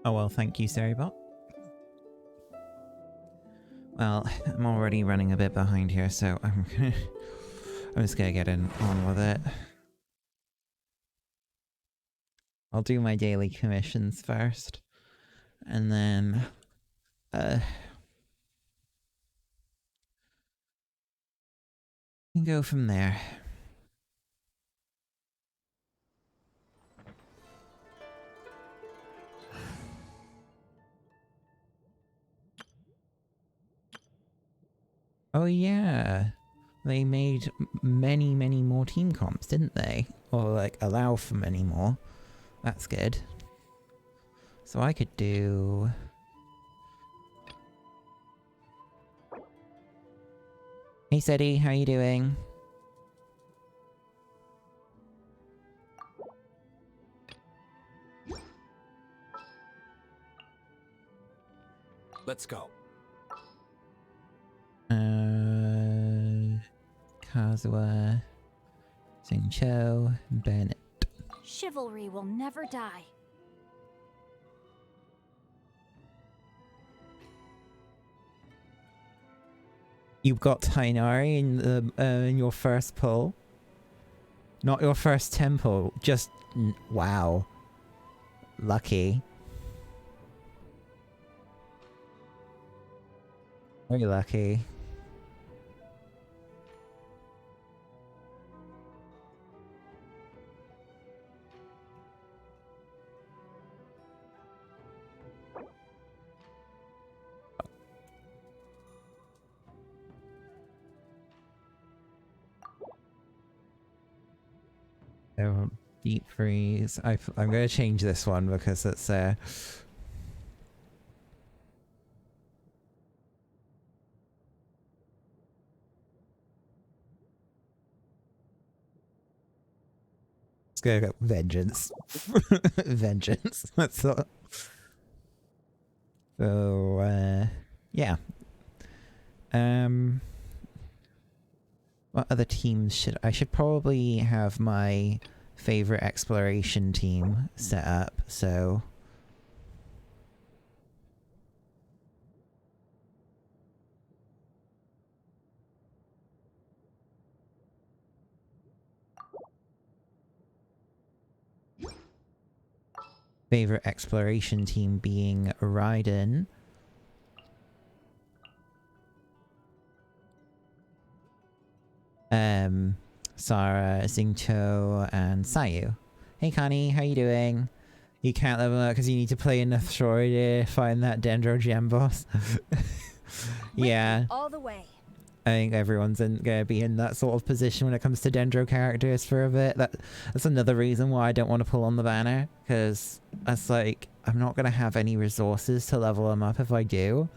Oh well, thank you, Seribot. Well, I'm already running a bit behind here, so I'm just gonna get on with it. I'll do my daily commissions first, and then go from there. Oh yeah, they made many more team comps, didn't they? Or like allow for many more. That's good. So I could do... Hey Seti, how you doing? Let's go. Kazuha, Xingqiu, Bennett. Chivalry will never die. You've got Tainari in the in your first pull. Not your first temple, just wow. Lucky. Very lucky. So, deep freeze. I'm going to change this one because it's let's go vengeance. Vengeance. That's all. So, yeah. What other teams should... I should probably have my favorite exploration team set up, so... Favorite exploration team being Raiden. Sarah, Xingqiu, and Sayu. Hey Connie, how you doing? You can't level up because you need to play in the story to find that Dendro Gem boss. Yeah. All the way. I think everyone's gonna be in that sort of position when it comes to Dendro characters for a bit. That's another reason why I don't want to pull on the banner, because that's like, I'm not gonna have any resources to level him up if I do.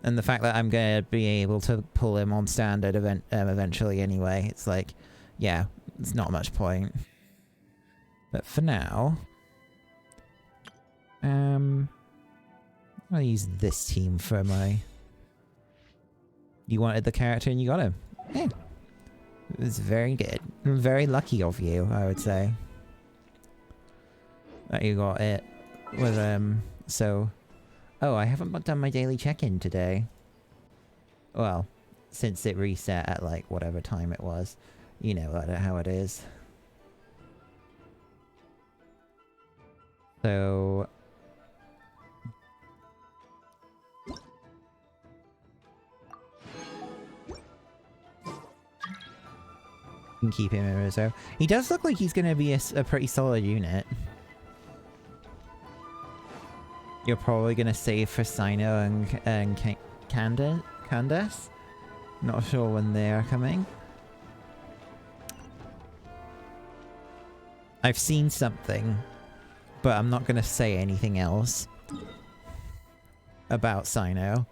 And the fact that I'm gonna be able to pull him on standard eventually anyway, it's like, yeah, it's not much point. But for now, I'll use this team for my... You wanted the character and you got him. Yeah. It was very good. Very lucky of you, I would say. That you got it. With, so... Oh, I haven't done my daily check-in today. Well, since it reset at, like, whatever time it was. You know how it is. So... can keep him in reserve. He does look like he's going to be a pretty solid unit. You're probably going to save for Sino and Candace? Not sure when they are coming. I've seen something, but I'm not going to say anything else about Sino.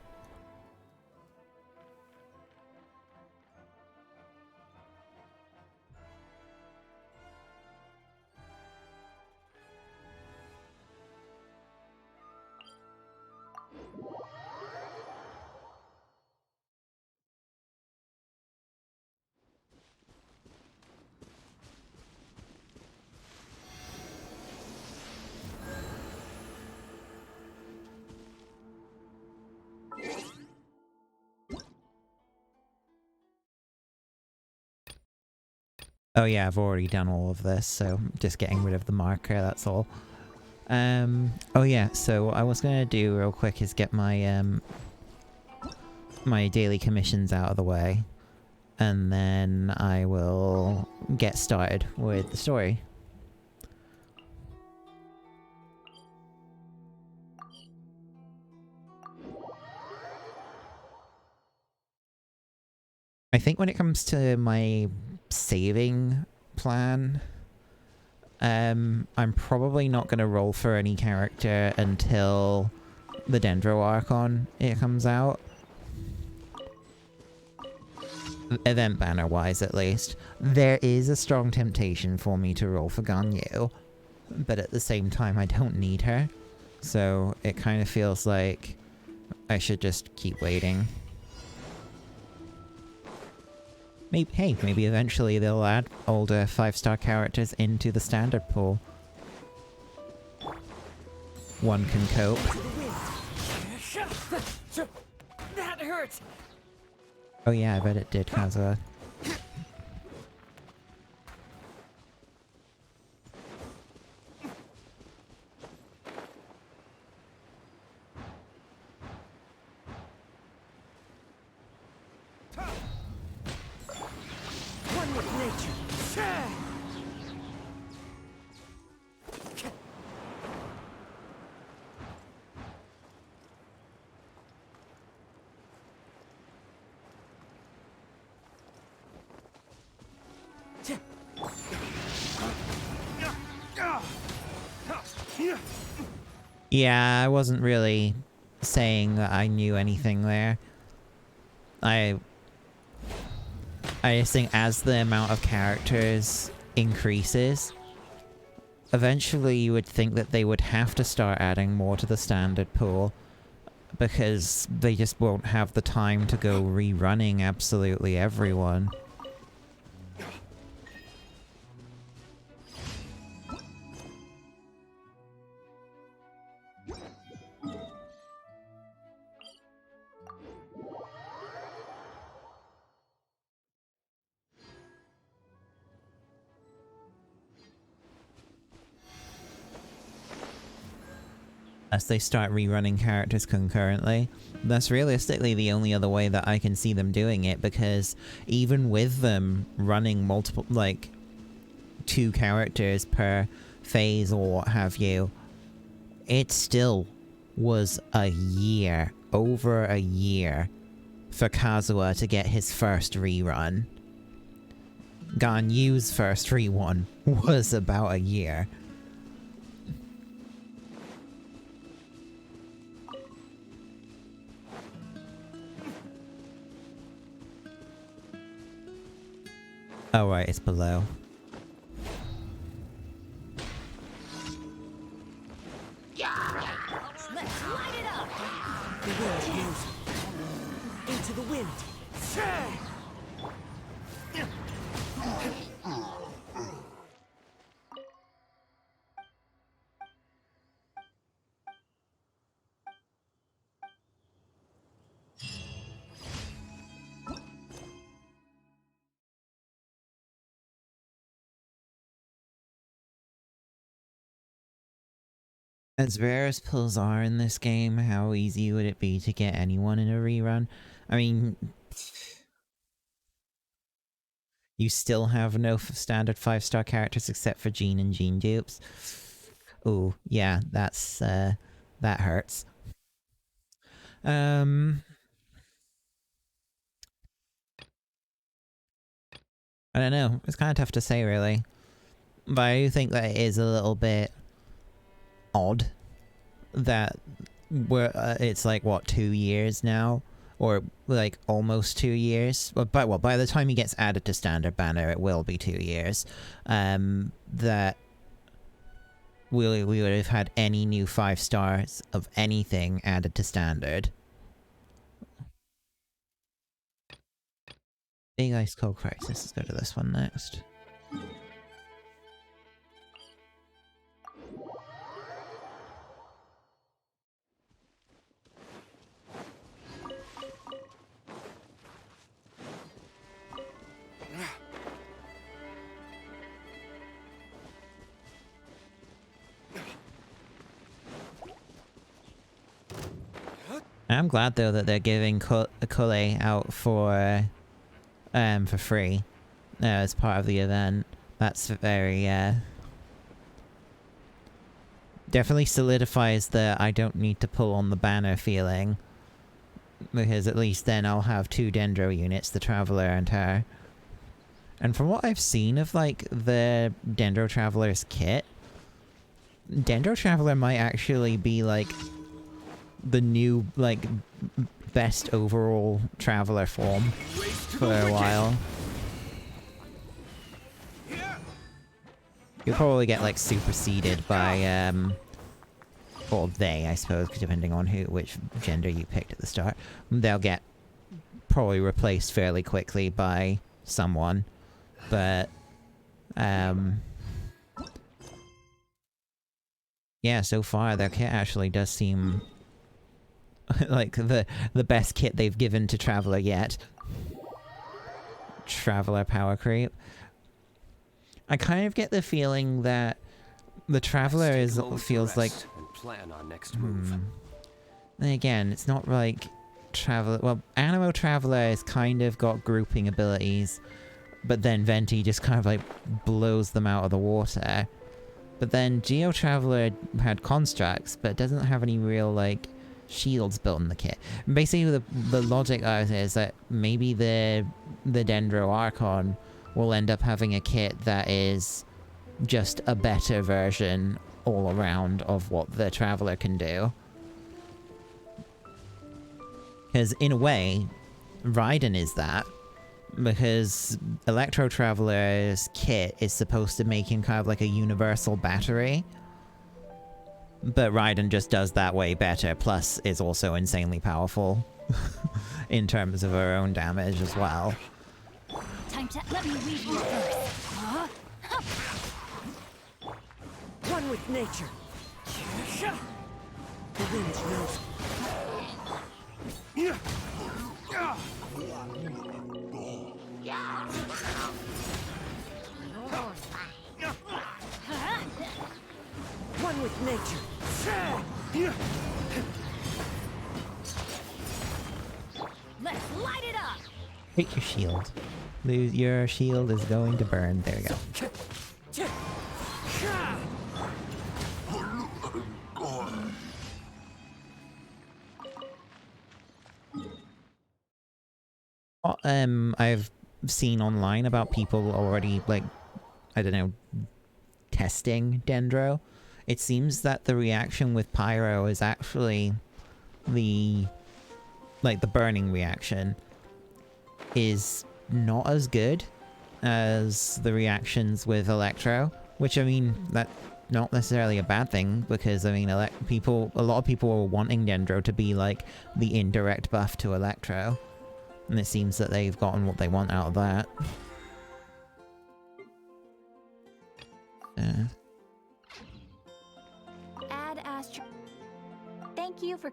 Oh yeah, I've already done all of this, so just getting rid of the marker, that's all. Oh yeah, so what I was gonna do real quick is get my, my daily commissions out of the way, and then I will get started with the story. I think when it comes to my saving plan, I'm probably not going to roll for any character until the Dendro Archon it comes out. Event banner wise, at least. There is a strong temptation for me to roll for Ganyu, but at the same time I don't need her, so it kind of feels like I should just keep waiting. Maybe, hey, maybe eventually they'll add older 5-star characters into the standard pool. One can cope. That hurts. Oh yeah, I bet it did, Kazuha. One with nature. Yeah, I wasn't really saying that I knew anything there. I just think as the amount of characters increases, eventually you would think that they would have to start adding more to the standard pool, because they just won't have the time to go rerunning absolutely everyone. As they start rerunning characters concurrently. That's realistically the only other way that I can see them doing it, because even with them running multiple, like, 2 characters per phase or what have you, it still was a year, over a year, for Kazuha to get his first rerun. Ganyu's first rerun was about a year. Oh right, it's below. Let's light it up. The wind moves into the wind. As rare as pulls are in this game, how easy would it be to get anyone in a rerun? I mean, you still have no standard 5-star characters except for Jean and Jean dupes. Ooh, yeah, that's, that hurts. I don't know, it's kind of tough to say really. But I do think that it is a little bit odd that it's like, what, 2 years now? Or, like, almost 2 years? Well, by the time he gets added to Standard Banner, it will be 2 years. That we would have had any new 5 stars of anything added to Standard. Big Ice Cold Crisis. Let's go to this one next. I'm glad though that they're giving Kule out for free as part of the event. That's very definitely solidifies the I don't need to pull on the banner feeling, because at least then I'll have 2 Dendro units, the Traveler and her. And from what I've seen of like the Dendro Traveler's kit, Dendro Traveler might actually be like the new like best overall Traveler form for a while. You'll probably get like superseded by or they, I suppose, depending on which gender you picked at the start. They'll get probably replaced fairly quickly by someone, but yeah, so far their kit actually does seem like the best kit they've given to Traveler yet. Traveler power creep. I kind of get the feeling that the Traveler feels like plan our next move. And again, it's not like Traveler. Well, Animo Traveler has kind of got grouping abilities, but then Venti just kind of like blows them out of the water. But then Geo Traveler had constructs, but doesn't have any real like shields built in the kit. Basically, the logic of it is that maybe the Dendro Archon will end up having a kit that is just a better version all around of what the Traveler can do. Because in a way, Raiden is that. Because Electro Traveler's kit is supposed to make him kind of like a universal battery. But Raiden just does that way better, plus is also insanely powerful. In terms of her own damage as well. Time to let me weave you first. Huh? One with nature. The wind knows. One with nature. Let's light it up. Hit your shield. Your shield is going to burn. There we go. I've seen online about people already, like, I don't know, testing Dendro. It seems that the reaction with Pyro is actually the burning reaction is not as good as the reactions with Electro, which, I mean, that's not necessarily a bad thing, because, I mean, a lot of people are wanting Dendro to be, like, the indirect buff to Electro, and it seems that they've gotten what they want out of that. Add Astro. Thank you for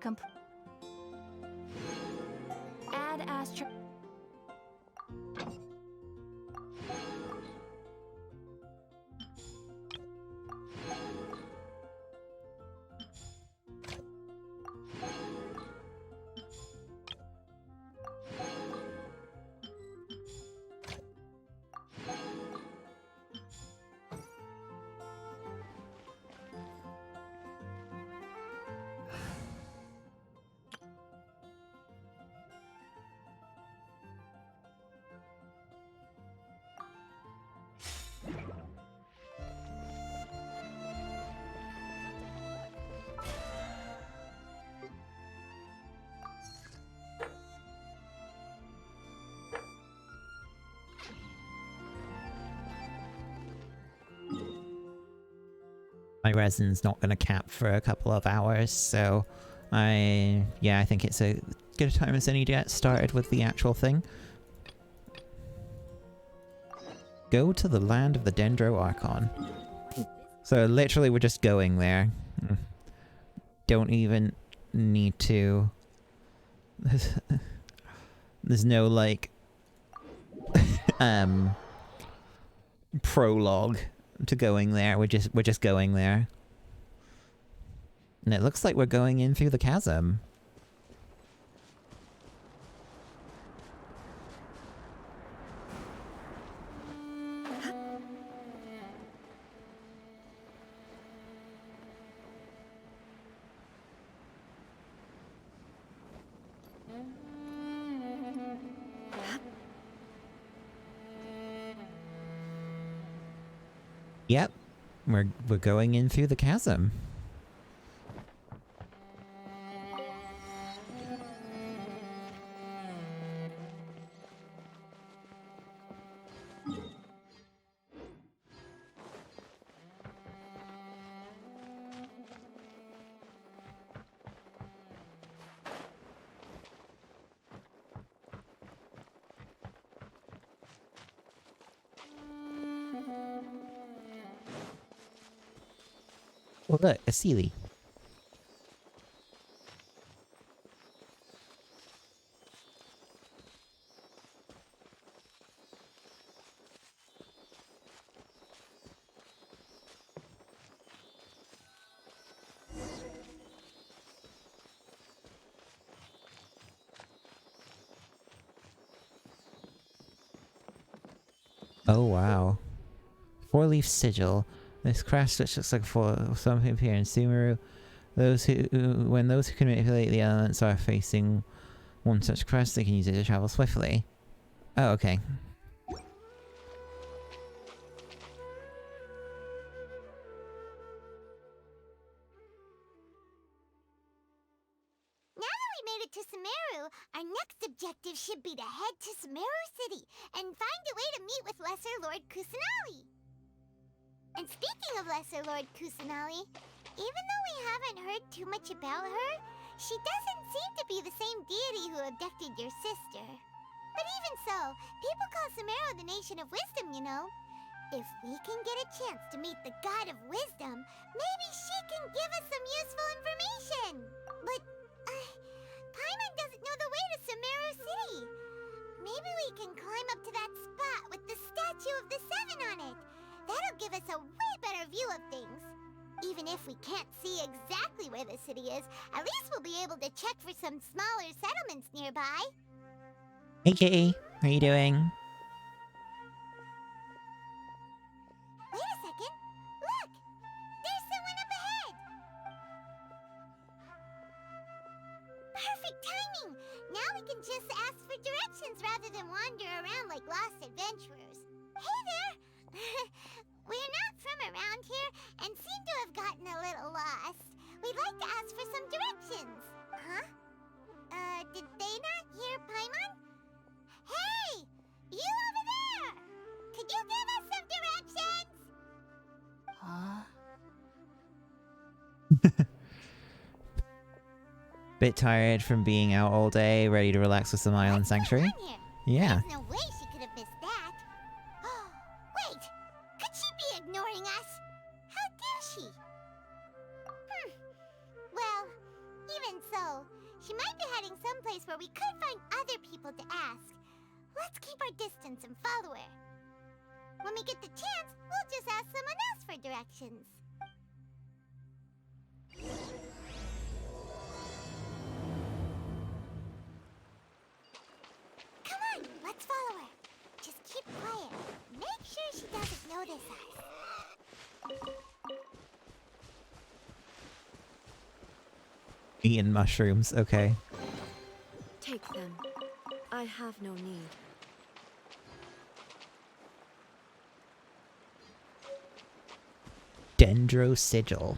Add Astro. My resin's not going to cap for a couple of hours, so I think it's a good time as any to get started with the actual thing. Go to the land of the Dendro Archon. So literally we're just going there. Don't even need to... There's no, like... prologue to going there. We're just going there. And it looks like we're going in through the chasm. Yep. We're going in through the chasm. Well, look, a Sealy. Oh, wow. Four-leaf sigil. This crest which looks like something appear in Sumeru. When those who can manipulate the elements are facing one such crest, they can use it to travel swiftly. Oh, okay. Now that we made it to Sumeru, our next objective should be to head to Sumeru City and find a way to meet with Lesser Lord Kusanali. And speaking of Lesser Lord Kusanali, even though we haven't heard too much about her, she doesn't seem to be the same deity who abducted your sister. But even so, people call Sumeru the Nation of Wisdom, you know. If we can get a chance to meet the God of Wisdom, maybe she can give us some useful information. But, Paimon doesn't know the way to Sumeru City. Maybe we can climb up to that spot with the statue of the Seven on it. That'll give us a way better view of things. Even if we can't see exactly where the city is, at least we'll be able to check for some smaller settlements nearby. Hey, Kitty. How you doing? Wait a second. Look! There's someone up ahead! Perfect timing! Now we can just ask for directions rather than wander around like lost adventurers. Hey there! We're not from around here and seem to have gotten a little lost. We'd like to ask for some directions. Huh? Did they not hear Paimon? Hey! You over there! Could you give us some directions? Huh? Bit tired from being out all day, ready to relax with some island sanctuary? What's going on here? Yeah. There's no way she could have missed that. Wait! Could she be ignoring us? How dare she? Well, even so, she might be heading someplace where we could find other people to ask. Let's keep our distance and follow her. When we get the chance, we'll just ask someone else for directions. Come on, let's follow her. Just keep quiet. Make sure she doesn't notice us. Eating mushrooms, okay. Take them. I have no need. Dendro sigil.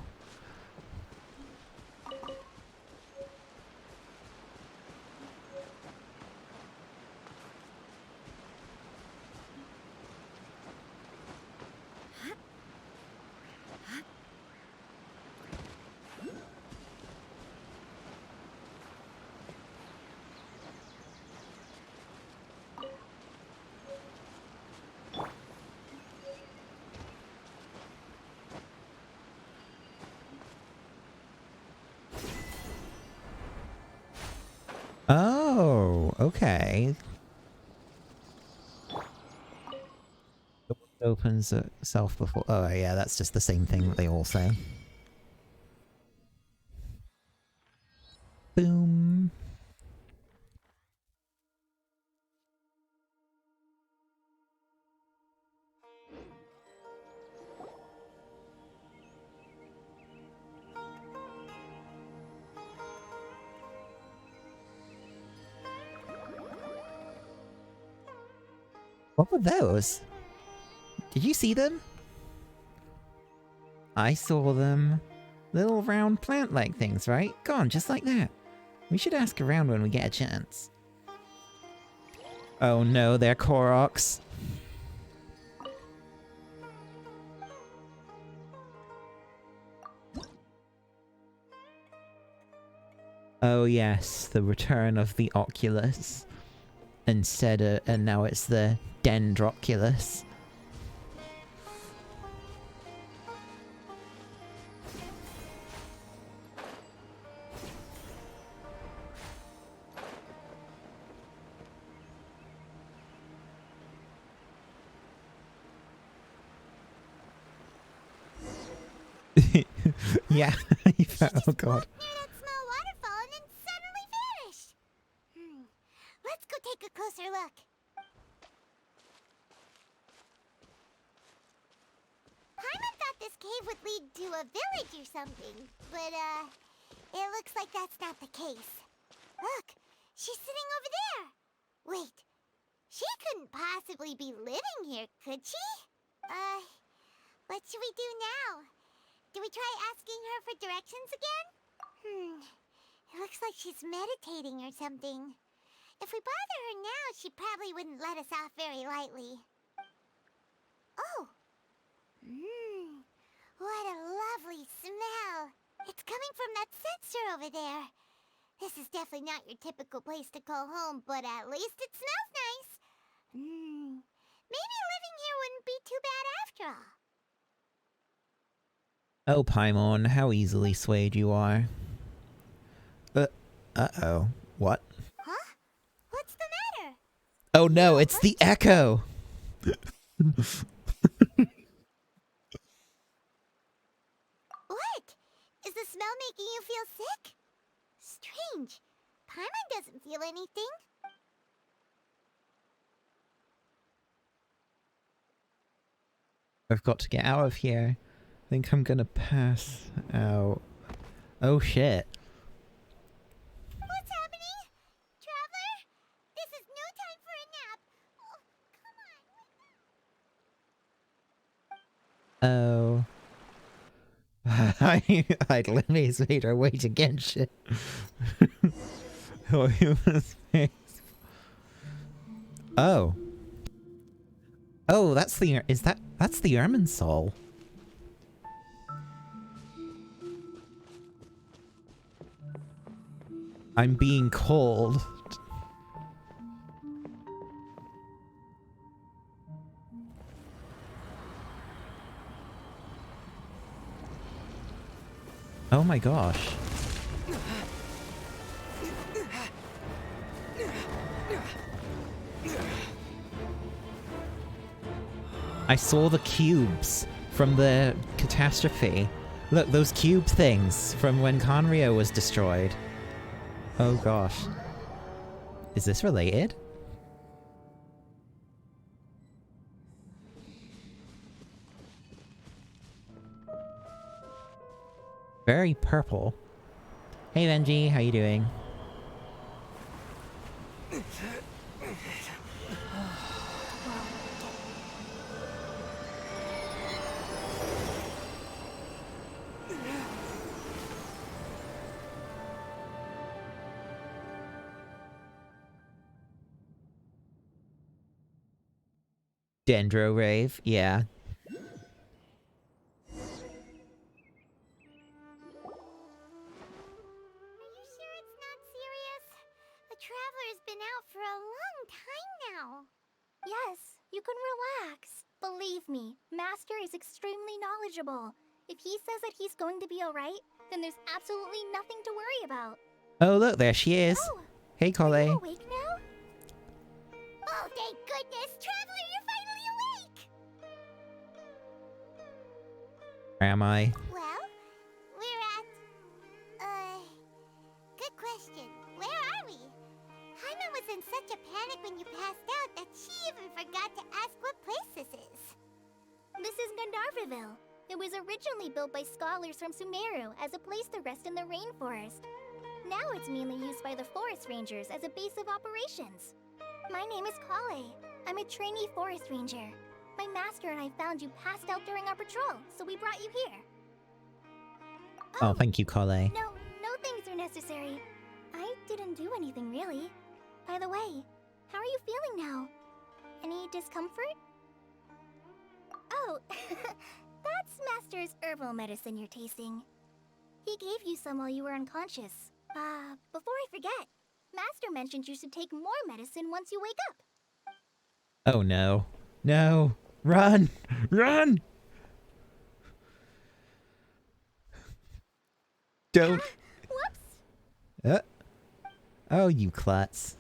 Oh, okay. It opens itself before. Oh, yeah, that's just the same thing that they all say. Boom. What were those? Did you see them? I saw them. Little round plant-like things, right? Gone, just like that. We should ask around when we get a chance. Oh no, they're Koroks. Oh yes, the return of the Oculus. And now it's the Dendroculus. Yeah, oh god. Near that small waterfall and then suddenly vanished. Let's go take a closer look. Paimon thought this cave would lead to a village or something, but it looks like that's not the case. Look, she's sitting over there. Wait, she couldn't possibly be living here, could she? What should we do now? Do we try asking her for directions again? It looks like she's meditating or something. If we bother her now, she probably wouldn't let us off very lightly. Oh! What a lovely smell! It's coming from that sensor over there. This is definitely not your typical place to call home, but at least it smells nice. Maybe living here wouldn't be too bad after all. Oh, Paimon, how easily swayed you are. Uh-oh. What? Huh? What's the matter? Oh no, it's the echo! What? Is the smell making you feel sick? Strange. Paimon doesn't feel anything. I've got to get out of here. I think I'm gonna pass out. Oh shit. What's happening? Traveler? This is no time for a nap. Oh, come on. Oh. Limmy's made her way to Genshin. Oh. Oh, that's the that's the Ermine soul. I'm being called. Oh my gosh. I saw the cubes from the catastrophe. Look, those cube things from when Conrio was destroyed. Oh gosh. Is this related? Very purple. Hey Benji, how you doing? Dendro Rave, yeah. Are you sure it's not serious? The Traveler's been out for a long time now. Yes, you can relax. Believe me, Master is extremely knowledgeable. If he says that he's going to be alright, then there's absolutely nothing to worry about. Oh look, there she is. Oh, Hey are you Collei. awake now? Oh, thank goodness! Traveler, you're finally awake! Where am I? Well, we're at... Good question. Where are we? Paimon was in such a panic when you passed out that she even forgot to ask what place this is. This is Gandharvaville. It was originally built by scholars from Sumeru as a place to rest in the rainforest. Now it's mainly used by the forest rangers as a base of operations. My name is Collei. I'm a trainee forest ranger. My master and I found you passed out during our patrol, so we brought you here. Oh, thank you, Kole. No thanks are necessary. I didn't do anything really. By the way, how are you feeling now? Any discomfort? Oh, that's Master's herbal medicine you're tasting. He gave you some while you were unconscious. Before I forget, Master mentioned you should take more medicine once you wake up. Oh no. No! Run! Run! Don't. Whoops! Oh, you klutz.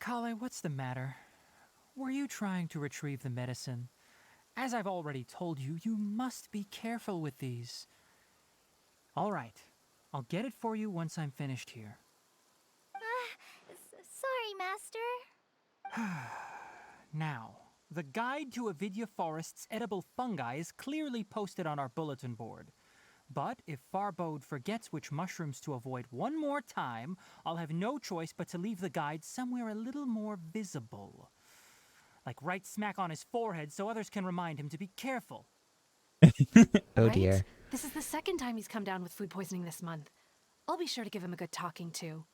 Kale, what's the matter? Were you trying to retrieve the medicine? As I've already told you, you must be careful with these. All right, I'll get it for you once I'm finished here. Sorry, Master. Now, the guide to Avidya Forest's edible fungi is clearly posted on our bulletin board. But if Farbode forgets which mushrooms to avoid one more time, I'll have no choice but to leave the guide somewhere a little more visible. Like right smack on his forehead so others can remind him to be careful. Oh Right? dear. This is the second time he's come down with food poisoning this month. I'll be sure to give him a good talking to.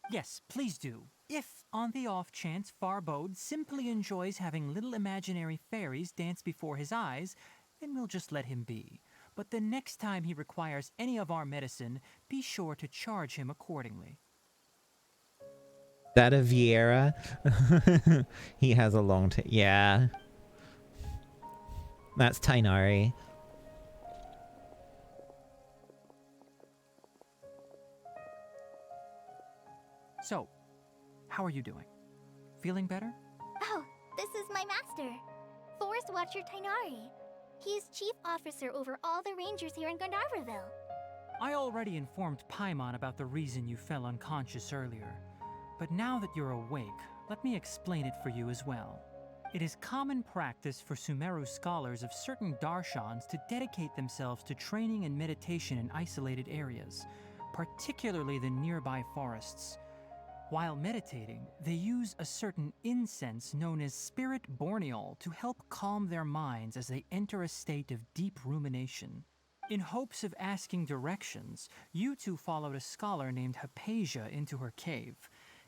Yes, please do. If, on the off chance, Farbode simply enjoys having little imaginary fairies dance before his eyes, then we'll just let him be. But the next time he requires any of our medicine, be sure to charge him accordingly. That a Vieira? He has a long yeah. That's Tainari. So, how are you doing? Feeling better? Oh, this is my master, Forest Watcher Tainari. He's chief officer over all the rangers here in Gandharvaville. I already informed Paimon about the reason you fell unconscious earlier. But now that you're awake, let me explain it for you as well. It is common practice for Sumeru scholars of certain darshans to dedicate themselves to training and meditation in isolated areas, particularly the nearby forests. While meditating, they use a certain incense known as spirit borneol to help calm their minds as they enter a state of deep rumination. In hopes of asking directions, you two followed a scholar named Hypatia into her cave.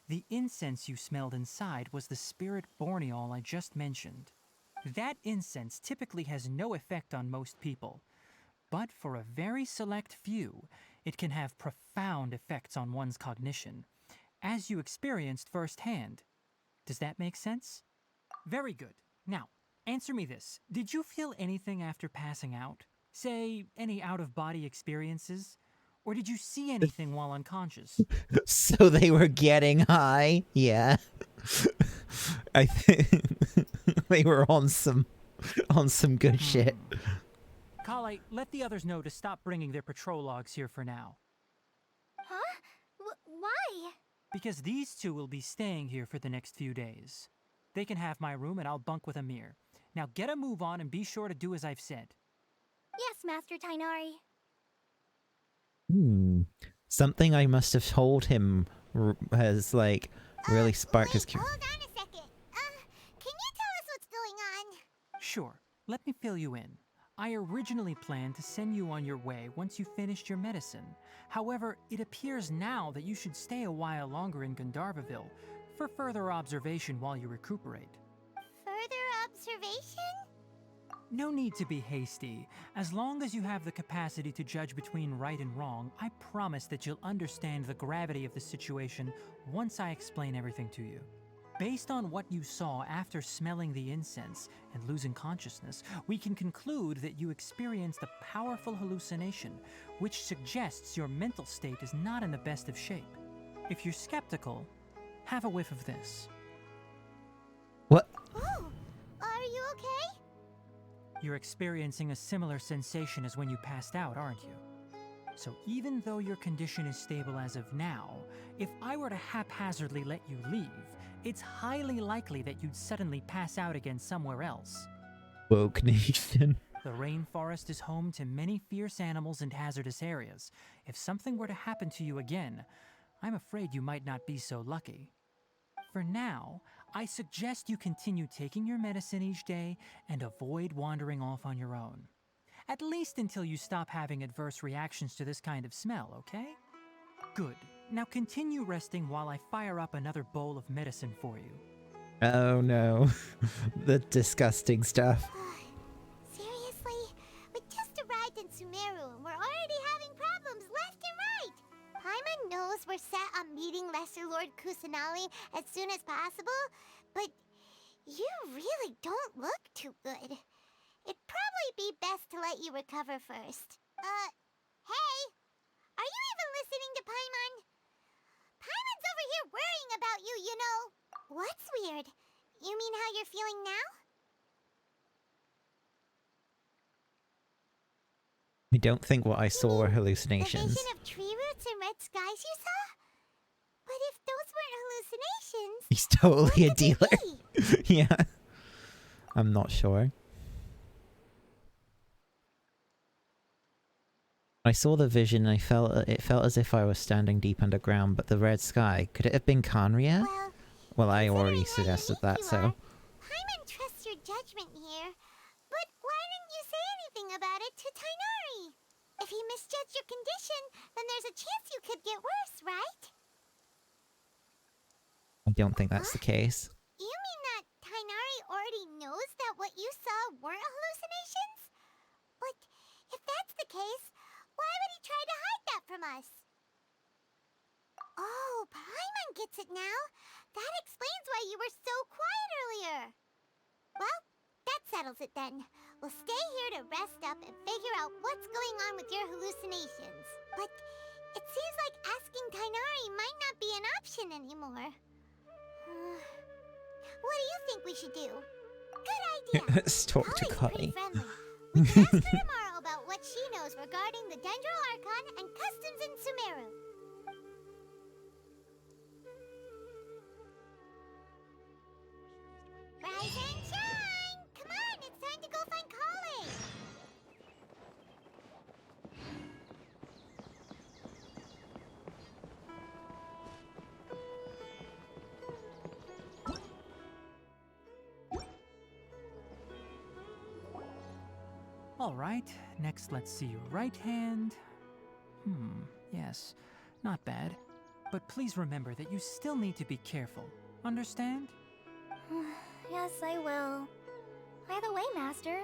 The incense you smelled inside was the spirit borneol I just mentioned. That incense typically has no effect on most people, but for a very select few, it can have profound effects on one's cognition, as you experienced firsthand. Does that make sense? Very good. Now, answer me this. Did you feel anything after passing out? Say, any out-of-body experiences? Or did you see anything while unconscious? So they were getting high? Yeah. I think they were on some good shit. Kale, let the others know to stop bringing their patrol logs here for now. Huh? Why? Because these two will be staying here for the next few days. They can have my room and I'll bunk with Amir. Now get a move on and be sure to do as I've said. Yes, Master Tainari. Something I must have told him has, like, really sparked his Hold on a second. Can you tell us what's going on? Sure, let me fill you in. I originally planned to send you on your way once you finished your medicine. However, it appears now that you should stay a while longer in Gandharvaville for further observation while you recuperate. Further observation? No need to be hasty. As long as you have the capacity to judge between right and wrong, I promise that you'll understand the gravity of the situation once I explain everything to you. Based on what you saw after smelling the incense and losing consciousness, we can conclude that you experienced a powerful hallucination, which suggests your mental state is not in the best of shape. If you're skeptical, have a whiff of this. What? Oh, are you okay? You're experiencing a similar sensation as when you passed out, aren't you? So even though your condition is stable as of now, if I were to haphazardly let you leave, it's highly likely that you'd suddenly pass out again somewhere else. Woke Nation. The rainforest is home to many fierce animals and hazardous areas. If something were to happen to you again, I'm afraid you might not be so lucky. For now, I suggest you continue taking your medicine each day and avoid wandering off on your own. At least until you stop having adverse reactions to this kind of smell, okay? Good. Now continue resting while I fire up another bowl of medicine for you. Oh no. The disgusting stuff. Seriously? We just arrived in Sumeru and we're already having problems left and right. Paimon knows we're set on meeting Lesser Lord Kusanali as soon as possible, but you really don't look too good. It'd probably be best to let you recover first. Hey! Are you even listening to Paimon? Paimon's over here worrying about you, you know. What's weird? You mean how you're feeling now? I don't think what I saw were The hallucinations. vision of tree roots and red skies you saw? But if those weren't hallucinations, He's totally a what could they dealer. be? Yeah. I'm not sure. I saw the vision and it felt as if I was standing deep underground, but the red sky, could it have been Kanria? Well, I already suggested that, so... Paimon trusts your judgment here, but why didn't you say anything about it to Tainari? If he misjudged your condition, then there's a chance you could get worse, right? I don't think that's the case. You mean that Tainari already knows that what you saw weren't hallucinations? But if that's the case, why would he try to hide that from us? Oh, Paimon gets it now. That explains why you were so quiet earlier. Well, that settles it then. We'll stay here to rest up and figure out what's going on with your hallucinations. But it seems like asking Tainari might not be an option anymore. What do you think we should do? Good idea. Talk to Kali's pretty Kali. friendly. We can ask her tomorrow about what she knows regarding the Dendro Archon and customs in Sumeru. Rise and shine! Come on, it's time to go find Kali! Alright, next let's see your right hand. Yes, not bad. But please remember that you still need to be careful. Understand? Yes, I will. By the way, Master,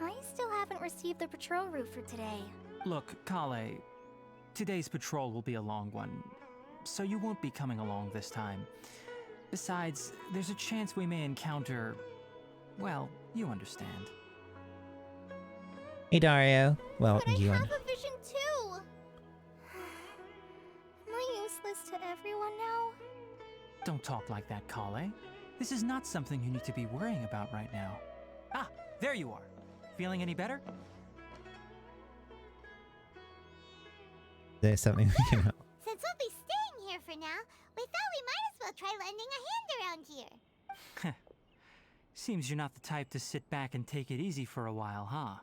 I still haven't received the patrol route for today. Look, Kale, today's patrol will be a long one, so you won't be coming along this time. Besides, there's a chance we may encounter... well, you understand. Hey Dario. Well, But I you have a vision too! Am I useless to everyone now? Don't talk like that, Kale. This is not something you need to be worrying about right now. Ah, there you are. Feeling any better? There's something we can help. Since we'll be staying here for now, we thought we might as well try lending a hand around here. Seems you're not the type to sit back and take it easy for a while, huh?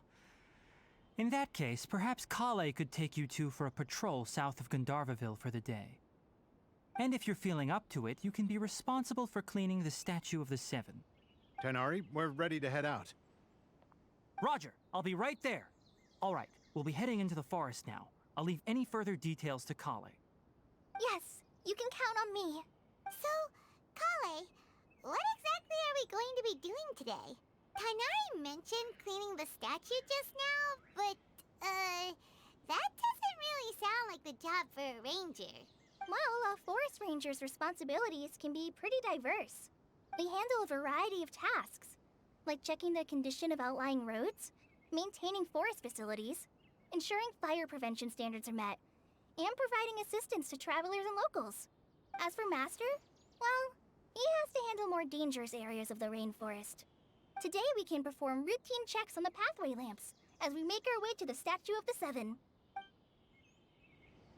In that case, perhaps Kale could take you two for a patrol south of Gandharvaville for the day. And if you're feeling up to it, you can be responsible for cleaning the Statue of the Seven. Tainari, we're ready to head out. Roger, I'll be right there. All right, we'll be heading into the forest now. I'll leave any further details to Kale. Yes, you can count on me. So, Kale, what exactly are we going to be doing today? Tainari mentioned cleaning the statue just now, but, that doesn't really sound like the job for a ranger. Well, a forest ranger's responsibilities can be pretty diverse. They handle a variety of tasks, like checking the condition of outlying roads, maintaining forest facilities, ensuring fire prevention standards are met, and providing assistance to travelers and locals. As for Master, well, he has to handle more dangerous areas of the rainforest. Today we can perform routine checks on the pathway lamps as we make our way to the Statue of the Seven.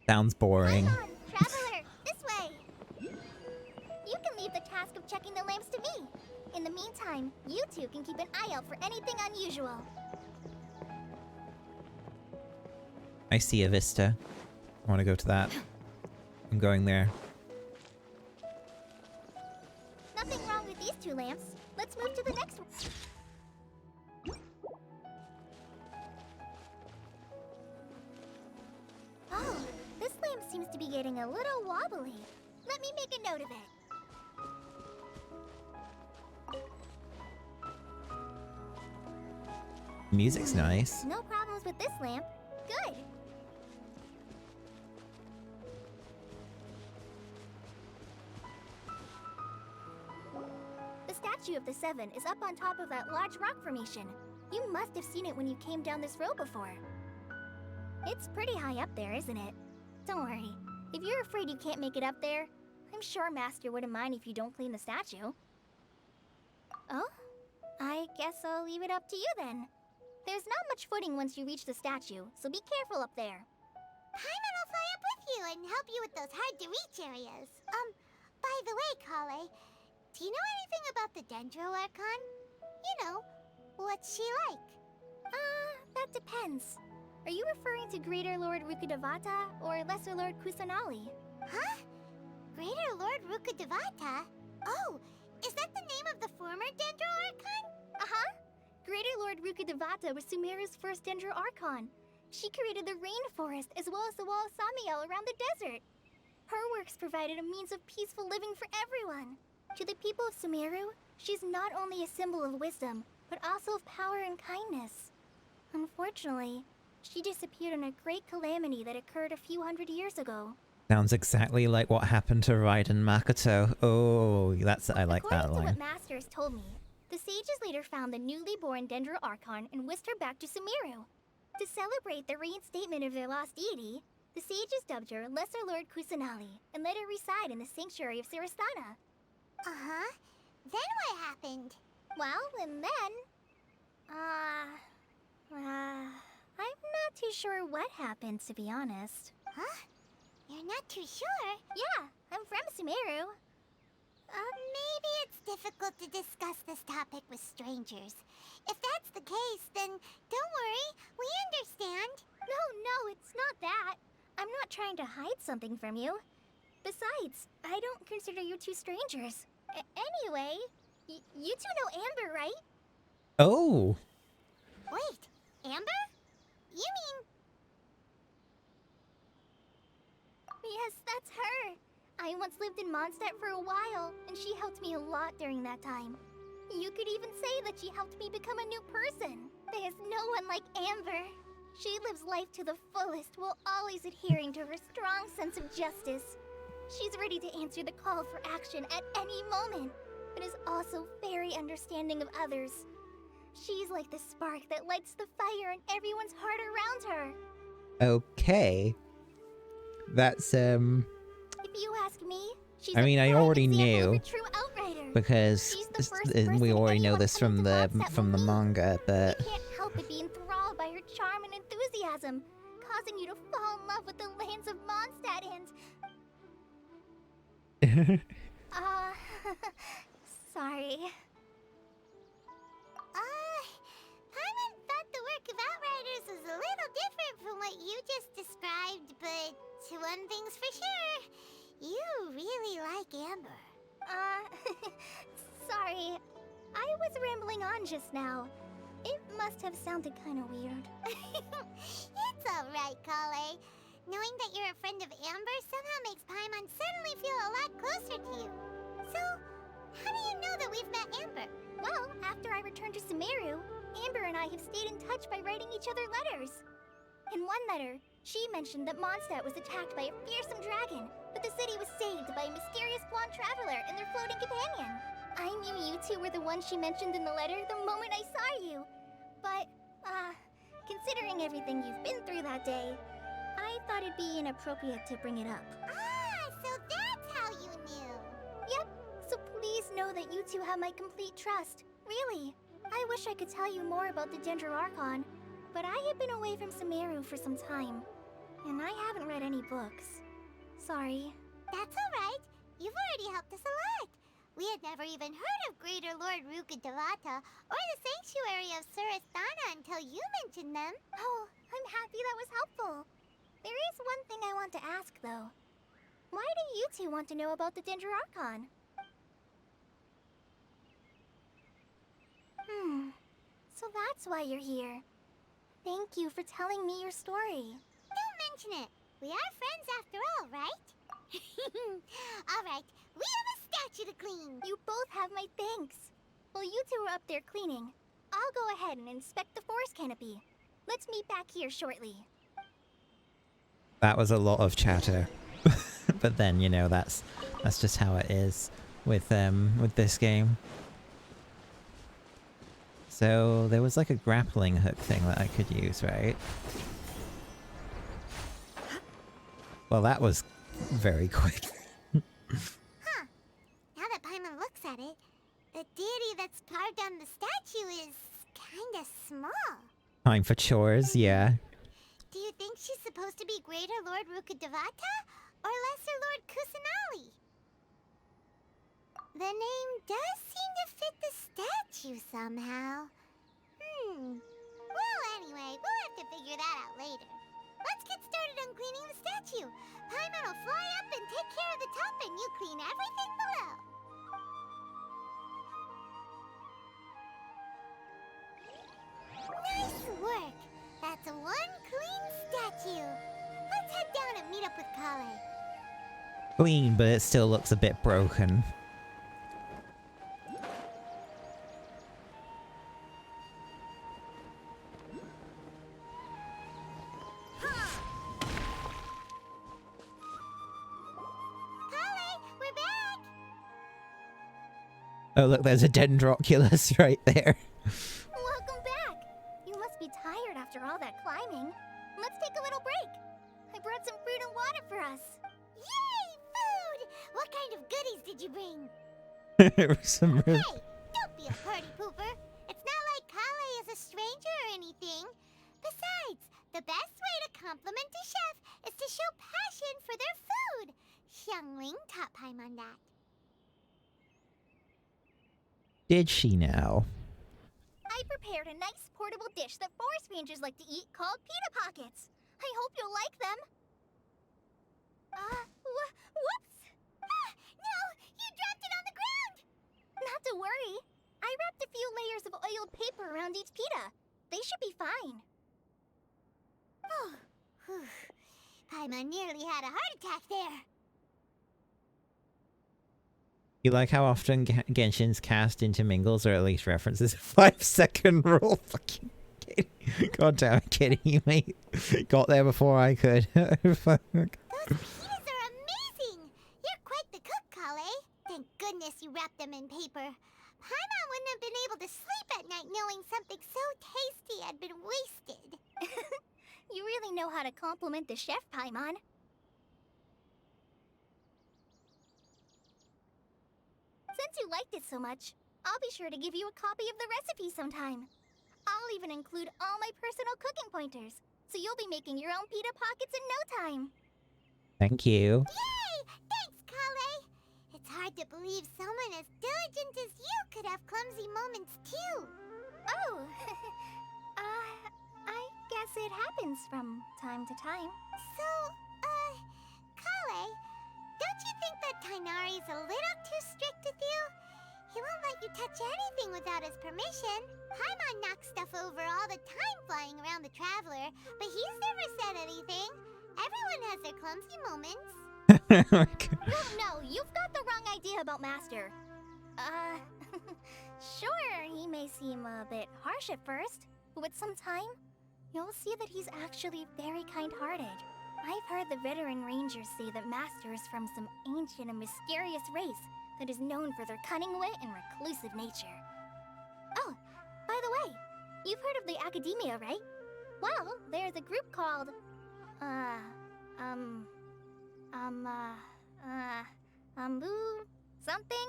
Sounds boring. Come on, traveler, this way! You can leave the task of checking the lamps to me. In the meantime, you two can keep an eye out for anything unusual. I see a vista. I want to go to that. I'm going there. Nothing wrong with these two lamps. Let's move to the next one. to be getting a little wobbly. Let me make a note of it. Music's nice. No problems with this lamp. Good. The statue of the Seven is up on top of that large rock formation. You must have seen it when you came down this road before. It's pretty high up there, isn't it? Don't worry. If you're afraid you can't make it up there, I'm sure Master wouldn't mind if you don't clean the statue. Oh? I guess I'll leave it up to you then. There's not much footing once you reach the statue, so be careful up there. Paimon will fly up with you and help you with those hard-to-reach areas. By the way, Kale, do you know anything about the Dendro Archon? You know, what's she like? That depends. Are you referring to Greater Lord Rukkhadevata or Lesser Lord Kusanali? Huh? Greater Lord Rukkhadevata? Oh, is that the name of the former Dendro Archon? Uh-huh. Greater Lord Rukkhadevata was Sumeru's first Dendro Archon. She created the rainforest as well as the wall of Samiel around the desert. Her works provided a means of peaceful living for everyone. To the people of Sumeru, she's not only a symbol of wisdom, but also of power and kindness. Unfortunately, she disappeared in a great calamity that occurred a few hundred years ago. Sounds exactly like what happened to Raiden Makoto. Oh, I like that According to line. what Master has told me, the sages later found the newly born Dendro Archon and whisked her back to Sumeru. To celebrate the reinstatement of their lost deity, the sages dubbed her Lesser Lord Kusanali and let her reside in the sanctuary of Sarasthana. Uh-huh. Then what happened? Well, and then... I'm not too sure what happened, to be honest. Huh? You're not too sure? Yeah, I'm from Sumeru. Maybe it's difficult to discuss this topic with strangers. If that's the case, then don't worry, we understand. No, it's not that. I'm not trying to hide something from you. Besides, I don't consider you two strangers. Anyway, you two know Amber, right? Oh. Wait, Amber? You mean... Yes, that's her. I once lived in Mondstadt for a while, and she helped me a lot during that time. You could even say that she helped me become a new person. There's no one like Amber. She lives life to the fullest while always adhering to her strong sense of justice. She's ready to answer the call for action at any moment, but is also very understanding of others. She's like the spark that lights the fire in everyone's heart around her. Okay. That's, If you ask me, she's I mean, I already of knew, a true outrider. because She's the first we person already know anyone this coming from to the Mondstadt will meet. manga, but You can't help but be enthralled by her charm and enthusiasm, causing you to fall in love with the lands of Mondstadt and... sorry. Paimon thought the work of Outriders was a little different from what you just described, but one thing's for sure, you really like Amber. Sorry. I was rambling on just now. It must have sounded kind of weird. It's alright, Kale. Knowing that you're a friend of Amber somehow makes Paimon suddenly feel a lot closer to you. So, how do you know that we've met Amber? Well, after I returned to Sumeru, Amber and I have stayed in touch by writing each other letters. In one letter, she mentioned that Mondstadt was attacked by a fearsome dragon, but the city was saved by a mysterious blonde traveler and their floating companion. I knew you two were the ones she mentioned in the letter the moment I saw you. But, considering everything you've been through that day, I thought it'd be inappropriate to bring it up. So that's how you knew. Yep, so please know that you two have my complete trust. Really. I wish I could tell you more about the Dendro Archon, but I have been away from Sumeru for some time, and I haven't read any books. Sorry. That's alright. You've already helped us a lot. We had never even heard of Greater Lord Rukkhadevata or the Sanctuary of Sarasthana until you mentioned them. Oh, I'm happy that was helpful. There is one thing I want to ask, though. Why do you two want to know about the Dendro Archon? So that's why you're here. Thank you for telling me your story. Don't mention it. We are friends after all, right? Alright, we have a statue to clean. You both have my thanks. While you two are up there cleaning, I'll go ahead and inspect the forest canopy. Let's meet back here shortly. That was a lot of chatter. But then, you know, that's just how it is with this game. So there was like a grappling hook thing that I could use, right? Well, that was very quick. Huh. Now that Paimon looks at it, the deity that's carved on the statue is kinda small. Time for chores, yeah. Do you think she's supposed to be Greater Lord Rukkhadevata or Lesser Lord Kusanali? The name does seem to fit the statue somehow. Well, anyway, we'll have to figure that out later. Let's get started on cleaning the statue. Paimon will fly up and take care of the top, and you clean everything below. Nice work! That's one clean statue. Let's head down and meet up with Kale. Clean, but it still looks a bit broken. Kale, we're back! Oh look, there's a Dendroculus right there. Welcome back! You must be tired after all that climbing. Let's take a little break. I brought some fruit and water for us. Yay! Food! What kind of goodies did you bring? Some Hey! Don't be a party pooper. It's not like Kale is a stranger or anything. Besides, the best way to compliment a chef is to show passion for their food. Xiangling taught Paimon that. Did she now? I prepared a nice portable dish that forest rangers like to eat called pita pockets. I hope you'll like them. Whoops! Ah, no! You dropped it on the ground! Not to worry. I wrapped a few layers of oiled paper around each pita. They should be fine. Oh, whew. Paimon nearly had a heart attack there. You like how often Genshin's cast intermingles or at least references a 5-second rule? Fucking kidding. God damn it, kidding you, mate. Got there before I could. Fuck. Those pitas are amazing! You're quite the cook, Kale. Thank goodness you wrapped them in paper. Paimon wouldn't have been able to sleep at night knowing something so tasty had been wasted. You really know how to compliment the chef, Paimon. Since you liked it so much, I'll be sure to give you a copy of the recipe sometime. I'll even include all my personal cooking pointers, so you'll be making your own pita pockets in no time. Thank you. Yay! Thanks, Kale! It's hard to believe someone as diligent as you could have clumsy moments too. Oh, I guess it happens from time to time. So, Kale, don't you think that Tighnari's a little too strict with you? He won't let you touch anything without his permission. Paimon knocks stuff over all the time flying around the Traveler, but he's never said anything. Everyone has their clumsy moments. No, you've got the wrong idea about Master. Sure, he may seem a bit harsh at first, but with some time, you'll see that he's actually very kind-hearted. I've heard the veteran rangers say that Master is from some ancient and mysterious race that is known for their cunning wit and reclusive nature. Oh, by the way, you've heard of the Academia, right? Well, there's a group called, something?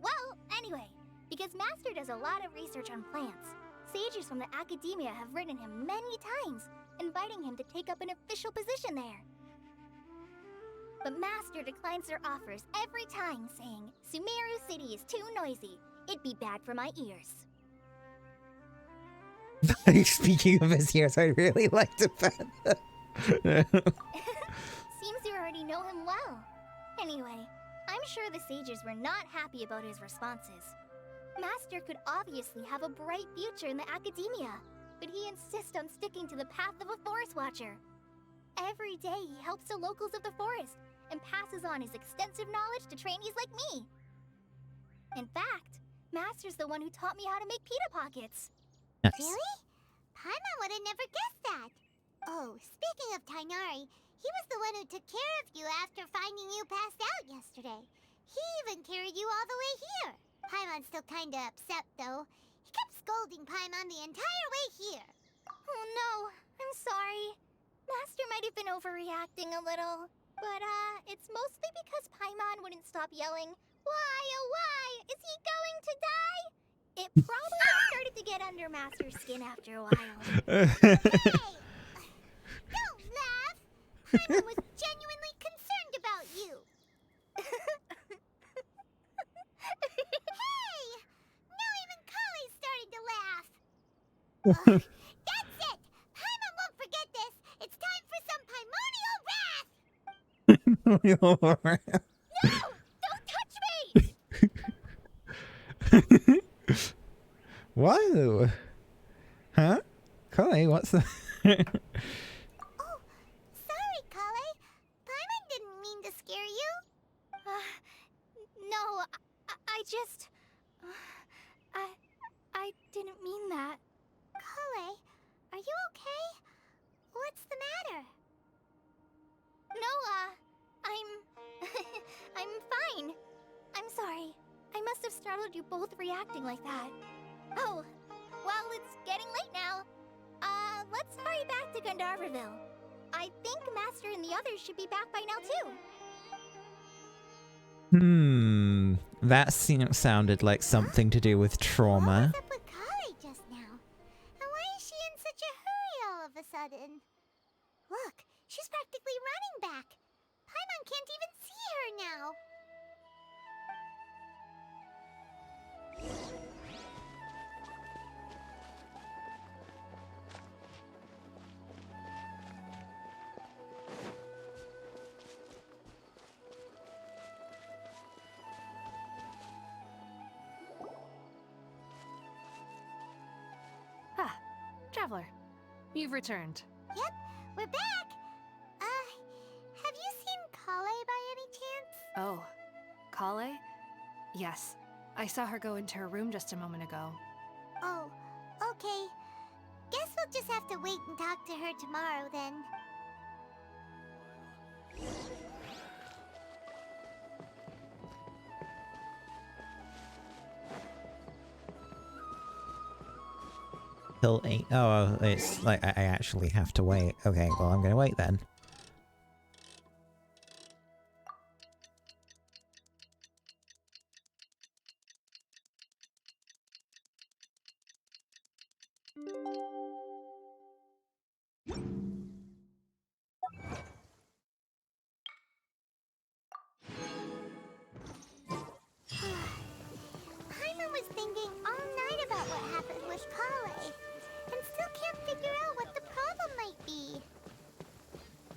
Well, anyway, because Master does a lot of research on plants, sages from the Academia have written him many times, inviting him to take up an official position there. But Master declines their offers every time, saying, Sumeru City is too noisy. It'd be bad for my ears. Speaking of his ears, I really like to pet Seems you already know him well. Anyway, I'm sure the sages were not happy about his responses. Master could obviously have a bright future in the Academia, but he insists on sticking to the path of a Forest Watcher. Every day he helps the locals of the forest and passes on his extensive knowledge to trainees like me. In fact, Master's the one who taught me how to make pita pockets. Nice. Really? Paimon would have never guessed that. Oh, speaking of Tainari, he was the one who took care of you after finding you passed out yesterday. He even carried you all the way here. Paimon's still kinda upset, though. He kept scolding Paimon the entire way here. Oh no, I'm sorry. Master might have been overreacting a little. But, it's mostly because Paimon wouldn't stop yelling, "Why, oh why? Is he going to die?" It probably started to get under Master's skin after a while. Hey! Don't laugh! Paimon was genuinely concerned about you. Hey! Now even Kali's starting to laugh. Ugh, that's it! Paimon won't forget this! It's time for some primordial wrath! No! Don't touch me! Whoa. Huh? Kale, what's that? Oh, sorry, Kale. Paimon didn't mean to scare you. No, I just... I didn't mean that. Kale, are you okay? What's the matter? No, I'm fine. I'm sorry. I must have startled you both reacting like that. Oh, well, it's getting late now. Let's hurry back to Gandharville. I think Master and the others should be back by now, too. That sounded like something to do with trauma. What was up with Kale just now? And why is she in such a hurry all of a sudden? Look, she's practically running back. Paimon can't even see her now. Traveler, you've returned. Yep, we're back. Have you seen Kale by any chance? Oh, Kale? Yes, I saw her go into her room just a moment ago. Oh, okay. Guess we'll just have to wait and talk to her tomorrow then. Till 8. Oh, it's like I actually have to wait. Okay, well, I'm gonna wait then. Paimon was thinking all night about what happened with Kale, and still can't figure out what the problem might be.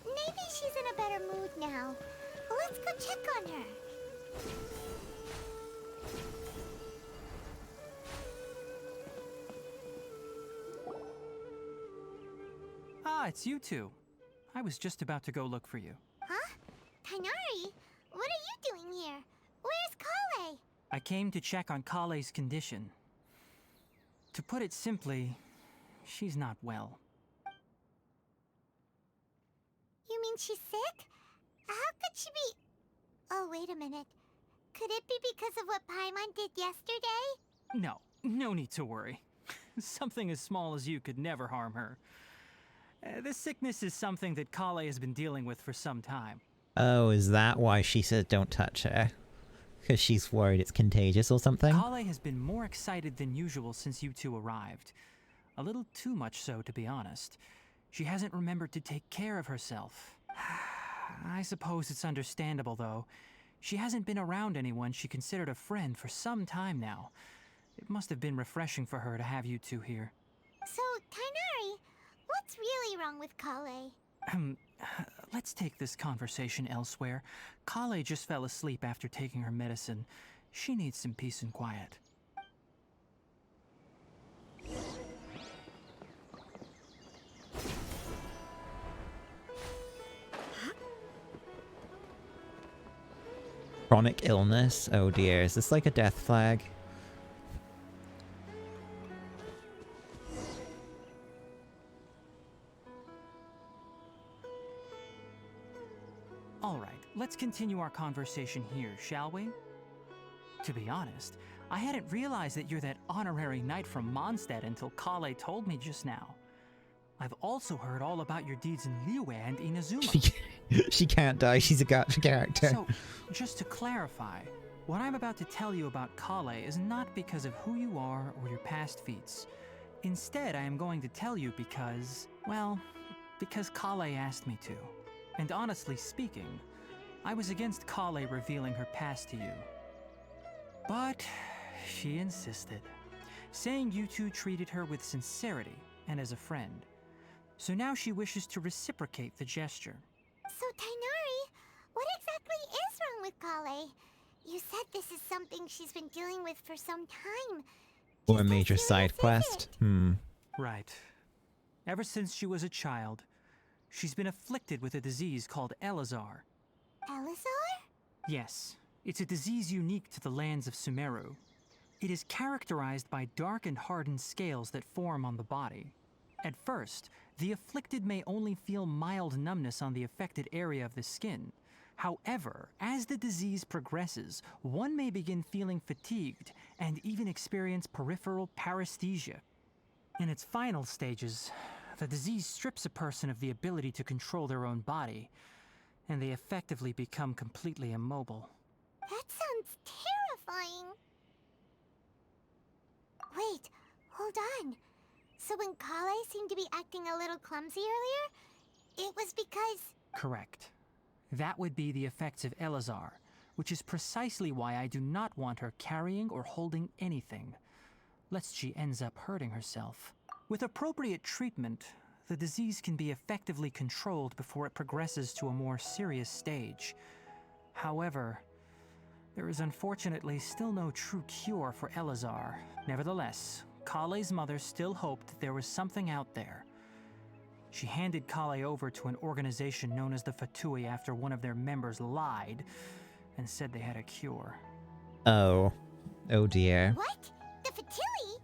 Maybe she's in a better mood now. Let's go check on her. Ah, it's you two. I was just about to go look for you. Huh? Tainari? What are you doing here? Where's Kale? I came to check on Kale's condition. To put it simply, she's not well. You mean she's sick? How could she be... Oh, wait a minute. Could it be because of what Paimon did yesterday? No need to worry. Something as small as you could never harm her. This sickness is something that Kale has been dealing with for some time. Oh, is that why she said don't touch her? Because she's worried it's contagious or something? Kale has been more excited than usual since you two arrived. A little too much so, to be honest. She hasn't remembered to take care of herself. I suppose it's understandable, though. She hasn't been around anyone she considered a friend for some time now. It must have been refreshing for her to have you two here. So, Tainari, what's really wrong with Kale? Let's take this conversation elsewhere. Kale just fell asleep after taking her medicine. She needs some peace and quiet. Chronic illness? Oh dear, is this like a death flag? All right, let's continue our conversation here, shall we? To be honest, I hadn't realized that you're that honorary knight from Mondstadt until Kale told me just now. I've also heard all about your deeds in Liyue and Inazuma. She can't die, she's a gacha character. So, just to clarify, what I'm about to tell you about Kale is not because of who you are or your past feats. Instead, I am going to tell you because, well, because Kale asked me to. And honestly speaking, I was against Kale revealing her past to you. But she insisted, saying you two treated her with sincerity and as a friend. So now she wishes to reciprocate the gesture. So, Tighnari, what exactly is wrong with Kale? You said this is something she's been dealing with for some time. Or a Just how major serious side is quest? it? Right. Ever since she was a child, she's been afflicted with a disease called Elazar. Elazar? Yes, it's a disease unique to the lands of Sumeru. It is characterized by dark and hardened scales that form on the body. At first, the afflicted may only feel mild numbness on the affected area of the skin. However, as the disease progresses, one may begin feeling fatigued and even experience peripheral paresthesia. In its final stages, the disease strips a person of the ability to control their own body, and they effectively become completely immobile. That sounds terrifying. Wait, hold on. So when Kale seemed to be acting a little clumsy earlier, it was because... Correct. That would be the effects of Elazar, which is precisely why I do not want her carrying or holding anything, lest she ends up hurting herself. With appropriate treatment, the disease can be effectively controlled before it progresses to a more serious stage. However, there is unfortunately still no true cure for Elazar. Nevertheless, Kale's mother still hoped that there was something out there. She handed Kale over to an organization known as the Fatui after one of their members lied and said they had a cure. Oh. Oh dear. What? The Fatui?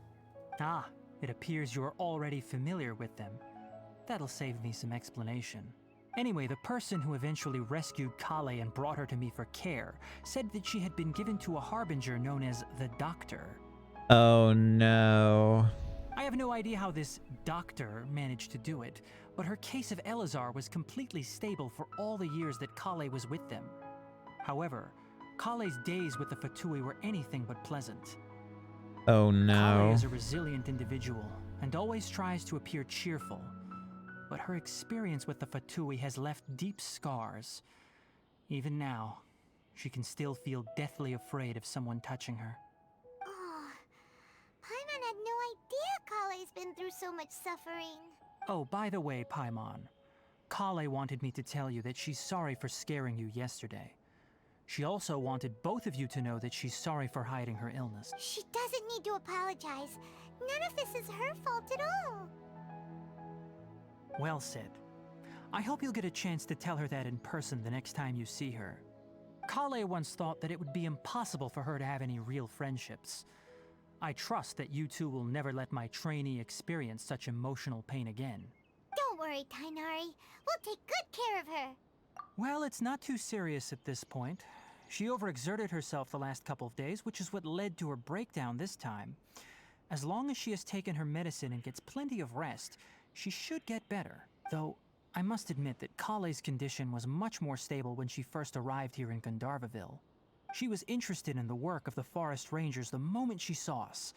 Ah, it appears you are already familiar with them. That'll save me some explanation. Anyway, the person who eventually rescued Kale and brought her to me for care said that she had been given to a harbinger known as the Doctor. Oh no. I have no idea how this doctor managed to do it, but her case of Elazar was completely stable for all the years that Kale was with them. However, Kale's days with the Fatui were anything but pleasant. Oh Kale no. is a resilient individual and always tries to appear cheerful, but her experience with the Fatui has left deep scars. Even now, she can still feel deathly afraid of someone touching her. Oh, Paimon had no idea Kale's been through so much suffering. Oh, by the way, Paimon, Kale wanted me to tell you that she's sorry for scaring you yesterday. She also wanted both of you to know that she's sorry for hiding her illness. She doesn't need to apologize. None of this is her fault at all. Well said. I hope you'll get a chance to tell her that in person the next time you see her. Kale once thought that it would be impossible for her to have any real friendships. I trust that you two will never let my trainee experience such emotional pain again. Don't worry, Tighnari. We'll take good care of her. Well, it's not too serious at this point. She overexerted herself the last couple of days, which is what led to her breakdown this time. As long as she has taken her medicine and gets plenty of rest, she should get better. Though, I must admit that Kale's condition was much more stable when she first arrived here in Gandharvaville. She was interested in the work of the forest rangers the moment she saw us.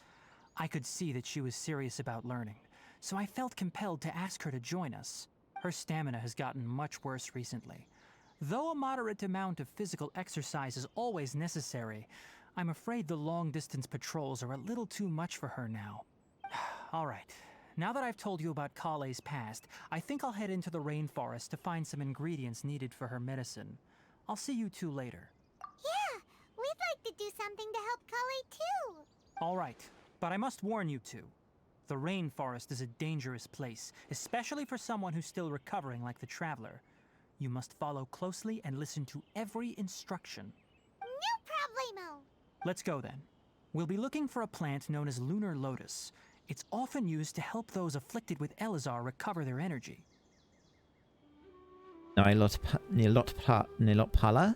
I could see that she was serious about learning, so I felt compelled to ask her to join us. Her stamina has gotten much worse recently. Though a moderate amount of physical exercise is always necessary, I'm afraid the long-distance patrols are a little too much for her now. All right, now that I've told you about Kale's past, I think I'll head into the rainforest to find some ingredients needed for her medicine. I'll see you two later. Yeah, we'd like to do something to help Kale too. All right, but I must warn you two. The rainforest is a dangerous place, especially for someone who's still recovering like the Traveler. You must follow closely and listen to every instruction. Flamo. Let's go then. We'll be looking for a plant known as lunar lotus. It's often used to help those afflicted with Elazar recover their energy. Nilotpala?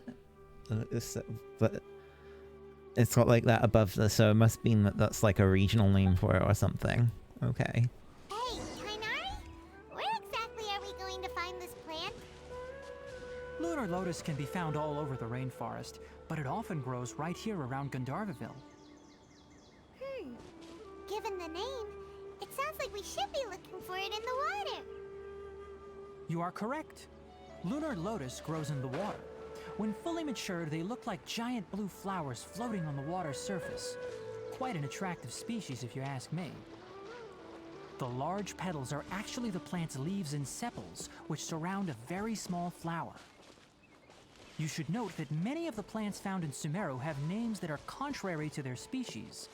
It's got like that above the, so it must mean that that's like a regional name for it or something. Okay. Hey, Tainari? Where exactly are we going to find this plant? Lunar lotus can be found all over the rainforest, but it often grows right here around Gandharvaville. Given the name, it sounds like we should be looking for it in the water. You are correct. Lunar lotus grows in the water. When fully matured, they look like giant blue flowers floating on the water's surface. Quite an attractive species, if you ask me. The large petals are actually the plant's leaves and sepals, which surround a very small flower. You should note that many of the plants found in Sumeru have names that are contrary to their species.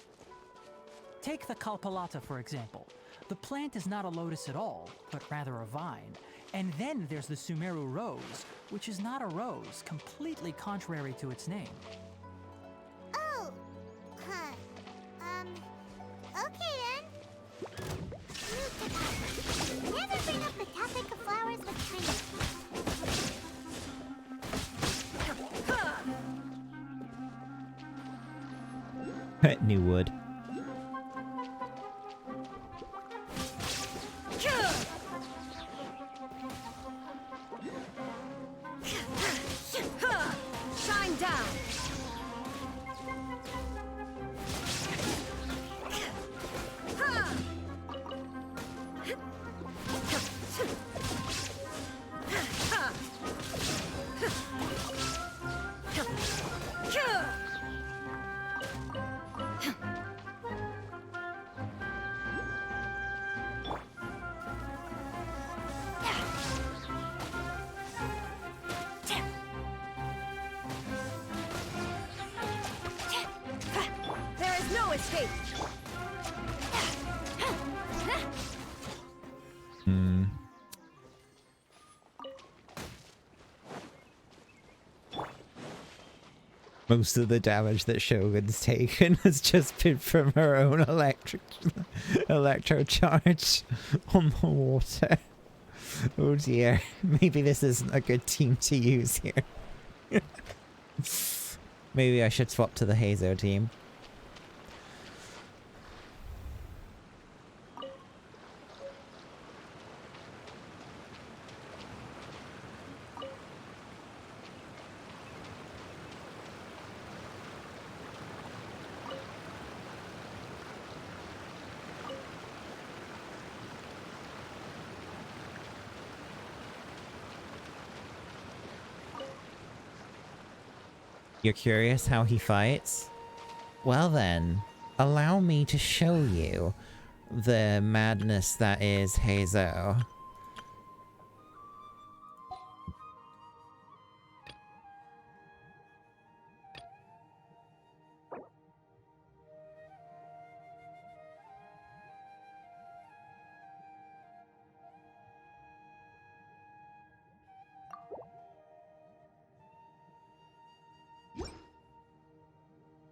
Take the Kalpalata, for example. The plant is not a lotus at all, but rather a vine. And then there's the Sumeru rose, which is not a rose, completely contrary to its name. Oh, huh. Okay then. Never bring up the topic of flowers with Tiny. New wood. Shine down. There is no escape. Most of the damage that Shogun's taken has just been from her own electro charge on the water. Oh dear. Maybe this isn't a good team to use here. Maybe I should swap to the Hazo team. You're curious how he fights? Well then, allow me to show you the madness that is Hazo.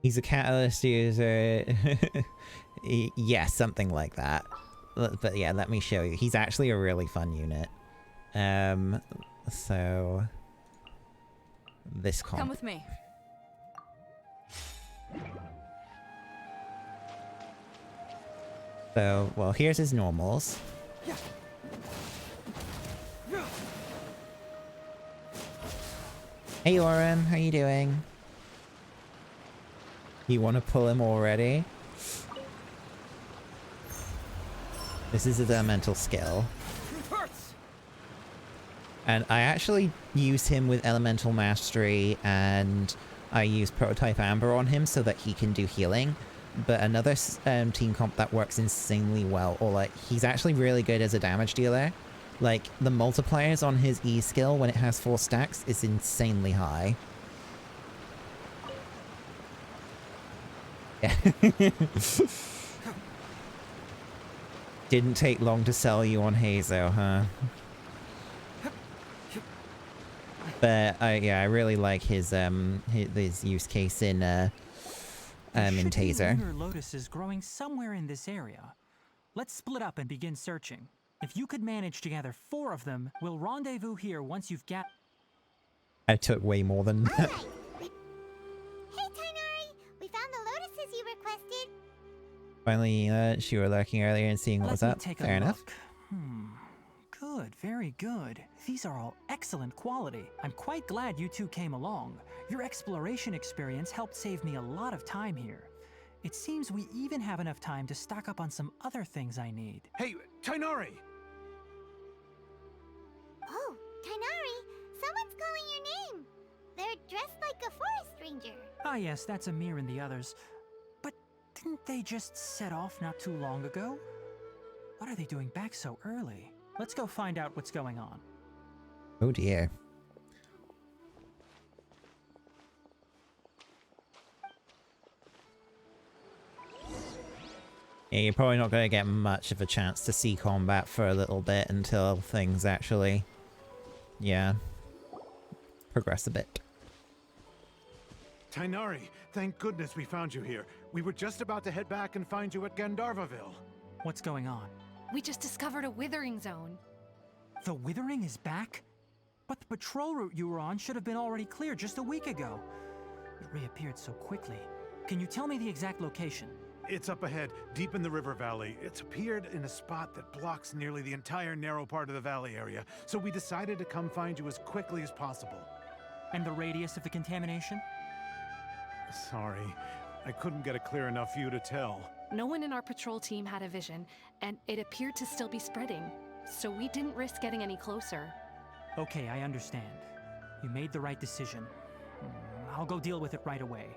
He's a catalyst user. Yeah, something like that. But yeah, let me show you. He's actually a really fun unit. So this comp. Come with me. So, well, here's his normals. Hey, Oren, how you doing? You want to pull him already? This is his elemental skill. And I actually use him with elemental mastery, and I use prototype amber on him so that he can do healing. But another team comp that works insanely well, or like, he's actually really good as a damage dealer. Like, the multipliers on his E skill when it has 4 stacks is insanely high. Yeah. Didn't take long to sell you on Hazo, huh? But yeah, I really like his use case in Taser. Lunar lotuses growing somewhere in this area. Let's split up and begin searching. If you could manage to gather 4 of them, we'll rendezvous here once you've got. I took way more than. Hey, Tainari! We found the lotuses you requested. Finally, you were lurking earlier and seeing what was up. Fair enough. Good, very good. These are all excellent quality. I'm quite glad you two came along. Your exploration experience helped save me a lot of time here. It seems we even have enough time to stock up on some other things I need. Hey, Tainari! Oh, Tainari, someone's calling your name. They're dressed like a forest ranger. Ah yes, that's Amir and the others. But didn't they just set off not too long ago? What are they doing back so early? Let's go find out what's going on. Oh dear. Yeah, you're probably not going to get much of a chance to see combat for a little bit until things actually, yeah, progress a bit. Tainari, thank goodness we found you here. We were just about to head back and find you at Gandharvaville. What's going on? We just discovered a withering zone. The withering is back? But the patrol route you were on should have been already cleared just a week ago. It reappeared so quickly. Can you tell me the exact location? It's up ahead, deep in the river valley. It's appeared in a spot that blocks nearly the entire narrow part of the valley area, so we decided to come find you as quickly as possible. And the radius of the contamination? Sorry, I couldn't get a clear enough view to tell. No one in our patrol team had a vision, and it appeared to still be spreading, so we didn't risk getting any closer. Okay, I understand. You made the right decision. I'll go deal with it right away.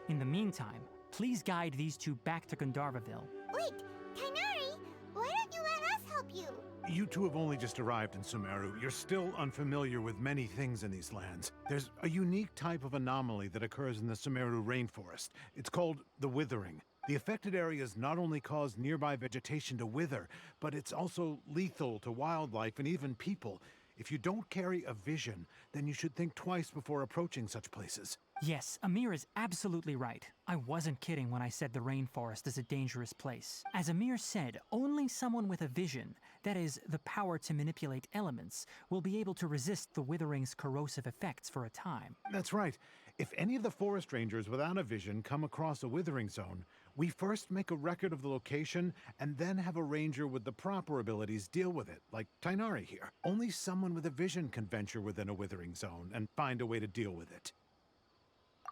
In the meantime, please guide these two back to Gandharvaville. Wait, Tainari, why don't you let us help you? You two have only just arrived in Sumeru. You're still unfamiliar with many things in these lands. There's a unique type of anomaly that occurs in the Sumeru rainforest. It's called the withering. The affected areas not only cause nearby vegetation to wither, but it's also lethal to wildlife and even people. If you don't carry a vision, then you should think twice before approaching such places. Yes, Amir is absolutely right. I wasn't kidding when I said the rainforest is a dangerous place. As Amir said, only someone with a vision, that is, the power to manipulate elements, will be able to resist the withering's corrosive effects for a time. That's right. If any of the forest rangers without a vision come across a withering zone, we first make a record of the location and then have a ranger with the proper abilities deal with it, like Tainari here. Only someone with a vision can venture within a withering zone and find a way to deal with it.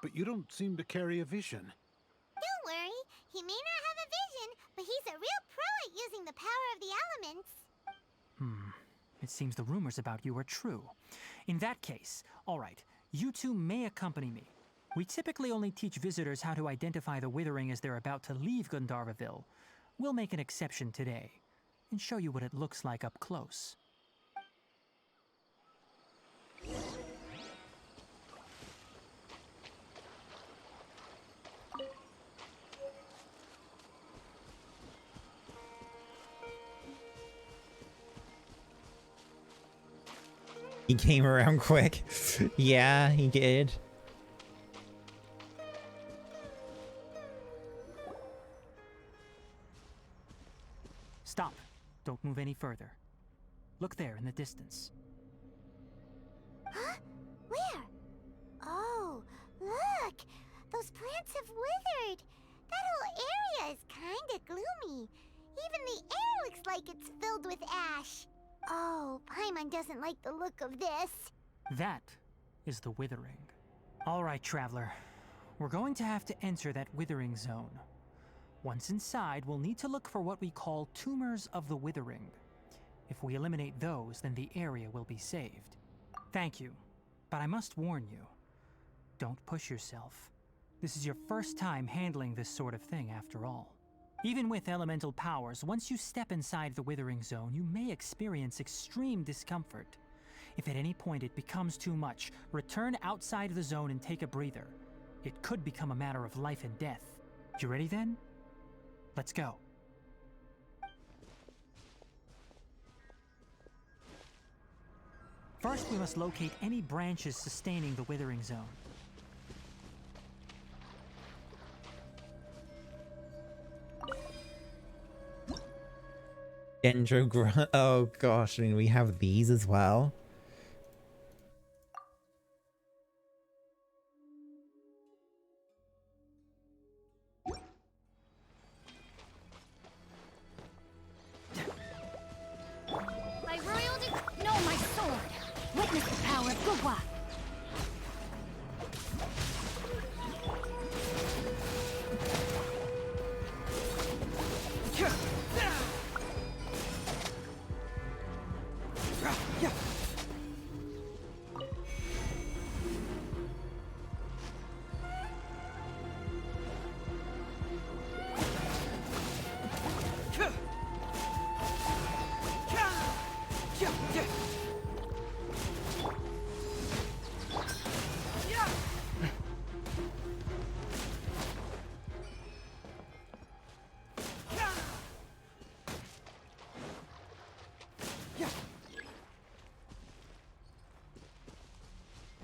But you don't seem to carry a vision. Don't worry, he may not have a vision, but he's a real pro at using the power of the elements. It seems the rumors about you are true. In that case, all right, you two may accompany me. We typically only teach visitors how to identify the withering as they're about to leave Gandharvaville. We'll make an exception today and show you what it looks like up close. He came around quick. Yeah, he did. Stop. Don't move any further. Look there in the distance. Huh? Where? Oh, look! Those plants have withered! That whole area is kinda gloomy. Even the air looks like it's filled with ash. Oh, Paimon doesn't like the look of this. That is the withering. All right, traveler. We're going to have to enter that withering zone. Once inside, we'll need to look for what we call tumors of the withering. If we eliminate those, then the area will be saved. Thank you, but I must warn you. Don't push yourself. This is your first time handling this sort of thing after all. Even with elemental powers, once you step inside the withering zone, you may experience extreme discomfort. If at any point it becomes too much, return outside the zone and take a breather. It could become a matter of life and death. You ready then? Let's go. First, we must locate any branches sustaining the withering zone. Oh gosh, I mean, we have these as well. By royal no, my sword! Witness the power of Gugwa!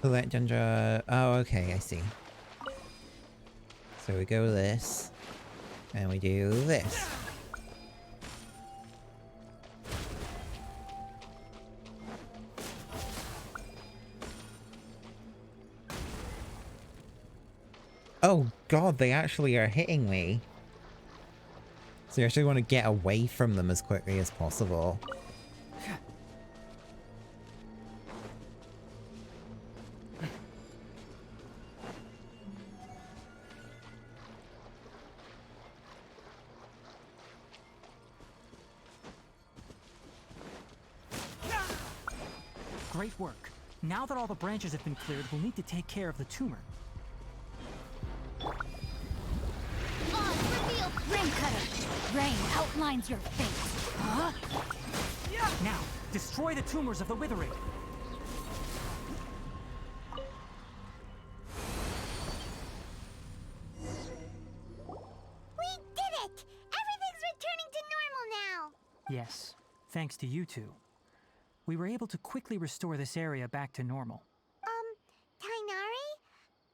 Let Gendra. Oh, okay, I see. So we go this, and we do this. Oh god, they actually are hitting me. So you actually want to get away from them as quickly as possible. Great work. Now that all the branches have been cleared, we'll need to take care of the tumor. On, reveal Rain Cutter! Rain outlines your fate. Huh? Now, destroy the tumors of the withering. We did it! Everything's returning to normal now! Yes, thanks to you two. We were able to quickly restore this area back to normal. Tainari?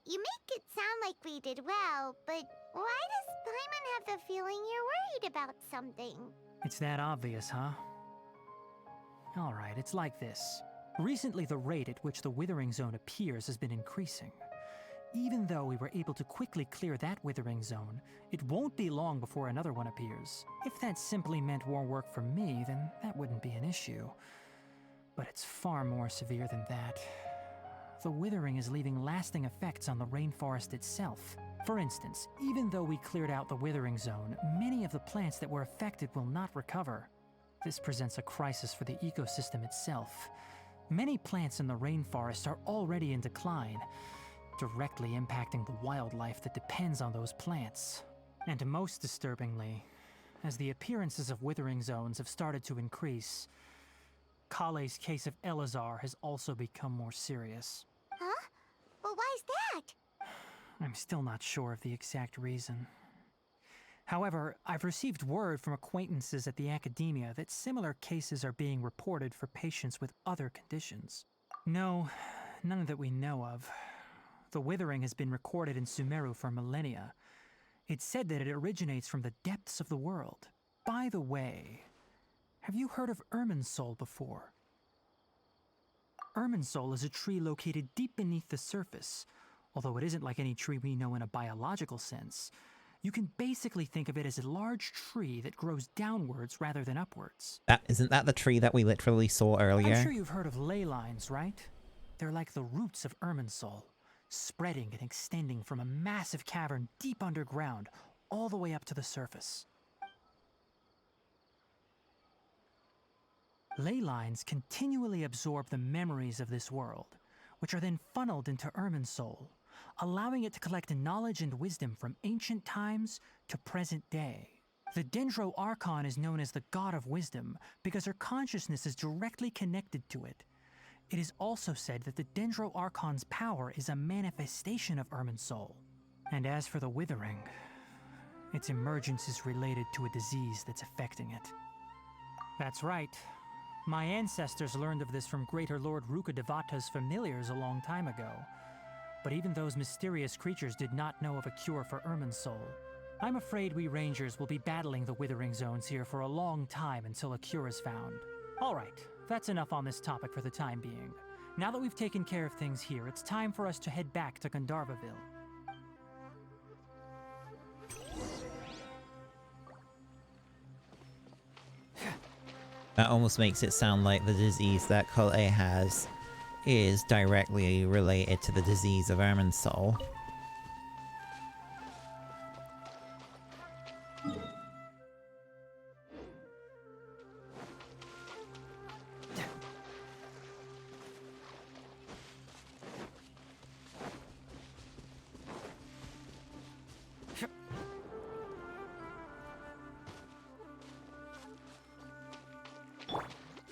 You make it sound like we did well, but why does Paimon have the feeling you're worried about something? It's that obvious, huh? Alright, it's like this. Recently, the rate at which the withering zone appears has been increasing. Even though we were able to quickly clear that withering zone, it won't be long before another one appears. If that simply meant more work for me, then that wouldn't be an issue. But it's far more severe than that. The withering is leaving lasting effects on the rainforest itself. For instance, even though we cleared out the withering zone, many of the plants that were affected will not recover. This presents a crisis for the ecosystem itself. Many plants in the rainforest are already in decline, directly impacting the wildlife that depends on those plants. And most disturbingly, as the appearances of withering zones have started to increase, Kale's case of Elazar has also become more serious. Huh? Well, why's that? I'm still not sure of the exact reason. However, I've received word from acquaintances at the academia that similar cases are being reported for patients with other conditions. No, none that we know of. The withering has been recorded in Sumeru for millennia. It's said that it originates from the depths of the world. By the way, have you heard of Irminsul before? Irminsul is a tree located deep beneath the surface. Although it isn't like any tree we know in a biological sense, you can basically think of it as a large tree that grows downwards rather than upwards. Isn't that the tree that we literally saw earlier? I'm sure you've heard of ley lines, right? They're like the roots of Irminsul, spreading and extending from a massive cavern deep underground all the way up to the surface. Ley lines continually absorb the memories of this world, which are then funneled into Irminsul, allowing it to collect knowledge and wisdom from ancient times to present day. The Dendro Archon is known as the God of Wisdom because her consciousness is directly connected to it. It is also said that the Dendro Archon's power is a manifestation of Irminsul. And as for the Withering, its emergence is related to a disease that's affecting it. That's right. My ancestors learned of this from Greater Lord Rukadevata's familiars a long time ago. But even those mysterious creatures did not know of a cure for Irminsul. I'm afraid we Rangers will be battling the Withering Zones here for a long time until a cure is found. Alright, that's enough on this topic for the time being. Now that we've taken care of things here, it's time for us to head back to Gandharvaville. That almost makes it sound like the disease that Kole has is directly related to the disease of Irminsul.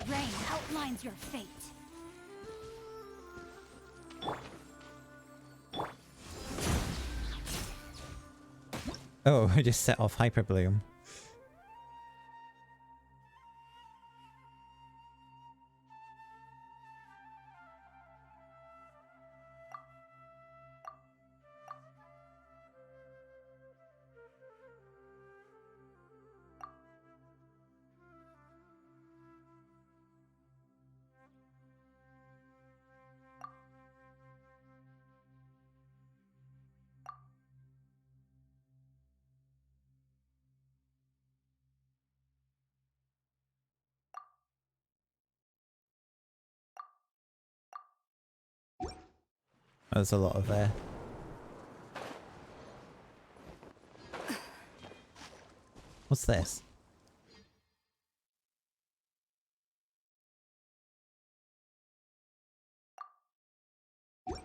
Rain outlines your fate. Oh, I just set off Hyperbloom. There's a lot of there. What's this? It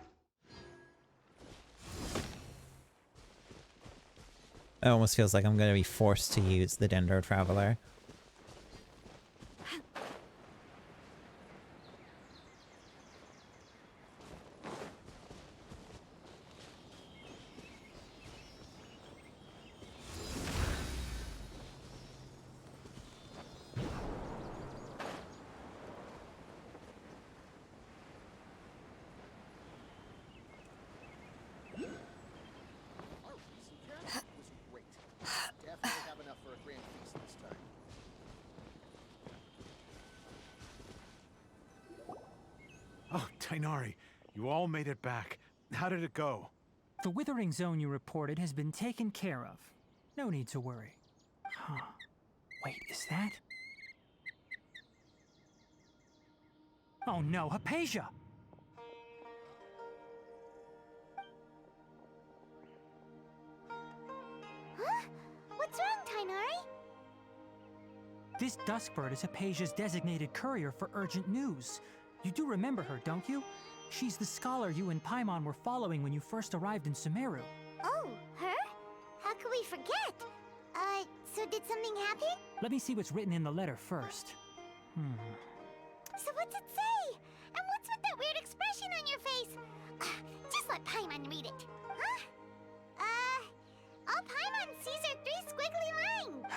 almost feels like I'm going to be forced to use the Dendro Traveler. Tainari, you all made it back. How did it go? The Withering Zone you reported has been taken care of. No need to worry. Huh. Wait, is that? Oh no, Hypatia! Huh? What's wrong, Tainari? This Duskbird is Hypatia's designated courier for urgent news. You do remember her, don't you? She's the scholar you and Paimon were following when you first arrived in Sumeru. Oh, her? How could we forget? So did something happen? Let me see what's written in the letter first. So what's it say? And what's with that weird expression on your face? Just let Paimon read it. Huh? All Paimon sees are 3 squiggly lines.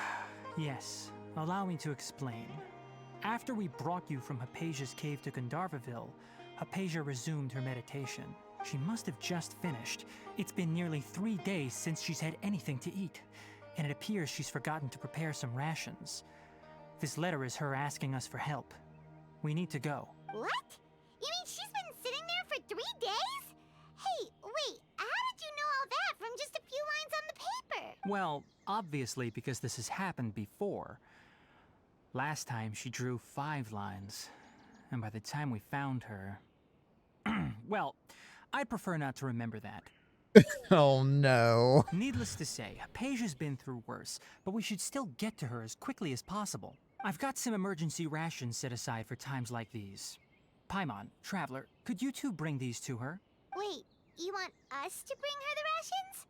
Yes, allow me to explain. After we brought you from Hypatia's cave to Gandharvaville, Hypatia resumed her meditation. She must have just finished. It's been nearly 3 days since she's had anything to eat, and it appears she's forgotten to prepare some rations. This letter is her asking us for help. We need to go. What? You mean she's been sitting there for 3 days? Hey, wait, how did you know all that from just a few lines on the paper? Well, obviously because this has happened before. Last time she drew 5 lines, and by the time we found her... well, I'd prefer not to remember that. Oh no. Needless to say, Hypatia's been through worse, but we should still get to her as quickly as possible. I've got some emergency rations set aside for times like these. Paimon, Traveler, could you two bring these to her? Wait, you want us to bring her the rations?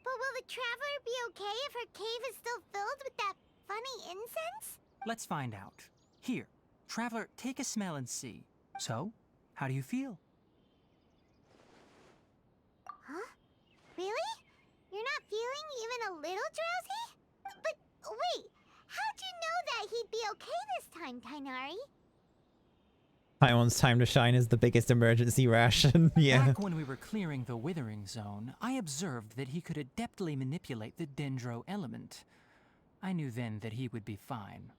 But will the Traveler be okay if her cave is still filled with that funny incense? Let's find out. Here, Traveler, take a smell and see. So, how do you feel? Huh? Really? You're not feeling even a little drowsy? But wait, How'd you know that he'd be okay this time, Tainari? Paimon's time to shine is the biggest emergency ration. Yeah. Back when we were clearing the Withering Zone, I observed that he could adeptly manipulate the Dendro element. I knew then that he would be fine.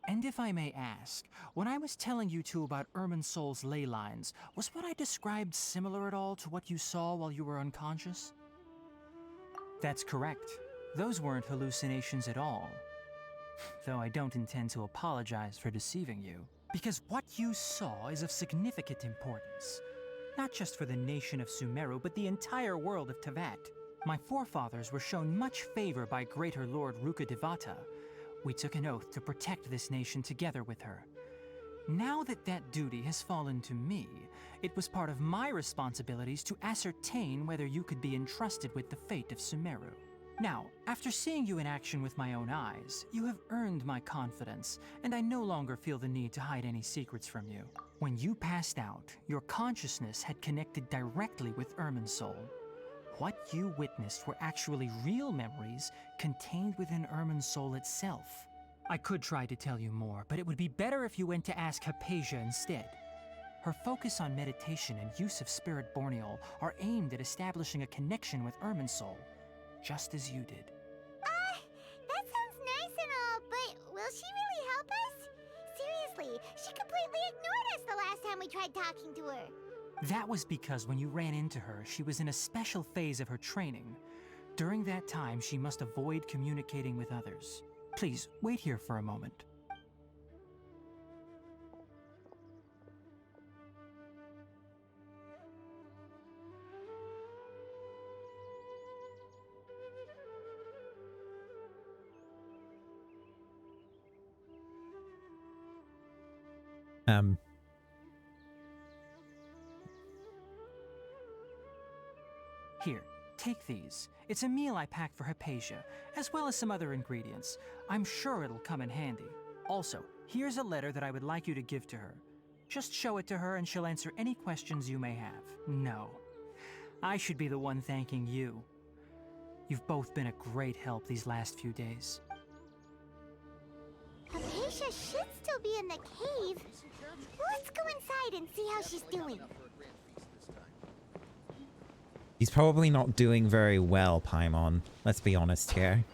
And if I may ask, when I was telling you two about Irminsul's ley lines, was what I described similar at all to what you saw while you were unconscious? That's correct. Those weren't hallucinations at all. Though I don't intend to apologize for deceiving you. Because what you saw is of significant importance. Not just for the nation of Sumeru, but the entire world of Tevat. My forefathers were shown much favor by Greater Lord Rukkhadevata. We took an oath to protect this nation together with her. Now that that duty has fallen to me, it was part of my responsibilities to ascertain whether you could be entrusted with the fate of Sumeru. Now, after seeing you in action with my own eyes, you have earned my confidence, and I no longer feel the need to hide any secrets from you. When you passed out, your consciousness had connected directly with Irminsul. What you witnessed were actually real memories contained within Irminsul itself. I could try to tell you more, but it would be better if you went to ask Hypatia instead. Her focus on meditation and use of Spirit Borneol are aimed at establishing a connection with Irminsul, just as you did. That sounds nice and all, but will she really help us? Seriously, she completely ignored us the last time we tried talking to her. That was because when you ran into her, she was in a special phase of her training. During that time, she must avoid communicating with others. Please, wait here for a moment. Here, take these. It's a meal I packed for Hypatia, as well as some other ingredients. I'm sure it'll come in handy. Also, here's a letter that I would like you to give to her. Just show it to her and she'll answer any questions you may have. No, I should be the one thanking you. You've both been a great help these last few days. Hypatia should still be in the cave. Let's go inside and see how she's doing. He's probably not doing very well, Paimon. Let's be honest here.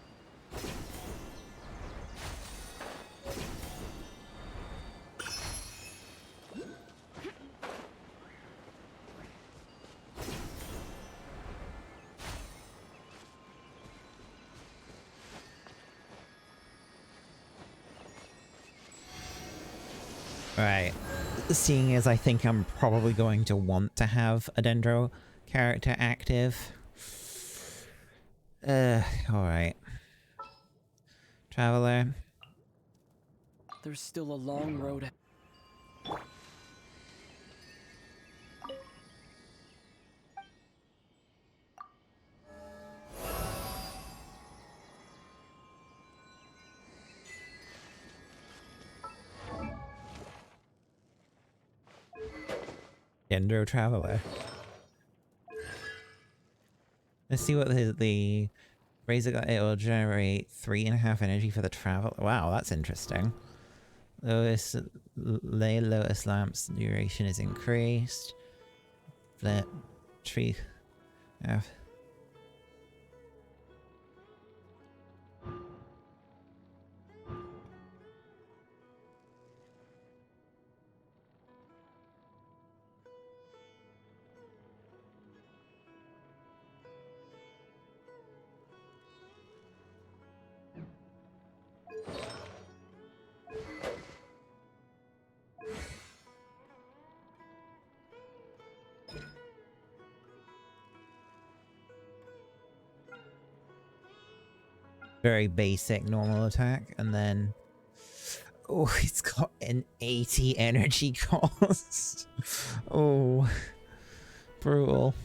Right. Seeing as I think I'm probably going to want to have a Dendro character active. Alright. Traveler. There's still a long road. Dendro Traveler. Let's see what the Razor got. It will generate 3.5 energy for the travel. Wow, that's interesting. Lotus lamps duration is increased. Flip tree. Very basic normal attack, and then oh, it's got an 80 energy cost. Oh, brutal.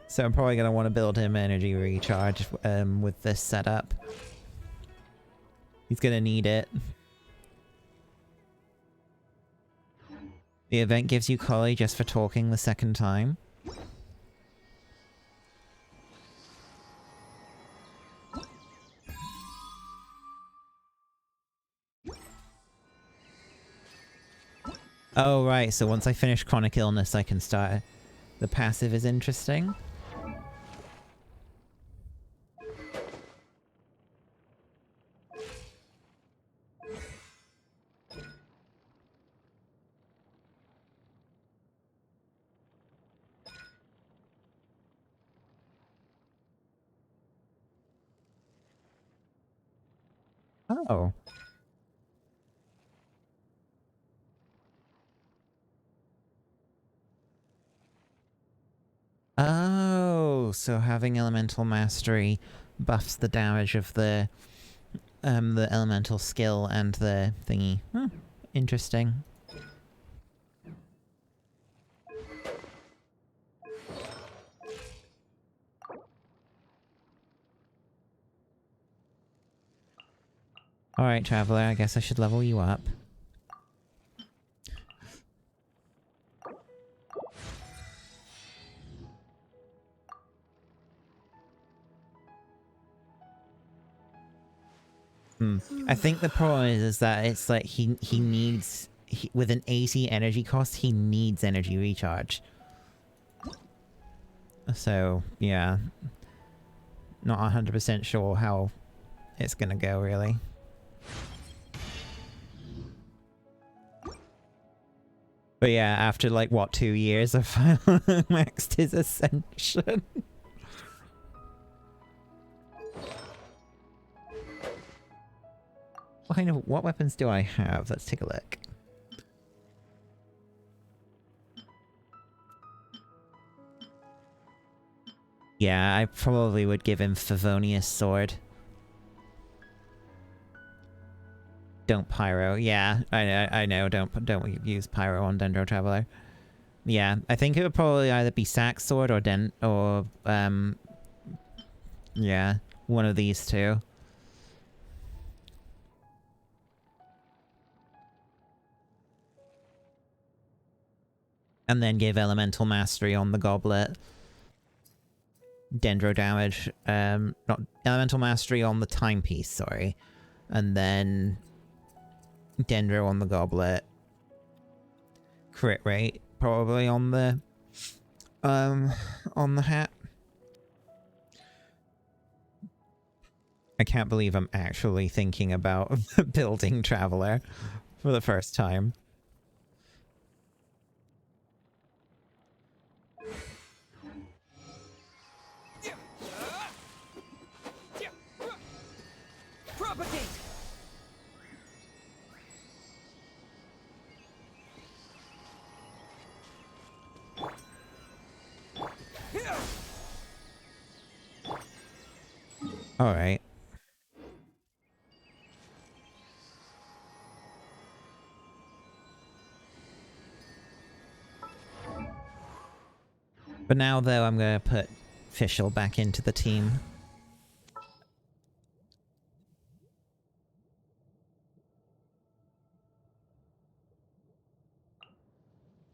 So I'm probably gonna want to build him energy recharge with this setup. He's gonna need it. The event gives you Collie just for talking the second time. Oh, right, so once I finish Chronic Illness, I can start. The passive is interesting. Oh. Oh, so having elemental mastery buffs the damage of the elemental skill and the thingy. Hmm, interesting. Alright, Traveler, I guess I should level you up. I think the problem is that it's like he needs with an 80 energy cost, he needs energy recharge. So yeah, not 100% sure how it's gonna go really. But yeah, after like what 2 years, I finally maxed his ascension. What weapons do I have? Let's take a look. Yeah, I probably would give him Favonius Sword. Don't Pyro. Yeah, I know. Don't use Pyro on Dendro Traveler. Yeah, I think it would probably either be Sack Sword or yeah, one of these two. And then give Elemental Mastery on the Goblet. Dendro damage, not Elemental Mastery on the Timepiece, sorry. And then Dendro on the Goblet. Crit rate, probably on the hat. I can't believe I'm actually thinking about building Traveler for the first time. Propagate! Alright. But now, though, I'm gonna put Fischl back into the team.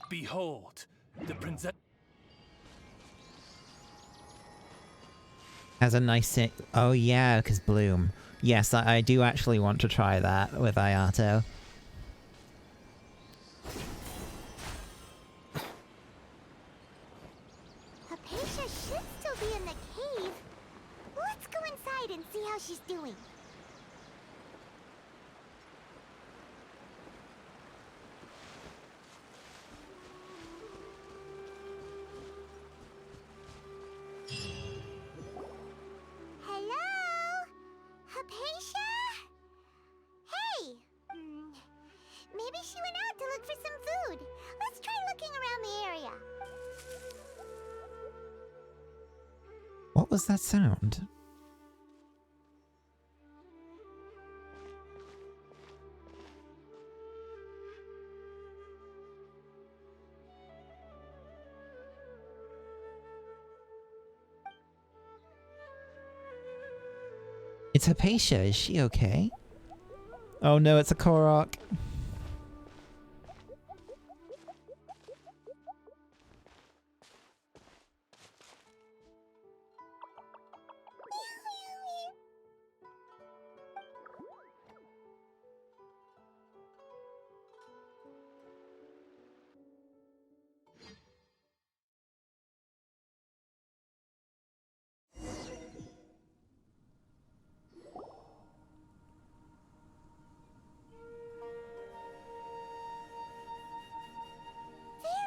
Behold, the princess. Has a nice... Oh yeah, because Bloom. Yes, I do actually want to try that with Ayato. Hypatia should still be in the cave. Let's go inside and see how she's doing. Hello? Hypatia? Hey! Maybe she went out to look for some food. Let's try looking around the area. What was that sound? It's Hypatia, is she okay? Oh no, it's a Korok.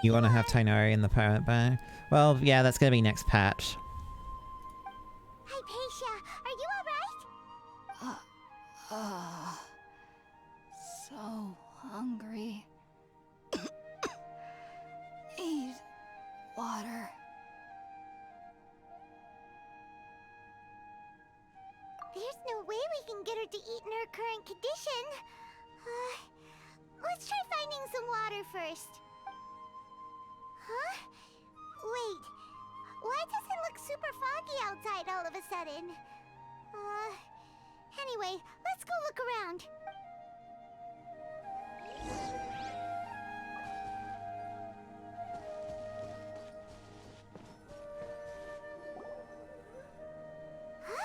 You want to have Tighnari in the permanent ban? Well, yeah, that's gonna be next patch. Hypatia, are you alright? So hungry. Need water. There's no way we can get her to eat in her current condition. Let's try finding some water first. Huh? Wait. Why does it look super foggy outside all of a sudden? Anyway, let's go look around.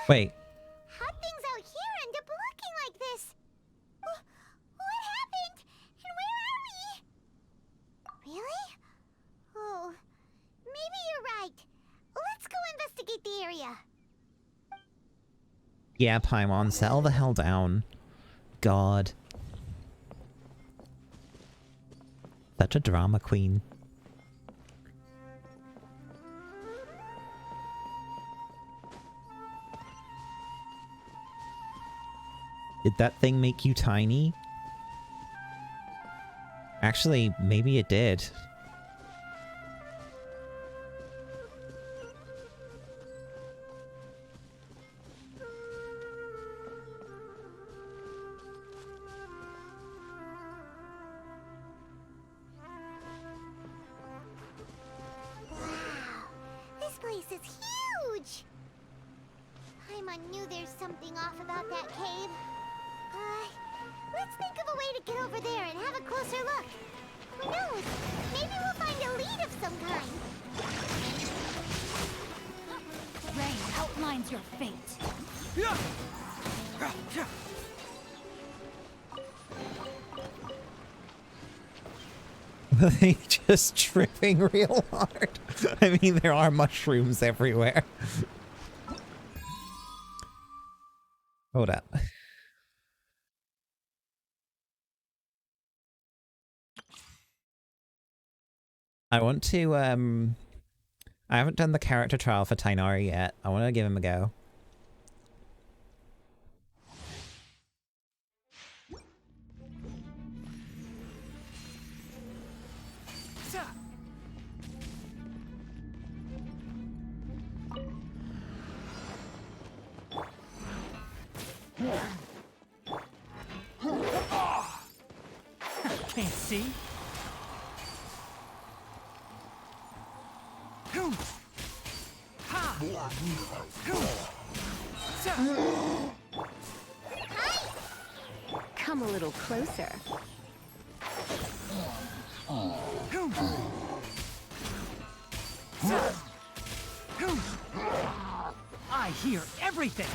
Wait. How'd things out here end up looking like this? What happened? And where are we? Really? Oh, maybe you're right. Let's go investigate the area. Yeah, Paimon, settle the hell down. God. Such a drama queen. Did that thing make you tiny? Actually, maybe it did. This place is huge! Paimon knew there's something off about that cave. Let's think of a way to get over there and have a closer look. Who knows? Maybe we'll find a lead of some kind. Rain outlines your fate. Are they just tripping real hard? I mean, there are mushrooms everywhere. Hold up. I want to, I haven't done the character trial for Tighnari yet. I want to give him a go. Can't see. Come a little closer. I hear everything.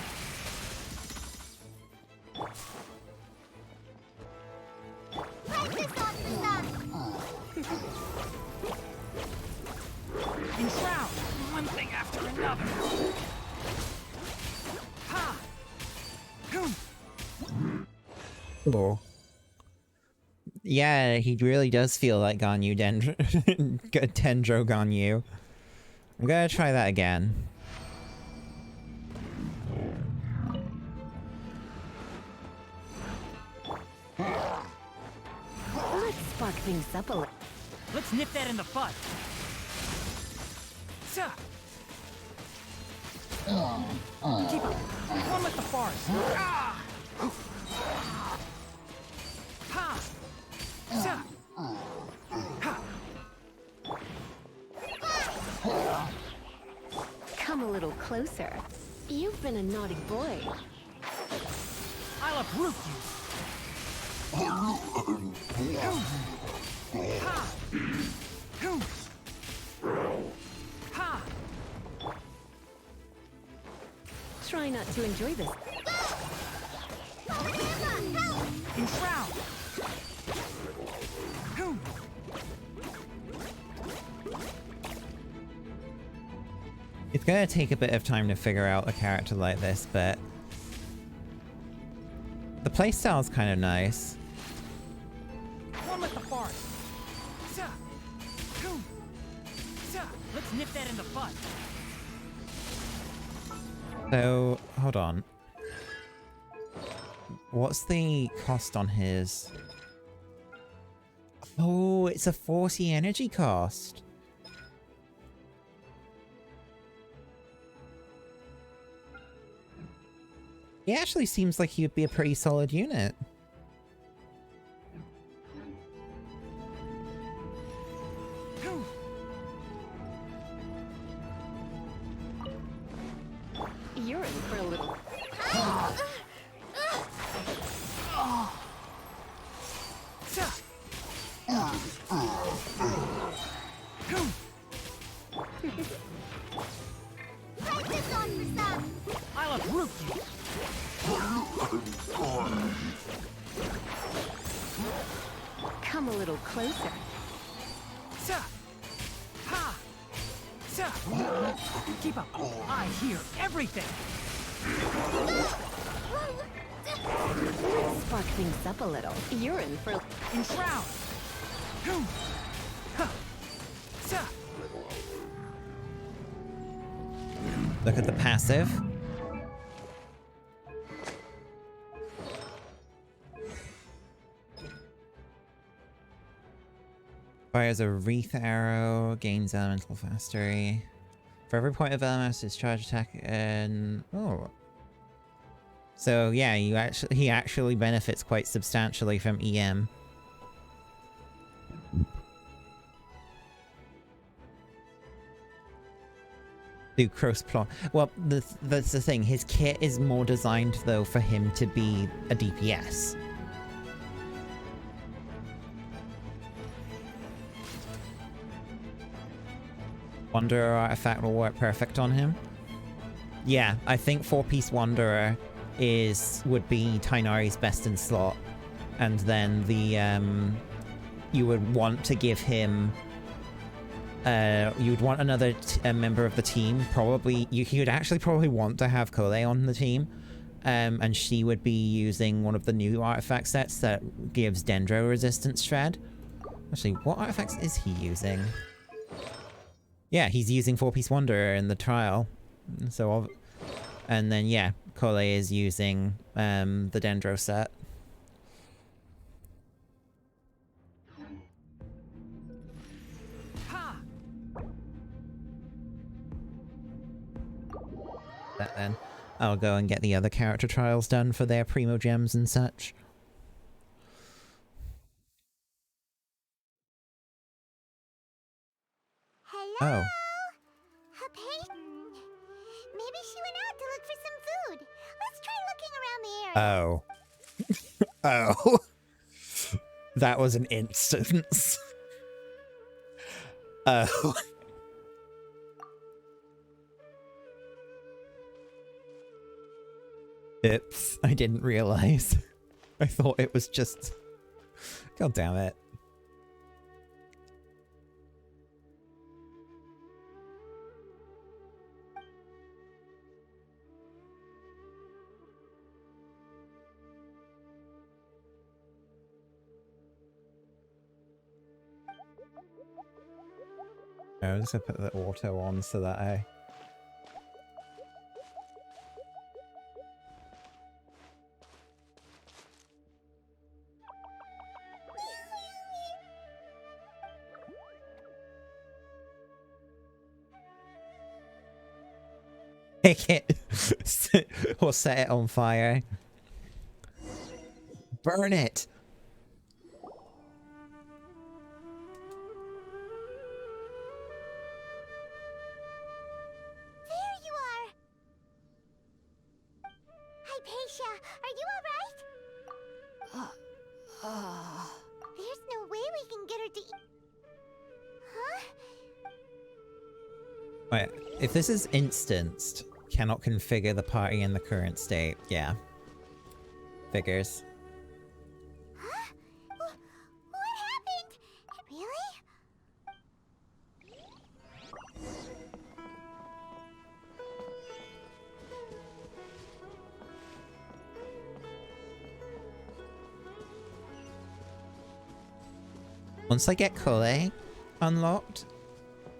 Pipe this off the sun! Enshroud one thing after another. Ha! Cool. Yeah, he really does feel like Ganyu Dendro Ganyu. I'm gonna try that again. Let's spark things up a little. Let's nip that in the bud. Keep up. One with the forest. Ah! Ha! Come a little closer. You've been a naughty boy. I'll uproot you. Ha! Ha! Try not to enjoy this. Enshroud! It's gonna take a bit of time to figure out a character like this, but the playstyle's kind of nice. One with the forest. Let's nip that in the bud. So, hold on. What's the cost on his? Oh, it's a 40 energy cost. He actually seems like he would be a pretty solid unit. You're in for a little. Practice on for some. I'll uproot you. Come a little closer. Keep up. I hear everything. Let's spark things up a little. You're in for. Enshroud. Look at the passive. Fires a wreath arrow, gains elemental mastery. For every point of elemental charge attack and oh. So yeah, he actually benefits quite substantially from EM. Do cross plot. Well, that's the thing. His kit is more designed though for him to be a DPS. Wanderer artifact will work perfect on him. Yeah, I think 4-piece Wanderer would be Tainari's best in slot. And then the you would want to give him you would want another member of the team. Probably you would actually probably want to have Kole on the team. And she would be using one of the new artifact sets that gives Dendro resistance shred. Actually, what artifacts is he using? Yeah, he's using 4-piece Wanderer in the trial. So, and then yeah, Kole is using the Dendro set. That then, I'll go and get the other character trials done for their Primo Gems and such. Hello? Oh. Maybe she went out to look for some food. Let's try looking around the area. Oh. Oh. That was an instance. Oh. Oops, I didn't realize. I thought it was just... God damn it. I'm just gonna put the auto on so that I... Take it! Or set it on fire. Burn it! There's no way we can get her to eat. Huh? Wait, if this is instanced, cannot configure the party in the current state. Yeah. Figures. Huh? What happened? Really? Once I get Kole, unlocked.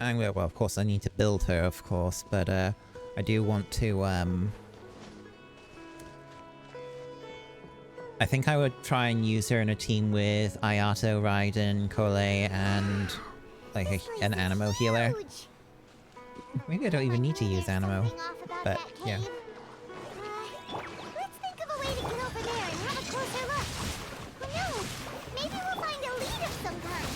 And well, of course, I need to build her, of course, but I do want to, I think I would try and use her in a team with Ayato, Raiden, Kole, and like an Animo healer. Maybe I don't even need to use Animo, but yeah. Let's think of a way to get over there and have a closer look. Who knows? Maybe we'll find a lead of some kind.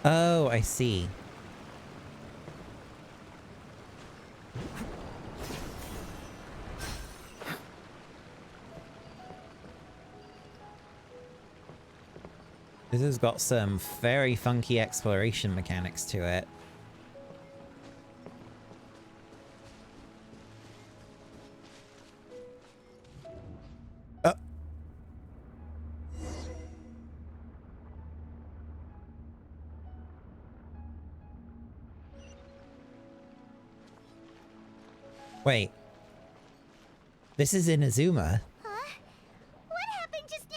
Oh, I see. This has got some very funky exploration mechanics to it. Wait. This is in Azuma. Huh? What happened just now?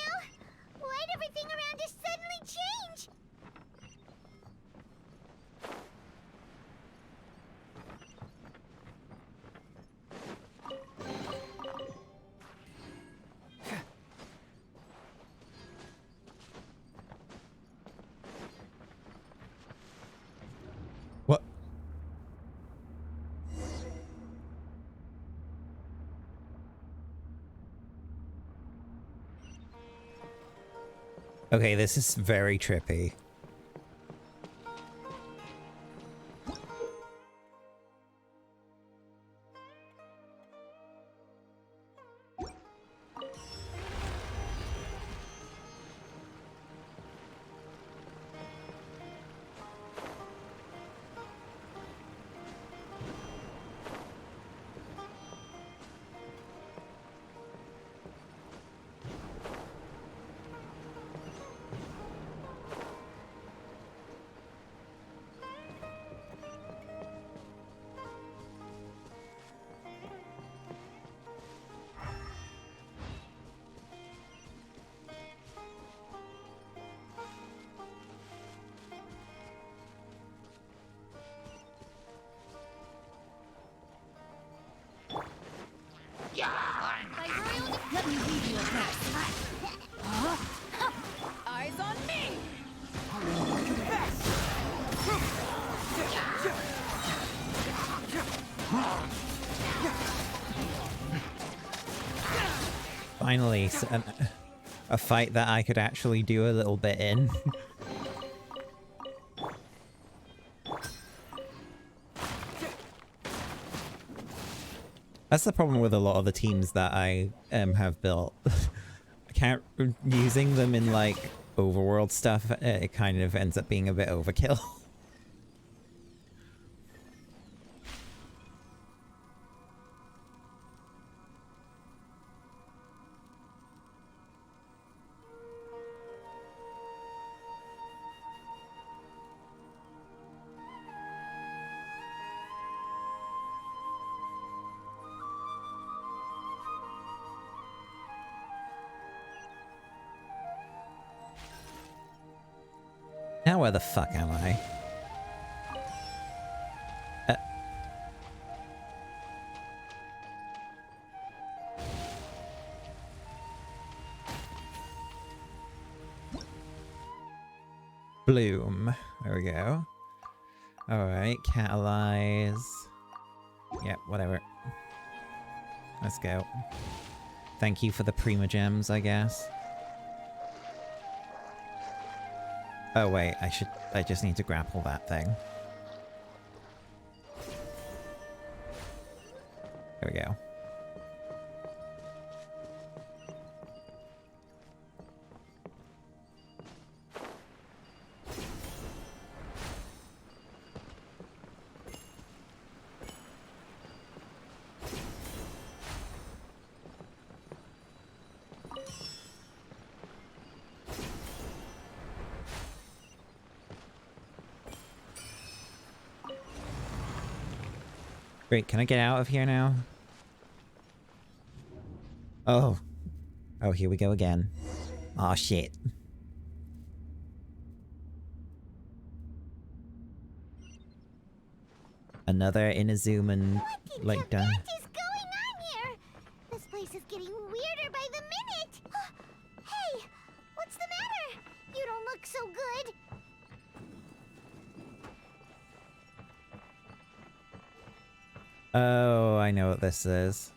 Why'd everything around us suddenly change? What? Okay, this is very trippy. Let me read you a verse. Huh? Eyes on me! Finally, a fight that I could actually do a little bit in. That's the problem with a lot of the teams that I have built. I can't, using them in like overworld stuff, it kind of ends up being a bit overkill. Now where the fuck am I? Bloom. There we go. Alright, catalyze. Yep, whatever. Let's go. Thank you for the Prima Gems, I guess. Oh wait, I just need to grapple that thing. There we go. Wait, can I get out of here now? Oh. Oh, here we go again. Aw, shit. Another Inazuman, like, done. What is going on here? This place is getting weirder by the minute. Hey, what's the matter? You don't look so good. Oh, I know what this is.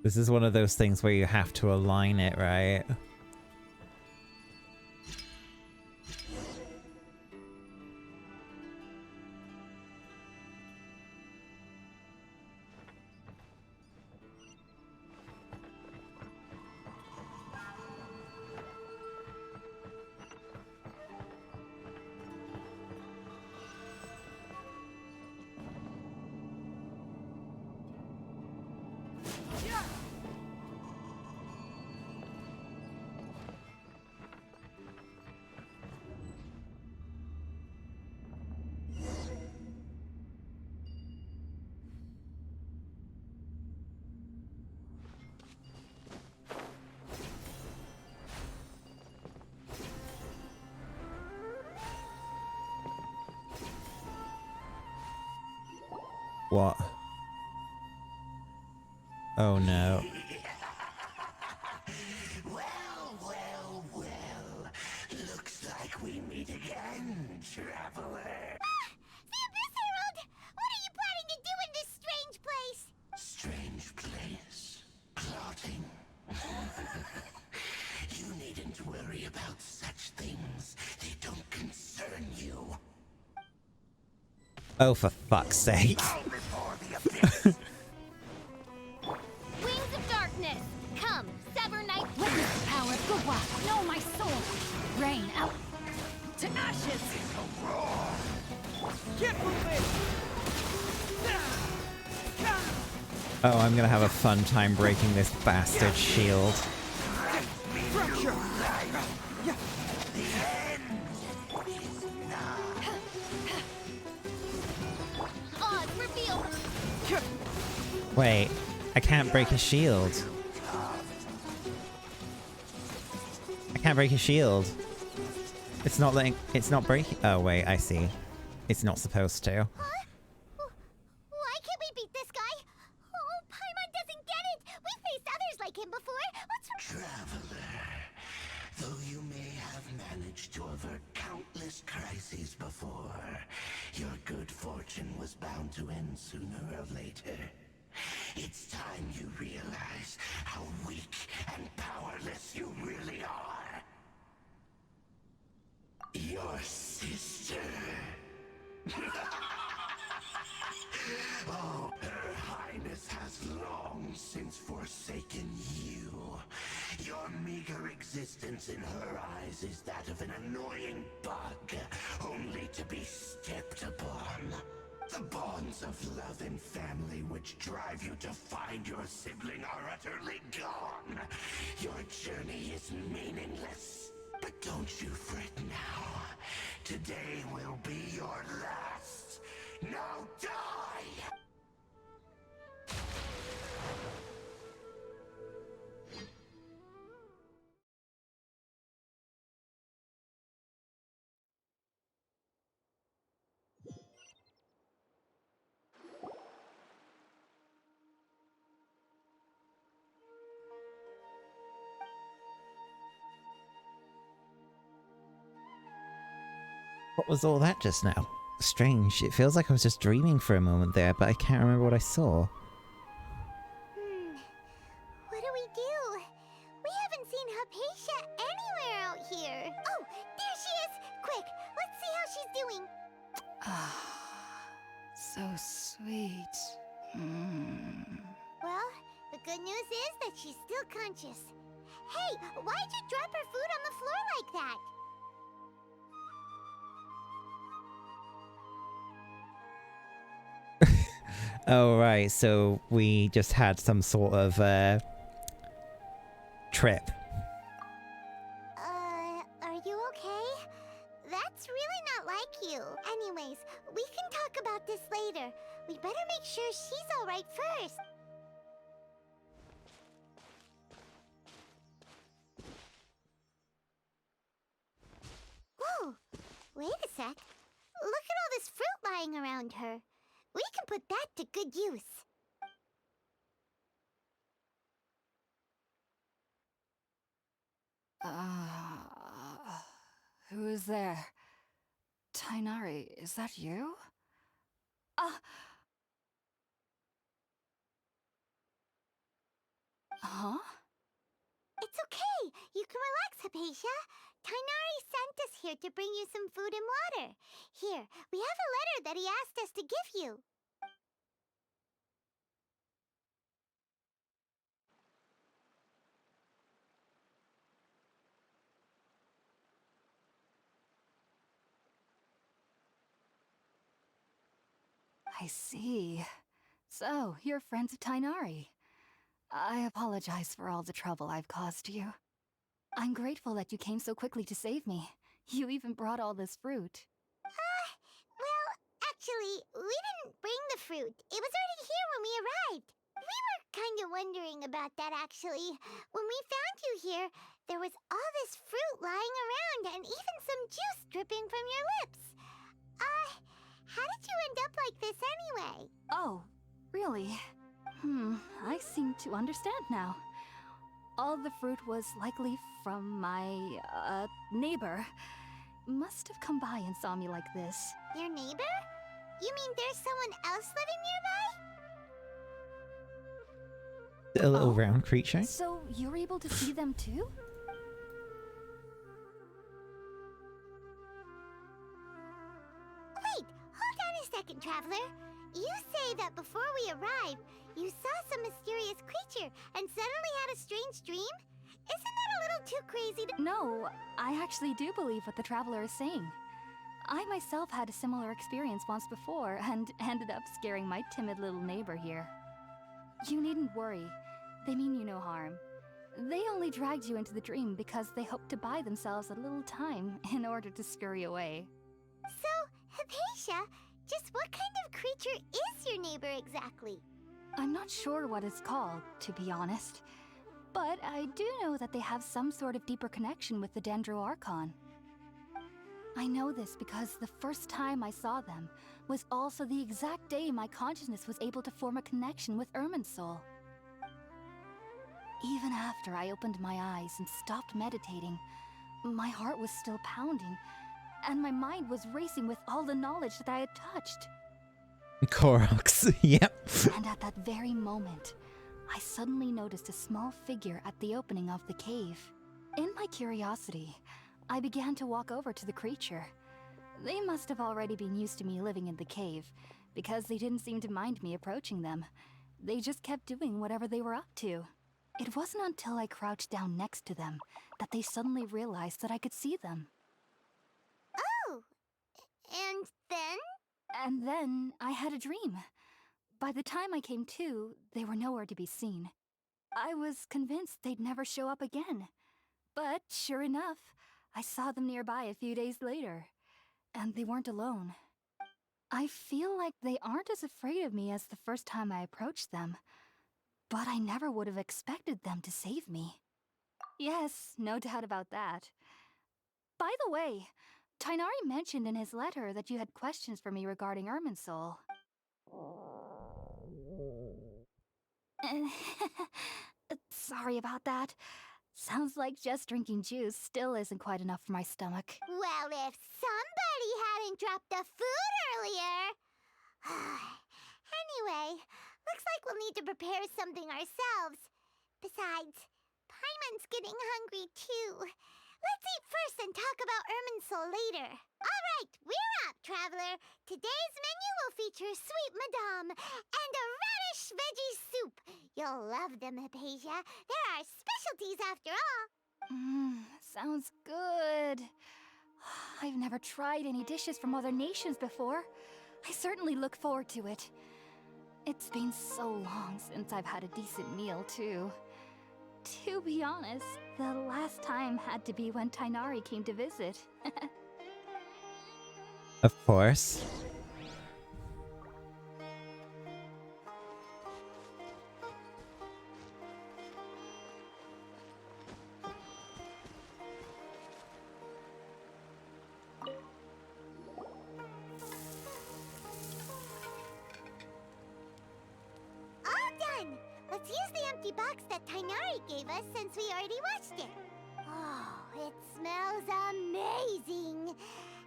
This is one of those things where you have to align it, right? What? Oh no. Well. Looks like we meet again, traveler. The Abyss Herald! What are you planning to do in this strange place? Strange place? Plotting? You needn't worry about such things. They don't concern you. Oh, for fuck's sake. Wings of darkness! Come, sever night. Witness the power of Gugwa. Know my soul. Rain out to ashes. Get moving! Oh, I'm gonna have a fun time breaking this bastard shield. Fracture! Odd reveal. Wait, I can't break his shield. I can't break his shield. It's not letting. It's not breaking. Oh, wait, I see. It's not supposed to. Huh? Why can't we beat this guy? Oh, Paimon doesn't get it! We faced others like him before! What's wrong? Traveler, though you may have managed to avert countless crises before, your good fortune was bound to end sooner or later. It's time you realize how weak and powerless you really are. Your sister. Oh, Her Highness has long since forsaken you. Your meager existence in her eyes is that of an annoying bug, only to be stepped upon. The bonds of love and family which drive you to find your sibling are utterly gone. Your journey is meaningless. But don't you fret now. Today will be your last. Now die! What was all that just now? Strange. It feels like I was just dreaming for a moment there, but I can't remember what I saw. What do we do? We haven't seen Hypatia anywhere out here. Oh, there she is! Quick, let's see how she's doing. So sweet. Well, the good news is that she's still conscious. Hey, why'd you drop her food on the floor like that? Oh, right, so we just had some sort of, trip. Are you okay? That's really not like you. Anyways, we can talk about this later. We better make sure she's alright first. Whoa! Wait a sec. Look at all this fruit lying around her. We can put that to good use. Who is there? Tainari, is that you? Huh? It's okay. You can relax, Hypatia. Tainari sent us here to bring you some food and water. Here, we have a letter that he asked us to give you. I see. So, you're friends of Tainari. I apologize for all the trouble I've caused you. I'm grateful that you came so quickly to save me. You even brought all this fruit. Well, actually, we didn't bring the fruit. It was already here when we arrived. We were kind of wondering about that, actually. When we found you here, there was all this fruit lying around and even some juice dripping from your lips. How did you end up like this anyway? Oh, really? I seem to understand now. All the fruit was likely from my, neighbor. Must have come by and saw me like this. Your neighbor? You mean there's someone else living nearby? A little round creature? So, you're able to see them too? Wait, hold on a second, Traveler. You say that before we arrived, you saw some mysterious creature and suddenly had a strange dream? Isn't that a little too crazy to— No, I actually do believe what the Traveler is saying. I myself had a similar experience once before and ended up scaring my timid little neighbor here. You needn't worry. They mean you no harm. They only dragged you into the dream because they hoped to buy themselves a little time in order to scurry away. So, Hypatia, just what kind of creature is your neighbor exactly? I'm not sure what it's called, to be honest. But I do know that they have some sort of deeper connection with the Dendro Archon. I know this because the first time I saw them was also the exact day my consciousness was able to form a connection with Irminsul. Even after I opened my eyes and stopped meditating, my heart was still pounding, and my mind was racing with all the knowledge that I had touched. Koroks, yep. And at that very moment, I suddenly noticed a small figure at the opening of the cave. In my curiosity, I began to walk over to the creature. They must have already been used to me living in the cave, because they didn't seem to mind me approaching them. They just kept doing whatever they were up to. It wasn't until I crouched down next to them that they suddenly realized that I could see them. Oh! And then? And then I had a dream. By the time I came to, they were nowhere to be seen. I was convinced they'd never show up again. But sure enough, I saw them nearby a few days later. And they weren't alone. I feel like they aren't as afraid of me as the first time I approached them. But I never would have expected them to save me. Yes, no doubt about that. By the way, Tainari mentioned in his letter that you had questions for me regarding Irminsul. Sorry about that. Sounds like just drinking juice still isn't quite enough for my stomach. Well, if somebody hadn't dropped the food earlier... Anyway, looks like we'll need to prepare something ourselves. Besides, Paimon's getting hungry too. Let's eat first and talk about Irminsul later. Alright, we're up, Traveler. Today's menu will feature sweet madame and a radish veggie soup. You'll love them, Hypatia. They're our specialties after all. Sounds good. I've never tried any dishes from other nations before. I certainly look forward to it. It's been so long since I've had a decent meal, too. To be honest, the last time had to be when Tainari came to visit. Of course. Let's use the empty box that Tainari gave us since we already watched it. Oh, it smells amazing.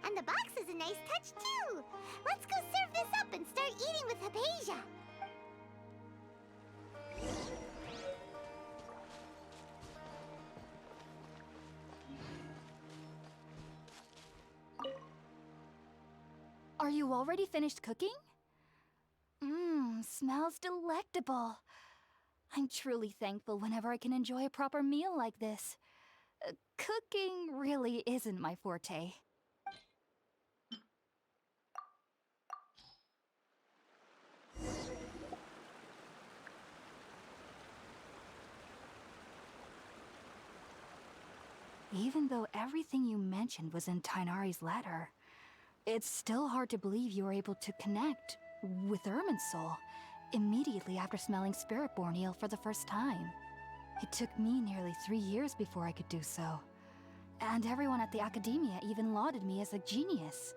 And the box is a nice touch too. Let's go serve this up and start eating with Hypatia. Are you already finished cooking? Mmm, smells delectable. I'm truly thankful whenever I can enjoy a proper meal like this. Cooking really isn't my forte. Even though everything you mentioned was in Tainari's letter, it's still hard to believe you were able to connect with Irminsul immediately after smelling Spiritborn eel for the first time. It took me nearly 3 years before I could do so. And everyone at the academia even lauded me as a genius.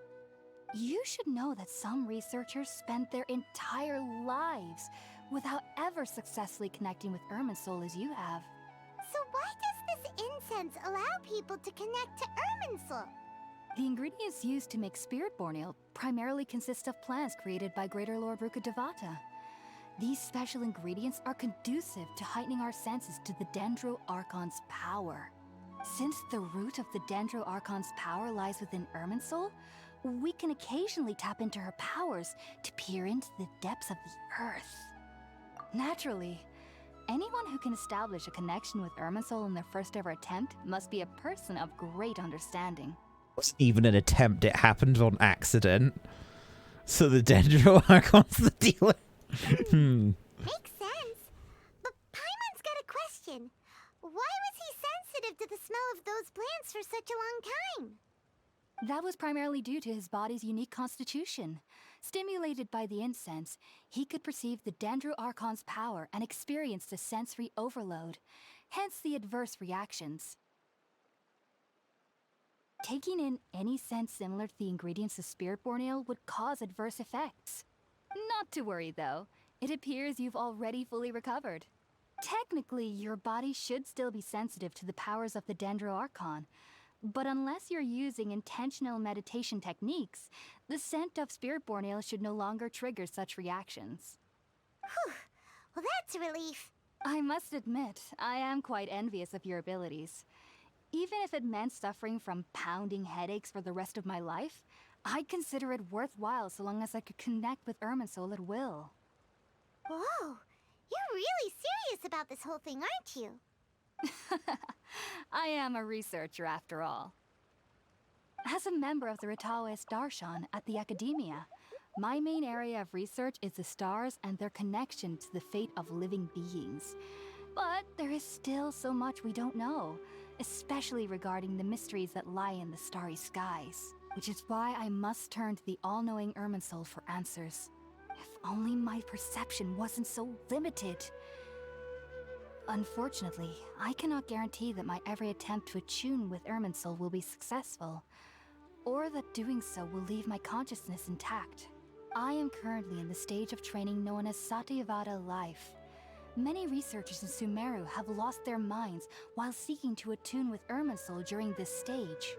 You should know that some researchers spent their entire lives without ever successfully connecting with Irminsul as you have. So why does this incense allow people to connect to Irminsul? The ingredients used to make Spiritborn eel primarily consist of plants created by Greater Lord Rukkhadevata. These special ingredients are conducive to heightening our senses to the Dendro Archon's power. Since the root of the Dendro Archon's power lies within Irminsul, we can occasionally tap into her powers to peer into the depths of the earth. Naturally, anyone who can establish a connection with Irminsul in their first ever attempt must be a person of great understanding. It wasn't even an attempt, it happened on accident. So the Dendro Archon's the dealer. Makes sense. But Paimon's got a question. Why was he sensitive to the smell of those plants for such a long time? That was primarily due to his body's unique constitution. Stimulated by the incense, he could perceive the Dendro Archon's power and experience the sensory overload, hence the adverse reactions. Taking in any scent similar to the ingredients of Spiritborn eel would cause adverse effects. Not to worry though, it appears you've already fully recovered. Technically, your body should still be sensitive to the powers of the Dendro Archon, but unless you're using intentional meditation techniques, the scent of Spiritborn eel should no longer trigger such reactions. Whew. Well, that's a relief. I must admit, I am quite envious of your abilities. Even if it meant suffering from pounding headaches for the rest of my life, I'd consider it worthwhile so long as I could connect with Irminsul at will. Whoa, you're really serious about this whole thing, aren't you? I am a researcher after all. As a member of the Ritaoist Darshan at the Academia, my main area of research is the stars and their connection to the fate of living beings. But there is still so much we don't know, especially regarding the mysteries that lie in the starry skies. Which is why I must turn to the all-knowing Irminsul for answers. If only my perception wasn't so limited. Unfortunately, I cannot guarantee that my every attempt to attune with Irminsul will be successful, or that doing so will leave my consciousness intact. I am currently in the stage of training known as Satyavada life. Many researchers in Sumeru have lost their minds while seeking to attune with Irminsul during this stage.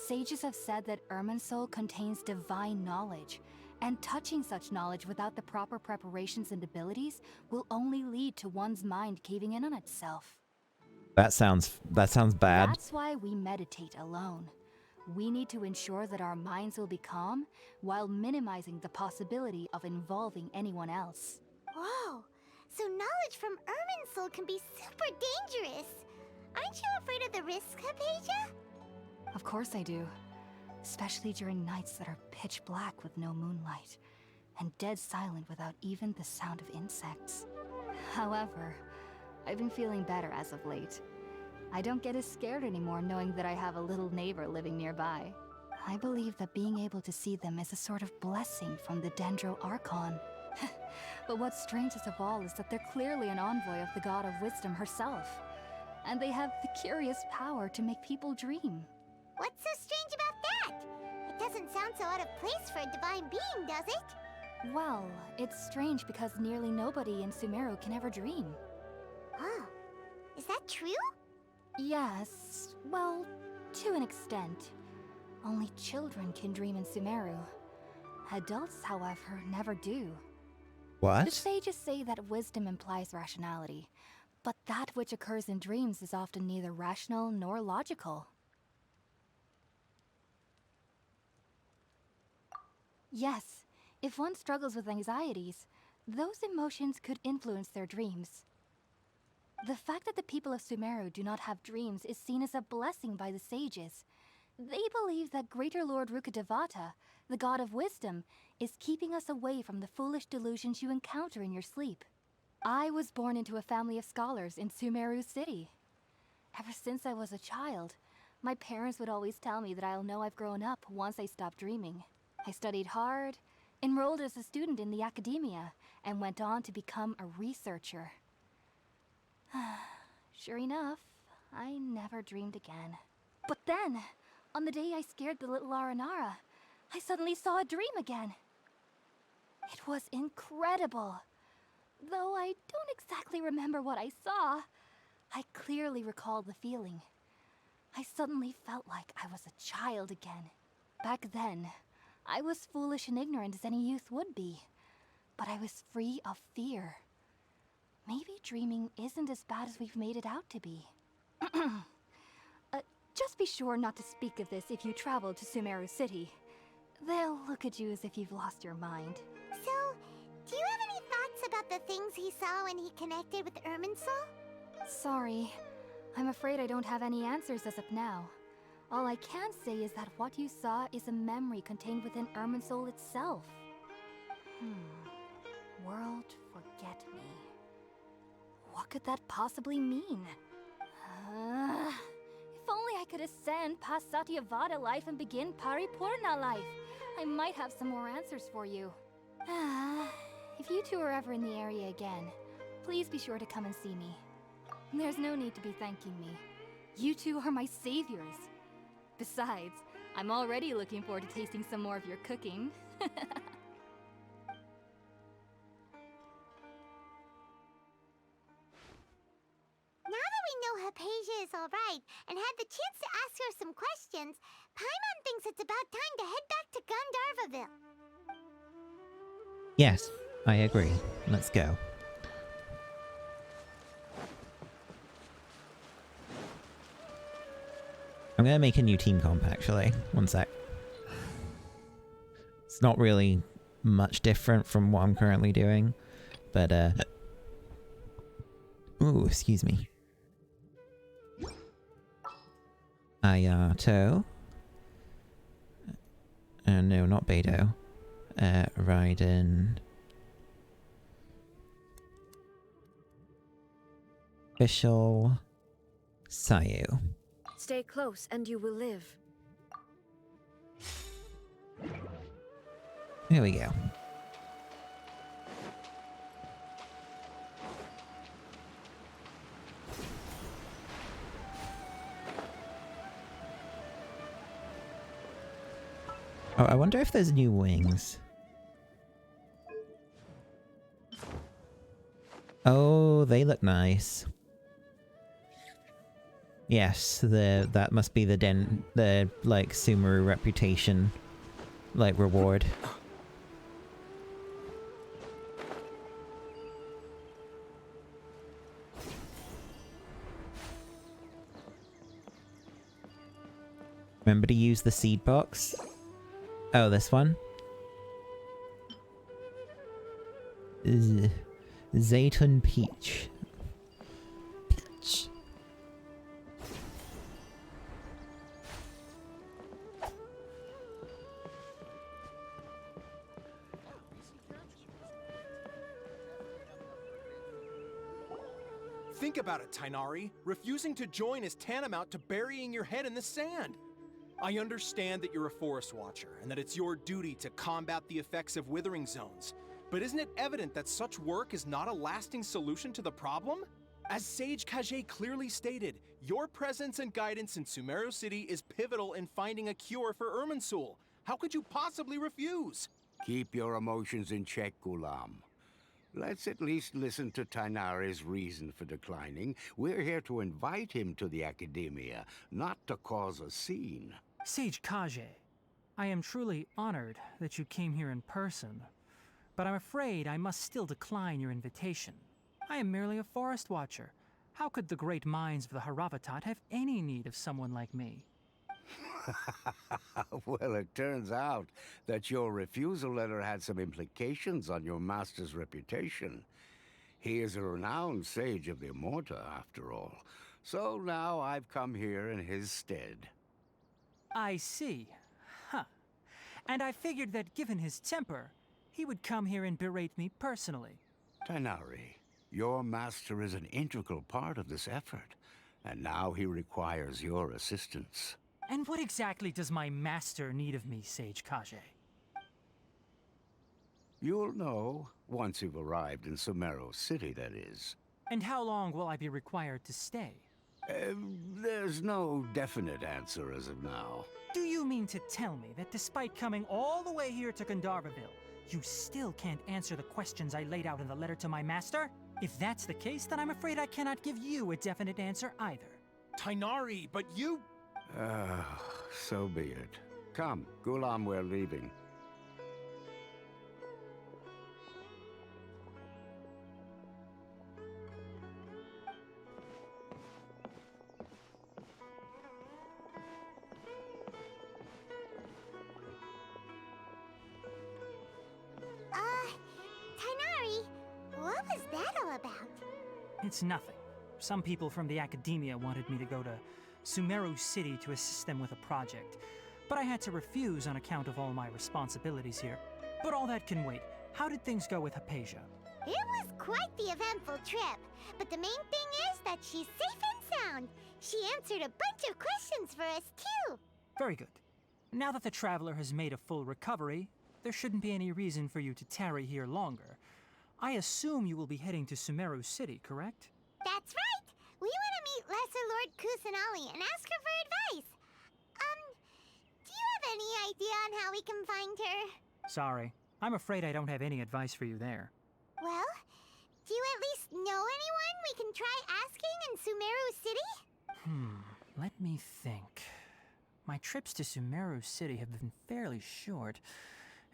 Sages have said that Irminsul contains divine knowledge, and touching such knowledge without the proper preparations and abilities will only lead to one's mind caving in on itself. That sounds bad. That's why we meditate alone. We need to ensure that our minds will be calm while minimizing the possibility of involving anyone else. Whoa, so knowledge from Irminsul can be super dangerous. Aren't you afraid of the risks, Hypatia? Of course I do. Especially during nights that are pitch black with no moonlight. and dead silent without even the sound of insects. However, I've been feeling better as of late. I don't get as scared anymore knowing that I have a little neighbor living nearby. I believe that being able to see them is a sort of blessing from the Dendro Archon. But what's strangest of all is that they're clearly an envoy of the God of Wisdom herself. And they have the curious power to make people dream. What's so strange about that? It doesn't sound so out of place for a divine being, does it? Well, it's strange because nearly nobody in Sumeru can ever dream. Oh, is that true? Yes, well, to an extent. Only children can dream in Sumeru. Adults, however, never do. What? The sages say that wisdom implies rationality, but that which occurs in dreams is often neither rational nor logical. Yes, if one struggles with anxieties, those emotions could influence their dreams. The fact that the people of Sumeru do not have dreams is seen as a blessing by the sages. They believe that Greater Lord Rukkhadevata, the god of wisdom, is keeping us away from the foolish delusions you encounter in your sleep. I was born into a family of scholars in Sumeru City. Ever since I was a child, my parents would always tell me that I'll know I've grown up once I stop dreaming. I studied hard, enrolled as a student in the academia, and went on to become a researcher. Sure enough, I never dreamed again. But then, on the day I scared the little Aranara, I suddenly saw a dream again. It was incredible. Though I don't exactly remember what I saw, I clearly recalled the feeling. I suddenly felt like I was a child again. Back then, I was foolish and ignorant as any youth would be, but I was free of fear. Maybe dreaming isn't as bad as we've made it out to be. Just be sure not to speak of this if you travel to Sumeru City. They'll look at you as if you've lost your mind. So, do you have any thoughts about the things he saw when he connected with Irminsul? Sorry, I'm afraid I don't have any answers as of now. All I can say is that what you saw is a memory contained within Irminsul itself. World forget me. What could that possibly mean? If only I could ascend past Satyavada life and begin Paripurna life, I might have some more answers for you. If you two are ever in the area again, please be sure to come and see me. There's no need to be thanking me. You two are my saviors. Besides, I'm already looking forward to tasting some more of your cooking. Now that we know Hypatia is alright and had the chance to ask her some questions, Paimon thinks it's about time to head back to Gandharvaville. Yes, I agree. Let's go. I'm gonna make a new team comp, actually. One sec. It's not really much different from what I'm currently doing, but, ooh, excuse me. Ayato. No, not Beidou. Raiden. Official. Sayu. Stay close and you will live. Here we go. Oh, I wonder if there's new wings. Oh, they look nice. Yes, that must be the like Sumeru reputation like reward. Remember to use the seed box? Oh, this one? Zaytun Peach. Peach. Think about it, Tainari. Refusing to join is tantamount to burying your head in the sand. I understand that you're a forest watcher, and that it's your duty to combat the effects of withering zones. But isn't it evident that such work is not a lasting solution to the problem? As Sage Kage clearly stated, your presence and guidance in Sumeru City is pivotal in finding a cure for Irminsul. How could you possibly refuse? Keep your emotions in check, Gulam. Let's at least listen to Tainari's reason for declining. We're here to invite him to the Academia, not to cause a scene. Sage Kage, I am truly honored that you came here in person, but I'm afraid I must still decline your invitation. I am merely a forest watcher. How could the great minds of the Haravatat have any need of someone like me? Well, it turns out that your refusal letter had some implications on your master's reputation. He is a renowned sage of the Immorta, after all. So now I've come here in his stead. I see. Huh. And I figured that given his temper, he would come here and berate me personally. Tainari, your master is an integral part of this effort, and now he requires your assistance. And what exactly does my master need of me, Sage Kage? You'll know once you've arrived in Sumeru City, that is. And how long will I be required to stay? There's no definite answer as of now. Do you mean to tell me that despite coming all the way here to Gandharvaville, you still can't answer the questions I laid out in the letter to my master? If that's the case, then I'm afraid I cannot give you a definite answer either. Tainari, but you... So be it. Come, Gulam, we're leaving. Tainari, what was that all about? It's nothing. Some people from the Academia wanted me to go to Sumeru City to assist them with a project, but I had to refuse on account of all my responsibilities here. But all that can wait. How did things go with Hypatia? It was quite the eventful trip, but the main thing is that she's safe and sound. She answered a bunch of questions for us, too. Very good. Now that the traveler has made a full recovery, there shouldn't be any reason for you to tarry here longer. I assume you will be heading to Sumeru City, correct? That's right! We want to meet Lesser Lord Kusanali and ask her for advice. Do you have any idea on how we can find her? Sorry. I'm afraid I don't have any advice for you there. Well, do you at least know anyone we can try asking in Sumeru City? Let me think. My trips to Sumeru City have been fairly short,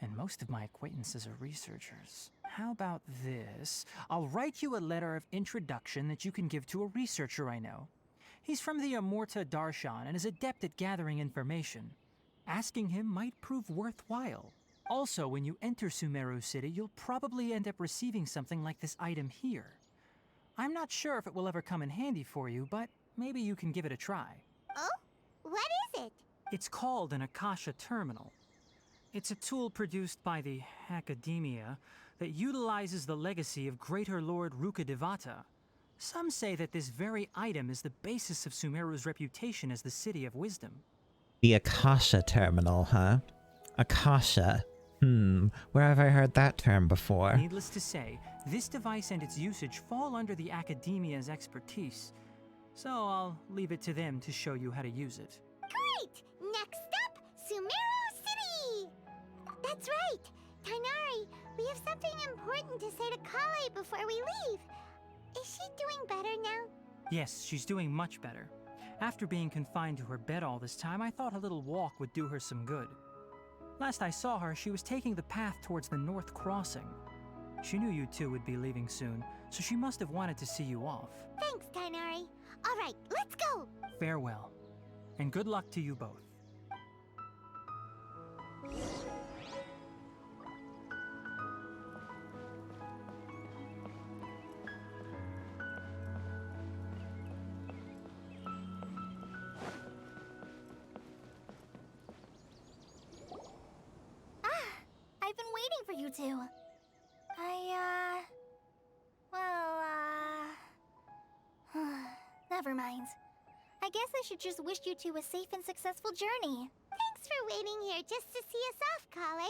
and most of my acquaintances are researchers. How about this? I'll write you a letter of introduction that you can give to a researcher I know. He's from the Immorta Darshan and is adept at gathering information. Asking him might prove worthwhile. Also, when you enter Sumeru City, you'll probably end up receiving something like this item here. I'm not sure if it will ever come in handy for you, but maybe you can give it a try. Oh? What is it? It's called an Akasha Terminal. It's a tool produced by the Academia that utilizes the legacy of Greater Lord Rukkhadevata. Some say that this very item is the basis of Sumeru's reputation as the City of Wisdom. The Akasha Terminal, huh? Akasha. Where have I heard that term before? Needless to say, this device and its usage fall under the Academia's expertise. So I'll leave it to them to show you how to use it. Great! Next up, Sumeru City! That's right! Tainari, we have something important to say to Kale before we leave. Is she doing better now? Yes, she's doing much better. After being confined to her bed all this time, I thought a little walk would do her some good. Last I saw her, she was taking the path towards the North Crossing. She knew you two would be leaving soon, so she must have wanted to see you off. Thanks, Tainari. All right, let's go! Farewell, and good luck to you both. I've been waiting for you two. never mind. I guess I should just wish you two a safe and successful journey. Thanks for waiting here just to see us off, Kale.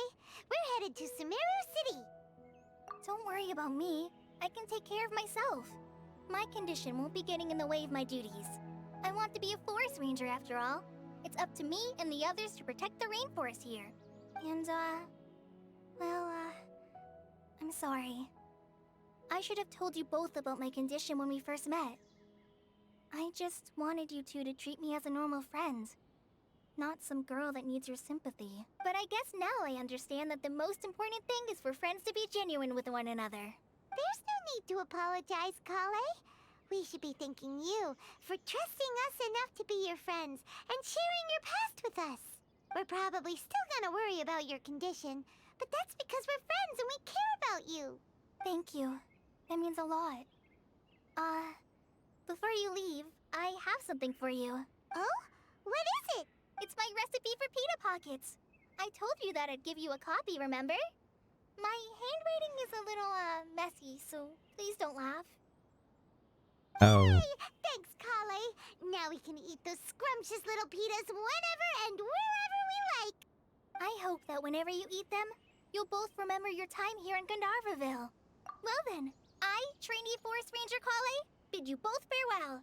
We're headed to Sumeru City. Don't worry about me. I can take care of myself. My condition won't be getting in the way of my duties. I want to be a forest ranger after all. It's up to me and the others to protect the rainforest here. And, I'm sorry. I should have told you both about my condition when we first met. I just wanted you two to treat me as a normal friend. Not some girl that needs your sympathy. But I guess now I understand that the most important thing is for friends to be genuine with one another. There's no need to apologize, Kale. We should be thanking you for trusting us enough to be your friends and sharing your past with us. We're probably still gonna worry about your condition, but that's because we're friends and we care about you. Thank you. That means a lot. Before you leave, I have something for you. Oh? What is it? It's my recipe for pita pockets. I told you that I'd give you a copy, remember? My handwriting is a little, messy, so please don't laugh. Oh. Hey, thanks, Kale. Now we can eat those scrumptious little pitas whenever and wherever we like. I hope that whenever you eat them, you'll both remember your time here in Gandharvaville. Well then, I, trainee Forest Ranger Kale, bid you both farewell.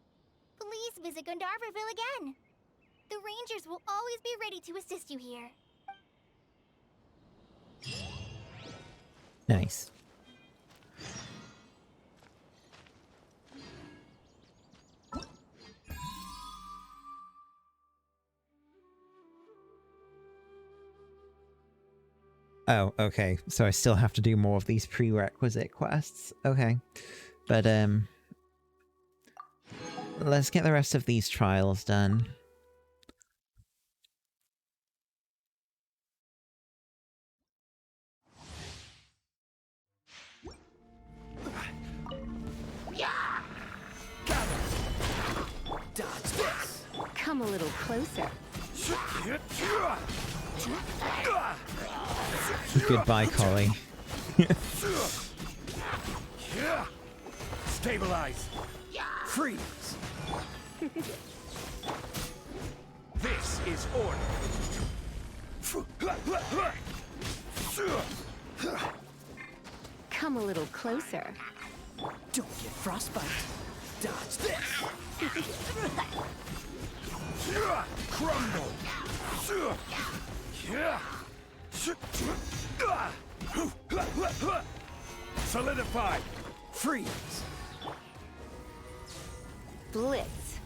Please visit Gandharvaville again. The Rangers will always be ready to assist you here. Nice. Oh, okay. So I still have to do more of these prerequisite quests. Okay. But, let's get the rest of these trials done. Come a little closer. Goodbye, Collie. Stabilize. Freeze. This is order. Come a little closer. Don't get frostbite. Dodge this. Crumble. Solidify. Freeze. Blitz.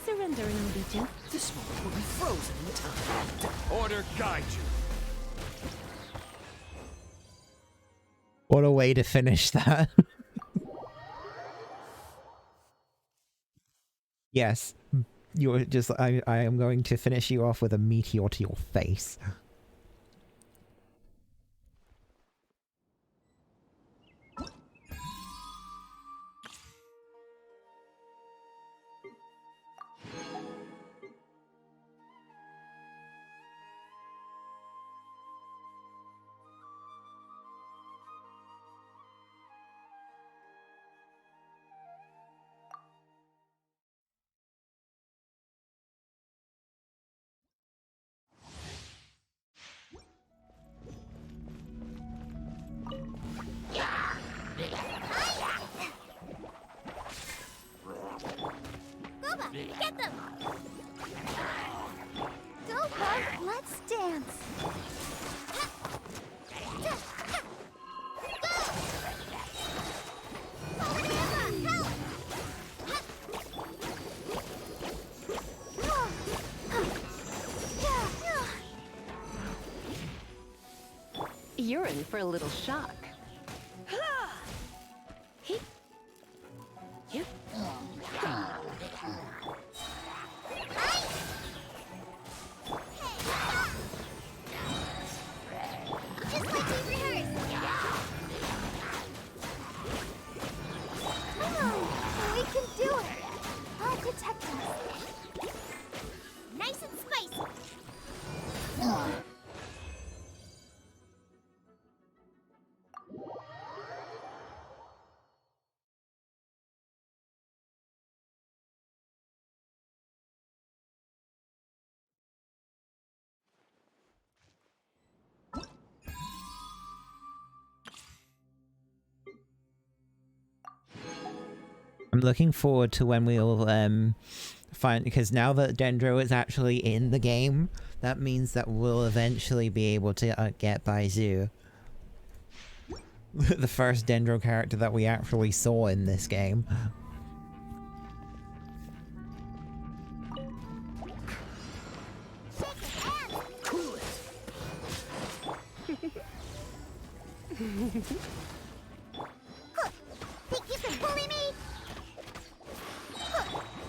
Surrendering, Legion. This one will be frozen in time. Order guide you. What a way to finish that. Yes. You're just, I am going to finish you off with a meteor to your face. Get them! Go, Bug! Let's dance! You're in for a little shock. I'm looking forward to when we'll find, because now that Dendro is actually in the game, that means that we'll eventually be able to get Baizu. The first Dendro character that we actually saw in this game. Think you can bully me?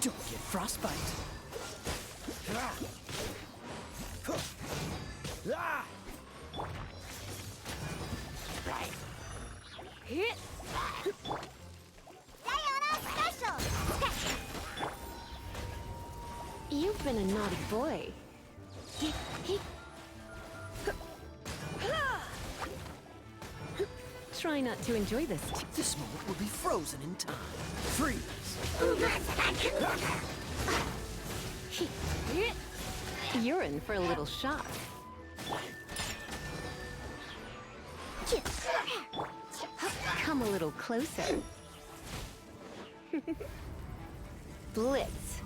Don't get frostbite. Diana special! You've been a naughty boy. Try not to enjoy this. This moment will be frozen in time. Freeze! You're in for a little shock. Come a little closer. Blitz.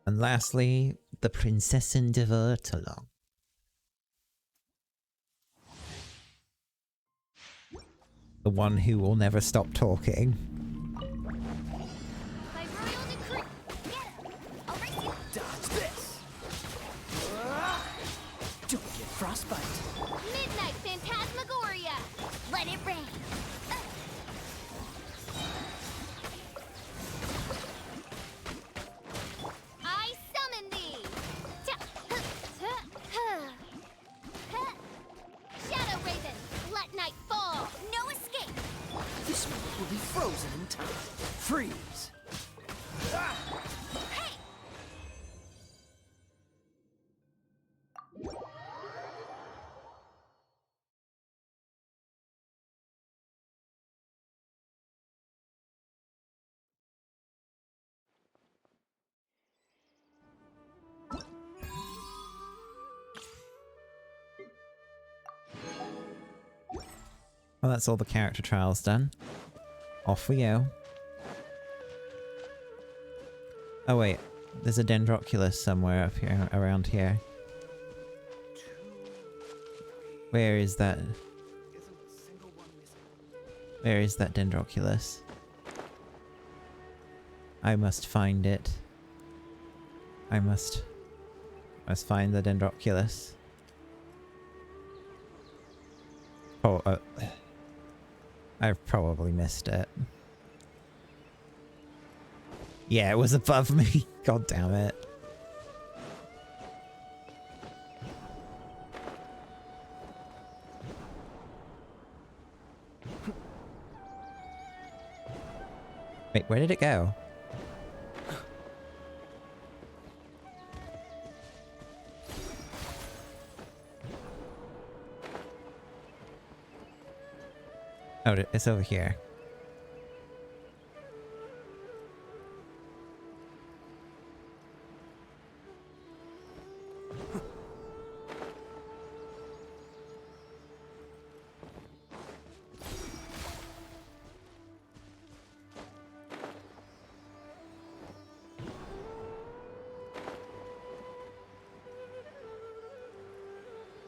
And lastly, the Prinzessin de Vertelon. The one who will never stop talking. By royal decree. I'll race you. Dodge this! Don't get frostbite. Midnight Phantasmagoria. Let it rain. I summon thee. Shadow Raven. Let night fall. No escape. This moment will be frozen in time. Freeze! Hey. Well, that's all the character trials done. Off we go. Oh wait, there's a Dendroculus somewhere up here, around here. Where is that? Where is that Dendroculus? I must find it. I must find the Dendroculus. Oh, I've probably missed it. Yeah, it was above me. God damn it. Wait, where did it go? Oh, it's over here.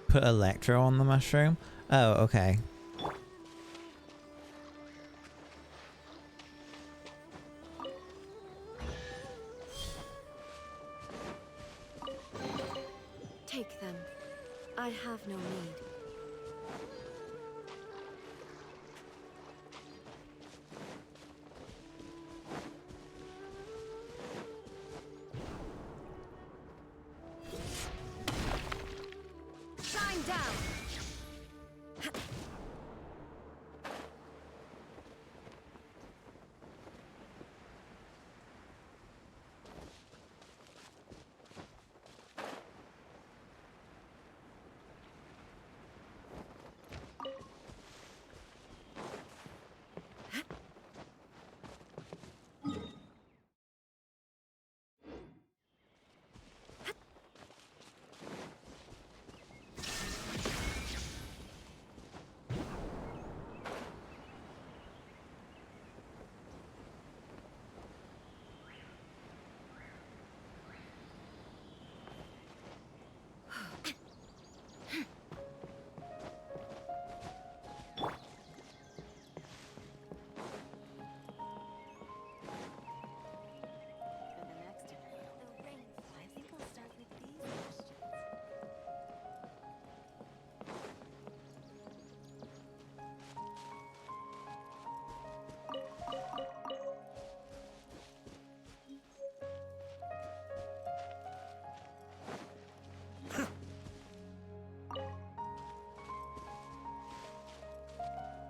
Put Electro on the mushroom? Oh, okay. Take them. I have no need. Shine down.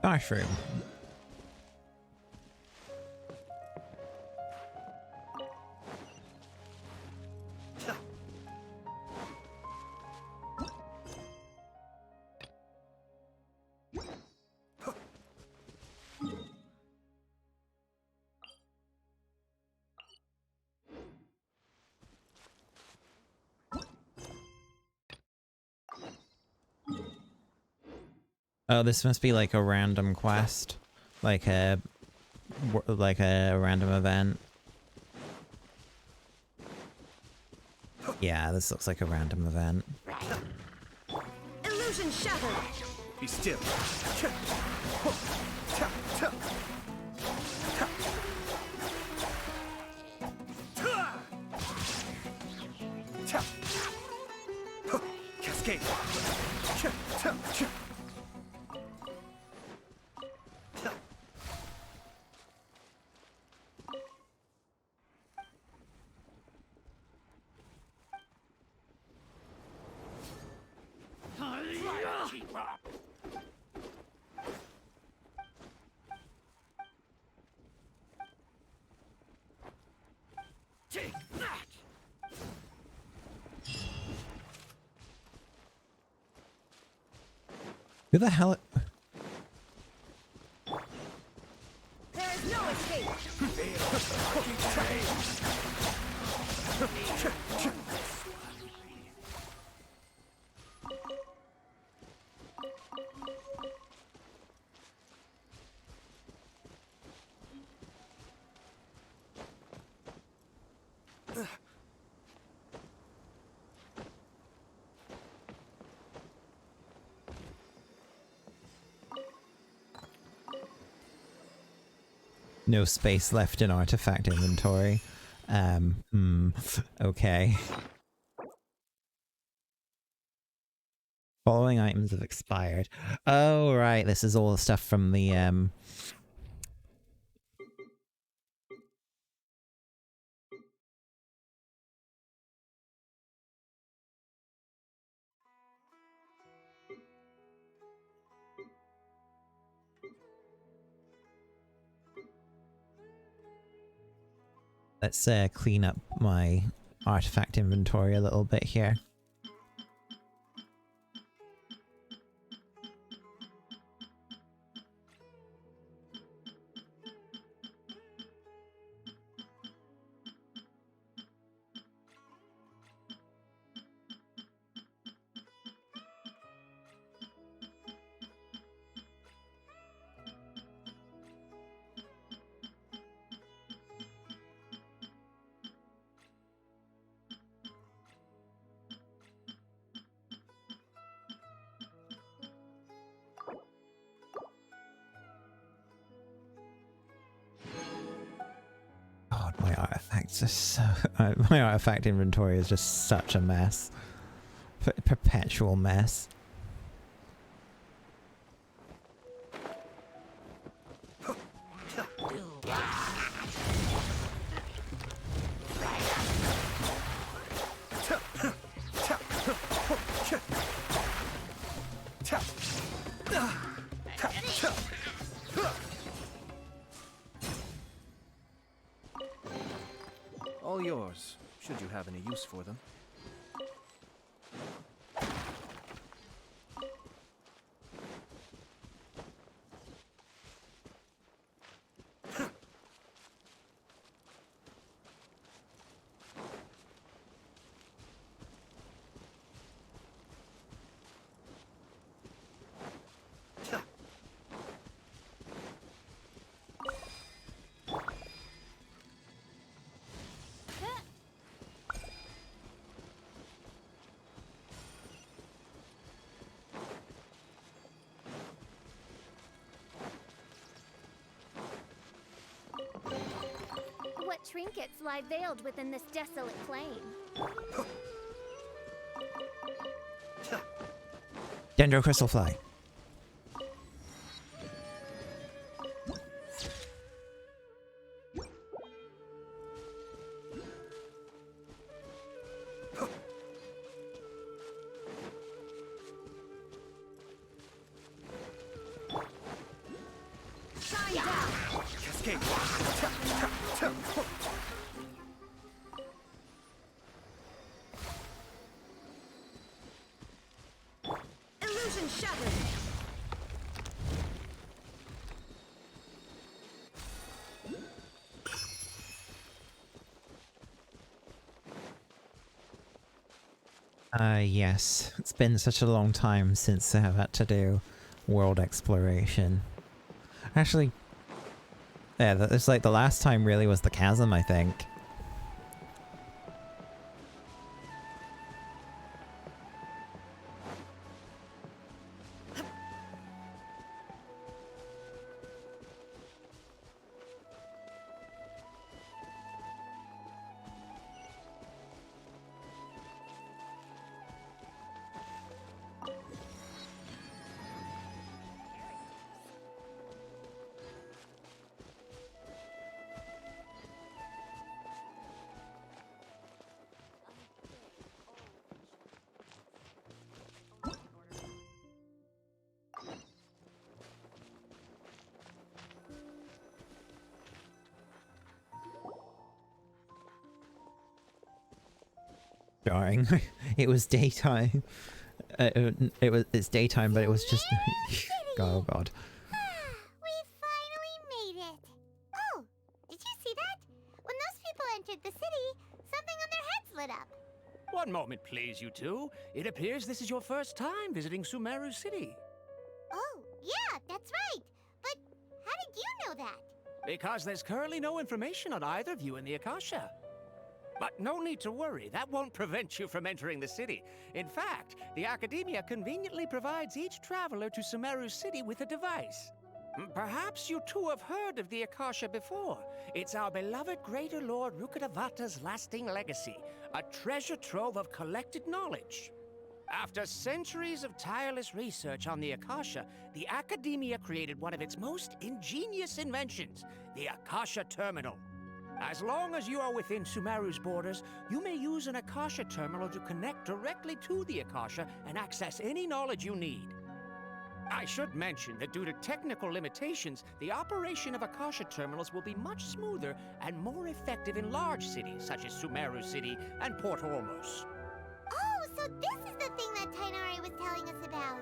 Mushroom. Oh, this must be like a random quest, like a random event. Yeah, this looks like a random event. Illusion shattered. Be still. Cascade. Take that. Who the hell? There is no escape. No space left in artifact inventory. Okay. Following items have expired. Oh, right, this is all the stuff from the, Let's clean up my artifact inventory a little bit here. God, my artifacts are so... my artifact inventory is just such a mess. Perpetual mess. All yours, should you have any use for them. What trinkets lie veiled within this desolate plain? Dendro Crystal Fly. escape! Illusion shattered! Yes. It's been such a long time since I've had to do world exploration. Actually, yeah, it's like the last time really was the chasm, I think. Jarring. It was daytime. It's daytime, but it was just. Oh god. We finally made it! Oh, did you see that? When those people entered the city, something on their heads lit up. One moment, please, you two. It appears this is your first time visiting Sumeru City. Oh, yeah, that's right. But how did you know that? Because there's currently no information on either of you in the Akasha. But no need to worry, that won't prevent you from entering the city. In fact, the Academia conveniently provides each traveler to Sumeru City with a device. Perhaps you two have heard of the Akasha before. It's our beloved Greater Lord Rukkhadevata's lasting legacy, a treasure trove of collected knowledge. After centuries of tireless research on the Akasha, the Academia created one of its most ingenious inventions, the Akasha Terminal. As long as you are within Sumeru's borders, you may use an Akasha terminal to connect directly to the Akasha and access any knowledge you need. I should mention that due to technical limitations, the operation of Akasha terminals will be much smoother and more effective in large cities such as Sumeru City and Port Ormos. Oh, so this is the thing that Tainari was telling us about.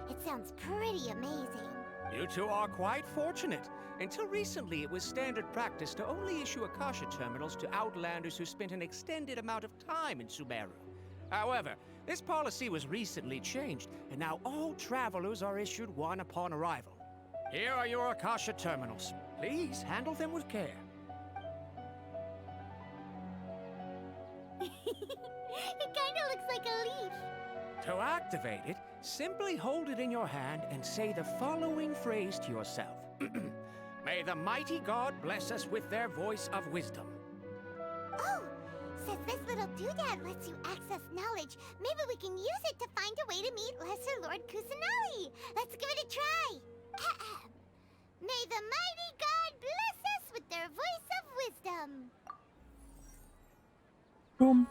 It sounds pretty amazing. You two are quite fortunate. Until recently, it was standard practice to only issue Akasha terminals to outlanders who spent an extended amount of time in Sumeru. However, this policy was recently changed, and now all travelers are issued one upon arrival. Here are your Akasha terminals. Please handle them with care. It kinda looks like a leaf. To activate it, simply hold it in your hand and say the following phrase to yourself. May the mighty God bless us with their voice of wisdom. Oh, since this little doodad lets you access knowledge, maybe we can use it to find a way to meet Lesser Lord Kusanali. Let's give it a try. May the mighty God bless us with their voice of wisdom. Whoa!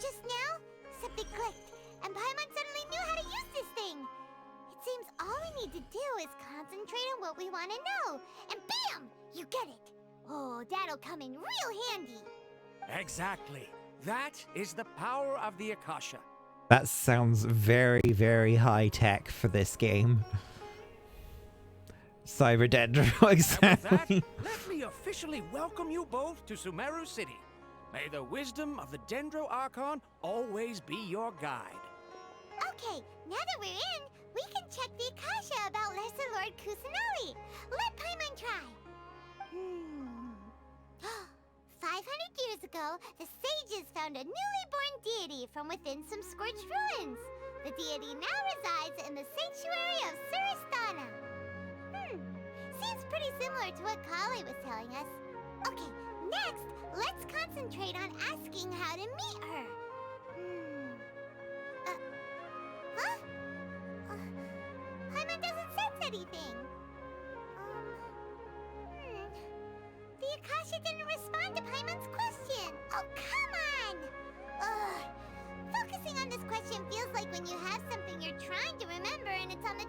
Just now, something clicked, and Paimon suddenly knew how to use this thing. It seems all we need to do is concentrate on what we want to know, and bam! You get it. Oh, that'll come in real handy. Exactly. That is the power of the Akasha. That sounds very, very high tech for this game. Cyber Dendro, exactly. And with that, let me officially welcome you both to Sumeru City. May the wisdom of the Dendro Archon always be your guide. Okay, now that we're in, we can check the Akasha about Lesser Lord Kusanali. Let Paimon try. 500 years ago, the sages found a newly born deity from within some scorched ruins. The deity now resides in the sanctuary of Suristana. Seems pretty similar to what Kali was telling us. Okay, next, let's concentrate on asking how to meet her. Paimon doesn't sense anything. The Akasha didn't respond to Paimon's question. Oh, come on! Ugh. Focusing on this question feels like when you have something you're trying to remember and it's on the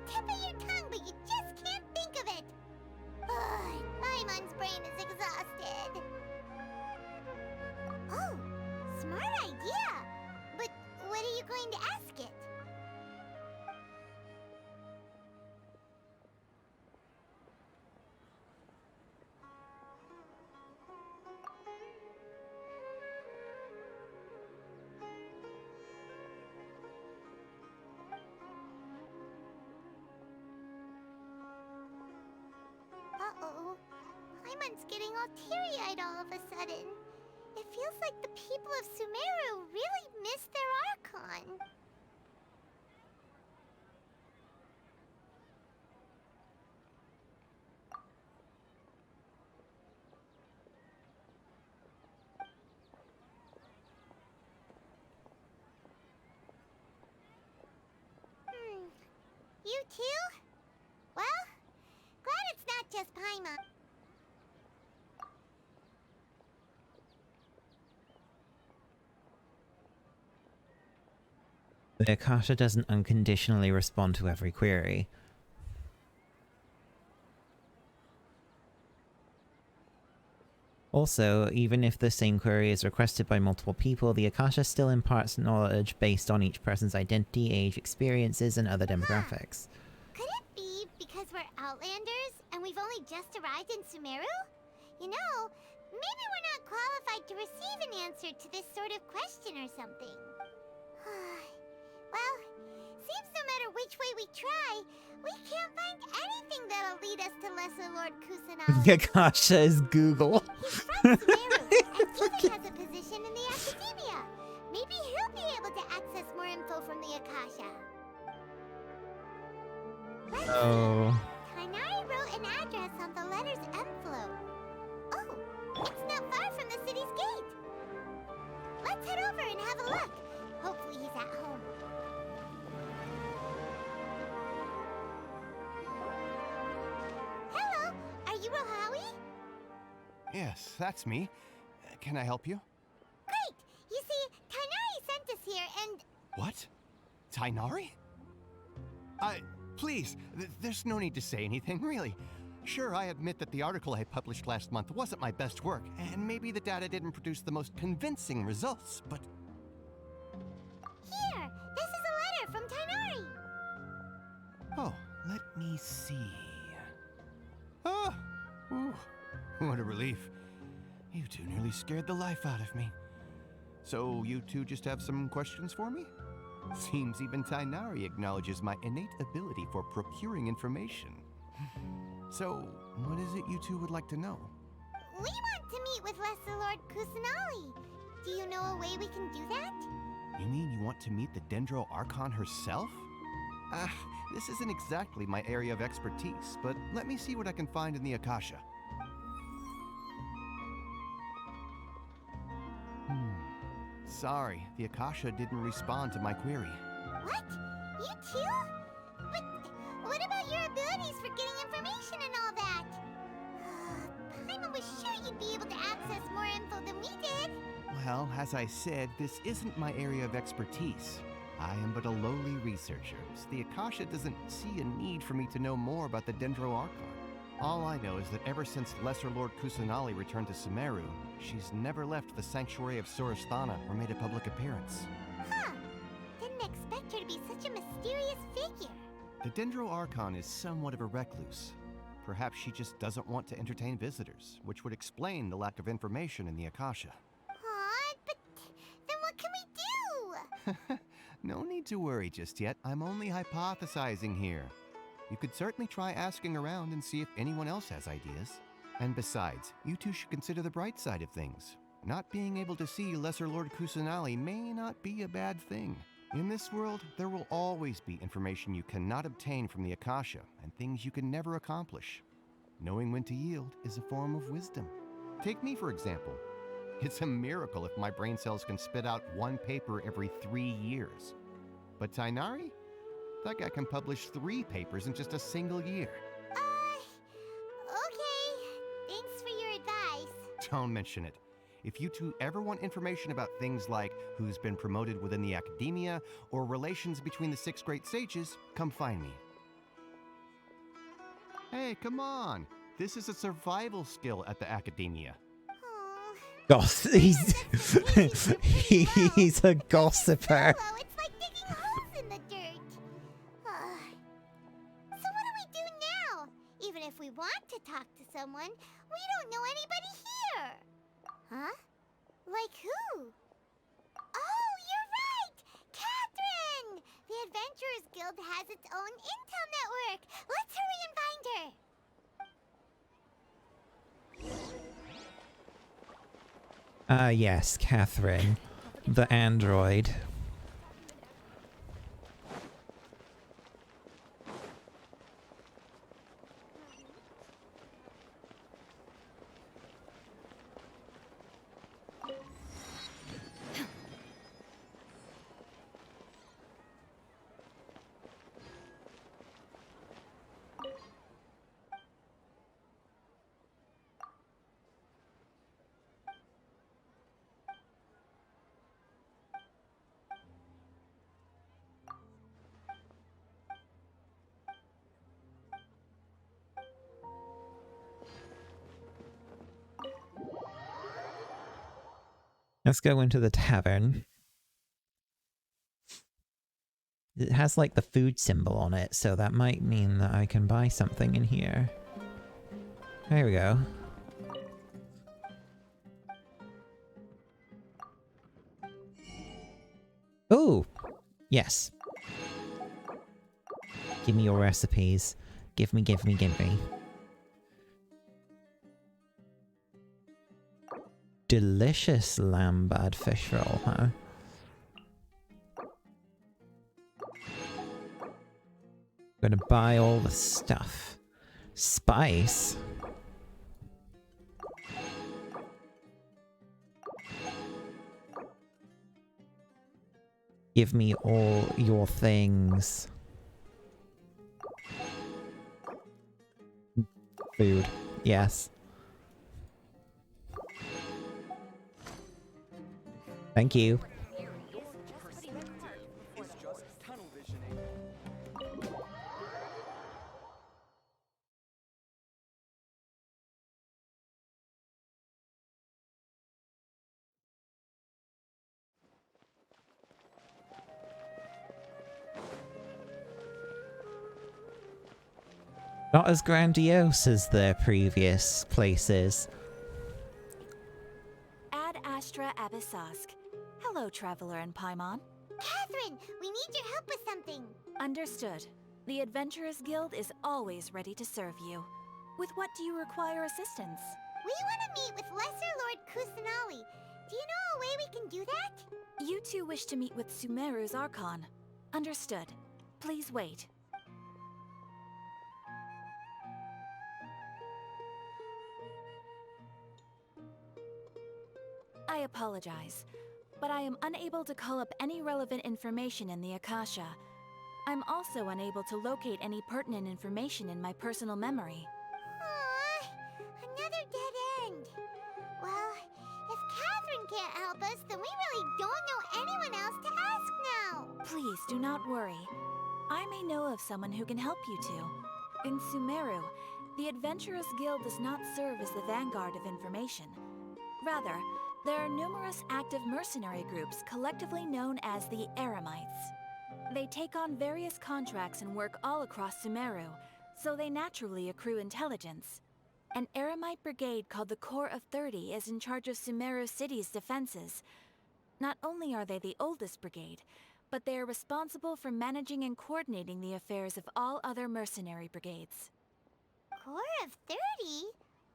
going to ask it. Uh-oh. Paimon's getting all teary-eyed all of a sudden. It feels like the people of Sumeru really miss their Archon. You too? Well, glad it's not just Paimon. The Akasha doesn't unconditionally respond to every query. Also, even if the same query is requested by multiple people, the Akasha still imparts knowledge based on each person's identity, age, experiences, and other demographics. Could it be because we're Outlanders and we've only just arrived in Sumeru? You know, maybe we're not qualified to receive an answer to this sort of question or something. Well, seems no matter which way we try, we can't find anything that'll lead us to Lesser Lord Kusanagi. The Akasha is Google. He's from Sumeru, and even has a position in the Academia. Maybe he'll be able to access more info from the Akasha. Oh. Tainari wrote an address on the letter's envelope. Oh, it's not far from the city's gate. Let's head over and have a look. Hopefully he's at home. Hello, are you Rohawi? Yes, that's me. Can I help you? Great! You see, Tainari sent us here and... What? Tainari? Please, there's no need to say anything, really. Sure, I admit that the article I published last month wasn't my best work, and maybe the data didn't produce the most convincing results, but... Here! This is a letter from Tainari! Oh, let me see... Oh! Ooh, what a relief. You two nearly scared the life out of me. So, you two just have some questions for me? Seems even Tainari acknowledges my innate ability for procuring information. So, what is it you two would like to know? We want to meet with Lesser Lord Kusanagi. Do you know a way we can do that? You mean you want to meet the Dendro Archon herself? This isn't exactly my area of expertise, but let me see what I can find in the Akasha. Sorry, the Akasha didn't respond to my query. What? You too? But what about your abilities for getting information and all that? Paimon was sure you'd be able to access more info than we did. Well, as I said, this isn't my area of expertise. I am but a lowly researcher, so the Akasha doesn't see a need for me to know more about the Dendro Archon. All I know is that ever since Lesser Lord Kusanagi returned to Sumeru, she's never left the Sanctuary of Surasthana or made a public appearance. Huh. Didn't expect her to be such a mysterious figure. The Dendro Archon is somewhat of a recluse. Perhaps she just doesn't want to entertain visitors, which would explain the lack of information in the Akasha. Aw, but then what can we do? No need to worry just yet. I'm only hypothesizing here. You could certainly try asking around and see if anyone else has ideas. And besides, you two should consider the bright side of things. Not being able to see Lesser Lord Kusanagi may not be a bad thing. In this world, there will always be information you cannot obtain from the Akasha, and things you can never accomplish. Knowing when to yield is a form of wisdom. Take me, for example. It's a miracle if my brain cells can spit out one paper every 3 years. But Tainari? That guy can publish 3 papers in just a single year. Okay. Thanks for your advice. Don't mention it. If you two ever want information about things like who's been promoted within the Academia or relations between the 6 great sages, come find me. Hey, come on. This is a survival skill at the Academia. He's a gossiper. It's like the someone. We don't know anybody here. Huh? Like who? Oh, you're right! Catherine! The Adventurers Guild has its own intel network. Let's hurry and find her. Yes, Catherine. The android. Let's go into the tavern. It has like the food symbol on it, so that might mean that I can buy something in here. There we go. Oh! Yes. Give me your recipes. Give me, give me, give me. Delicious lambad fish roll, huh? Gonna buy all the stuff. Spice? Give me all your things. Food. Yes. Thank you. Not as grandiose as the previous places. Ad Astra Abyssosk. Hello, Traveler in Paimon. Catherine, we need your help with something. Understood. The Adventurers Guild is always ready to serve you. With what do you require assistance? We want to meet with Lesser Lord Kusanali. Do you know a way we can do that? You two wish to meet with Sumeru's Archon. Understood. Please wait. I apologize, but I am unable to call up any relevant information in the Akasha. I'm also unable to locate any pertinent information in my personal memory. Aww, another dead end. Well, if Catherine can't help us, then we really don't know anyone else to ask now. Please do not worry. I may know of someone who can help you two. In Sumeru, the Adventurers Guild does not serve as the vanguard of information. Rather, there are numerous active mercenary groups collectively known as the Eremites. They take on various contracts and work all across Sumeru, so they naturally accrue intelligence. An Eremite brigade called the Corps of 30 is in charge of Sumeru City's defenses. Not only are they the oldest brigade, but they are responsible for managing and coordinating the affairs of all other mercenary brigades. Corps of 30?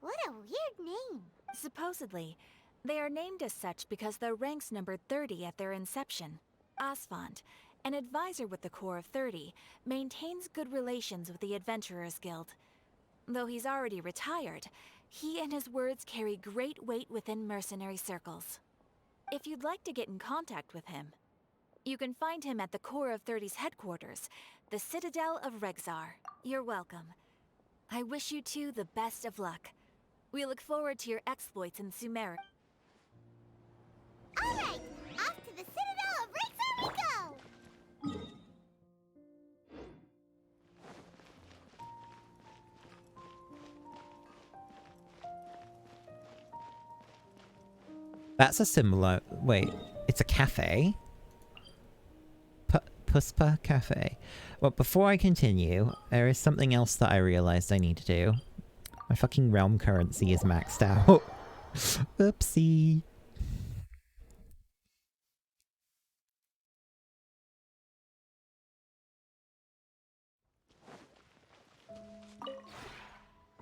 What a weird name. Supposedly, they are named as such because their ranks numbered 30 at their inception. Asfand, an advisor with the Corps of 30, maintains good relations with the Adventurers Guild. Though he's already retired, he and his words carry great weight within mercenary circles. If you'd like to get in contact with him, you can find him at the Corps of 30's headquarters, the Citadel of Rexar. You're welcome. I wish you two the best of luck. We look forward to your exploits in Sumeru. Alright, off to the Citadel of Rexar we go! That's a similar... Wait, it's a cafe? Puspa Cafe. Well, before I continue, there is something else that I realized I need to do. My fucking realm currency is maxed out. Oopsie.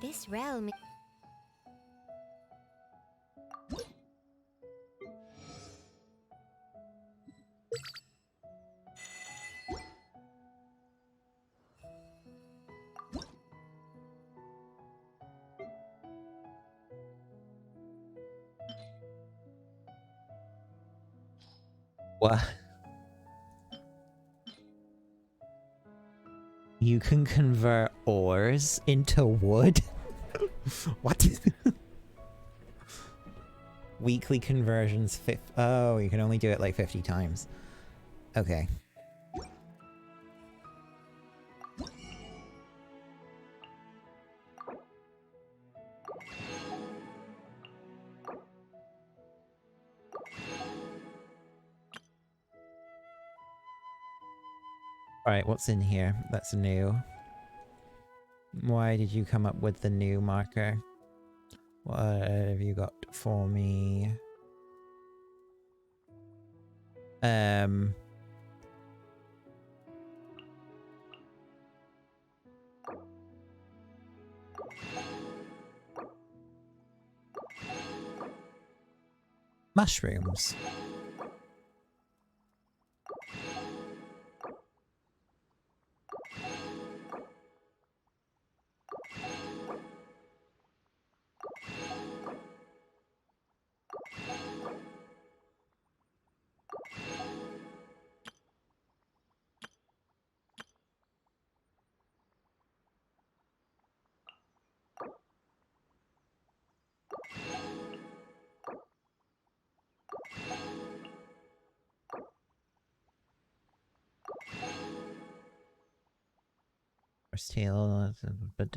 This realm. What? You can convert ores into wood? What? Weekly conversions, oh, you can only do it like 50 times. Okay. Alright, what's in here? That's new. Why did you come up with the new marker? What have you got for me? Mushrooms. Tail, but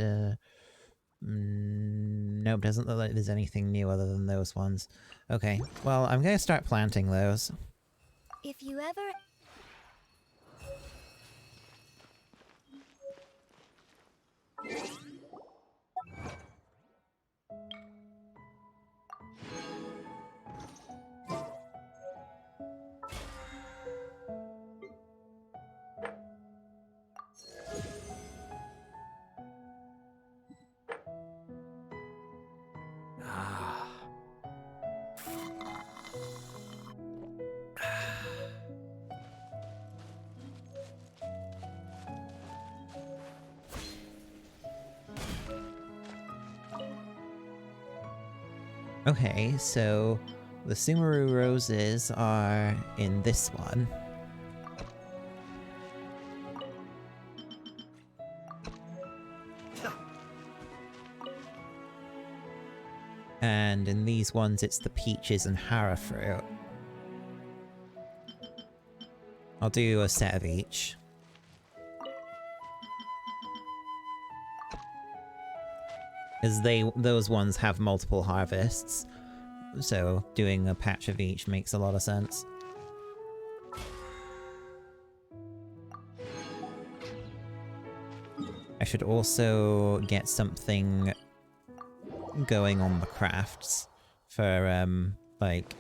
nope, doesn't look like there's anything new other than those ones. Okay, well, I'm gonna start planting those. If you ever... Okay, so the Sumeru roses are in this one. And in these ones it's the peaches and Hara fruit. I'll do a set of each. Because those ones have multiple harvests, so doing a patch of each makes a lot of sense. I should also get something going on the crafts for, like,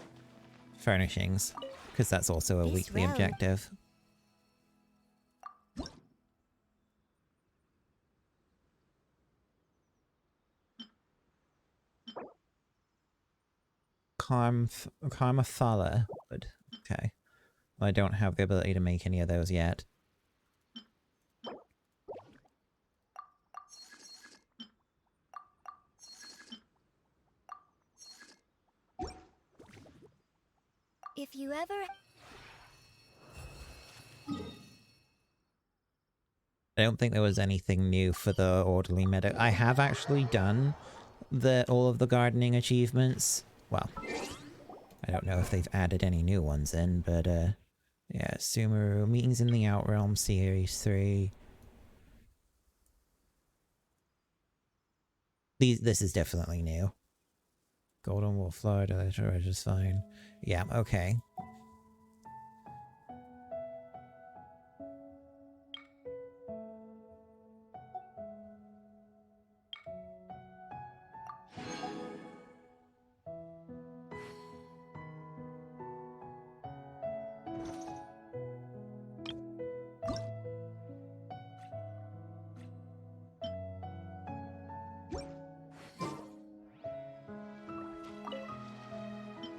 furnishings, because that's also a weekly objective. Karmathala wood. Okay. Well, I don't have the ability to make any of those yet. If you ever... I don't think there was anything new for the Orderly Meadow. I have actually done all of the gardening achievements. Well, I don't know if they've added any new ones in, but yeah, Sumeru, Meetings in the Outrealm Series 3. This is definitely new. Golden Wolf Flower, Delicious is fine. Yeah, okay.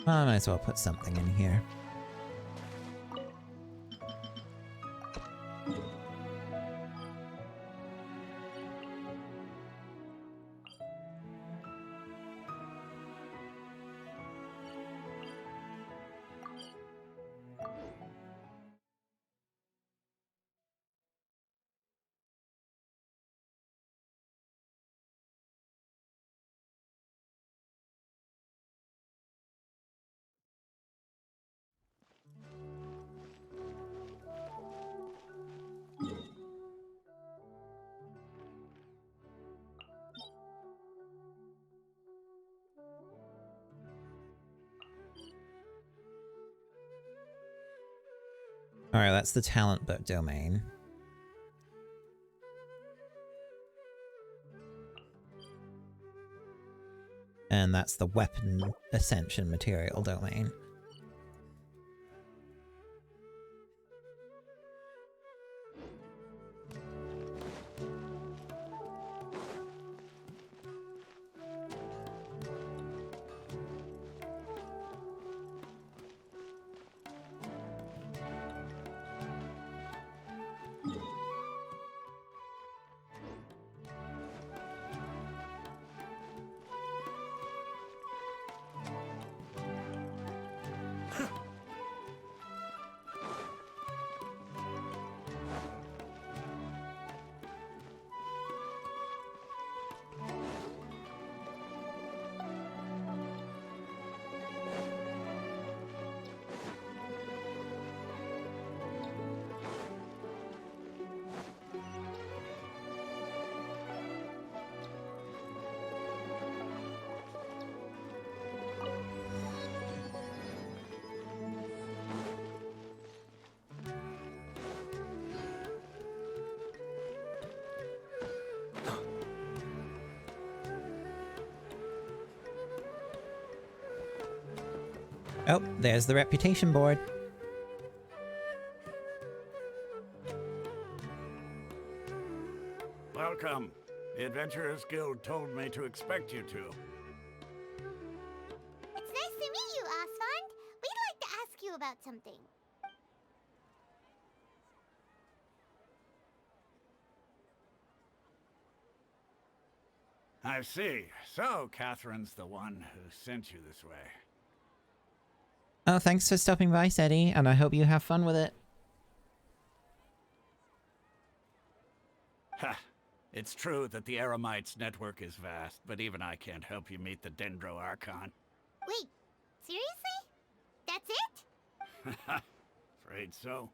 I might as well put something in here. Alright, that's the talent book domain. And that's the weapon ascension material domain. Oh, there's the reputation board. Welcome. The Adventurers Guild told me to expect you two. It's nice to meet you, Oswald. We'd like to ask you about something. I see. So, Catherine's the one who sent you this way. Oh, thanks for stopping by, Seti, and I hope you have fun with it. Ha! It's true that the Eremites' network is vast, but even I can't help you meet the Dendro Archon. Wait, seriously? That's it? Afraid so.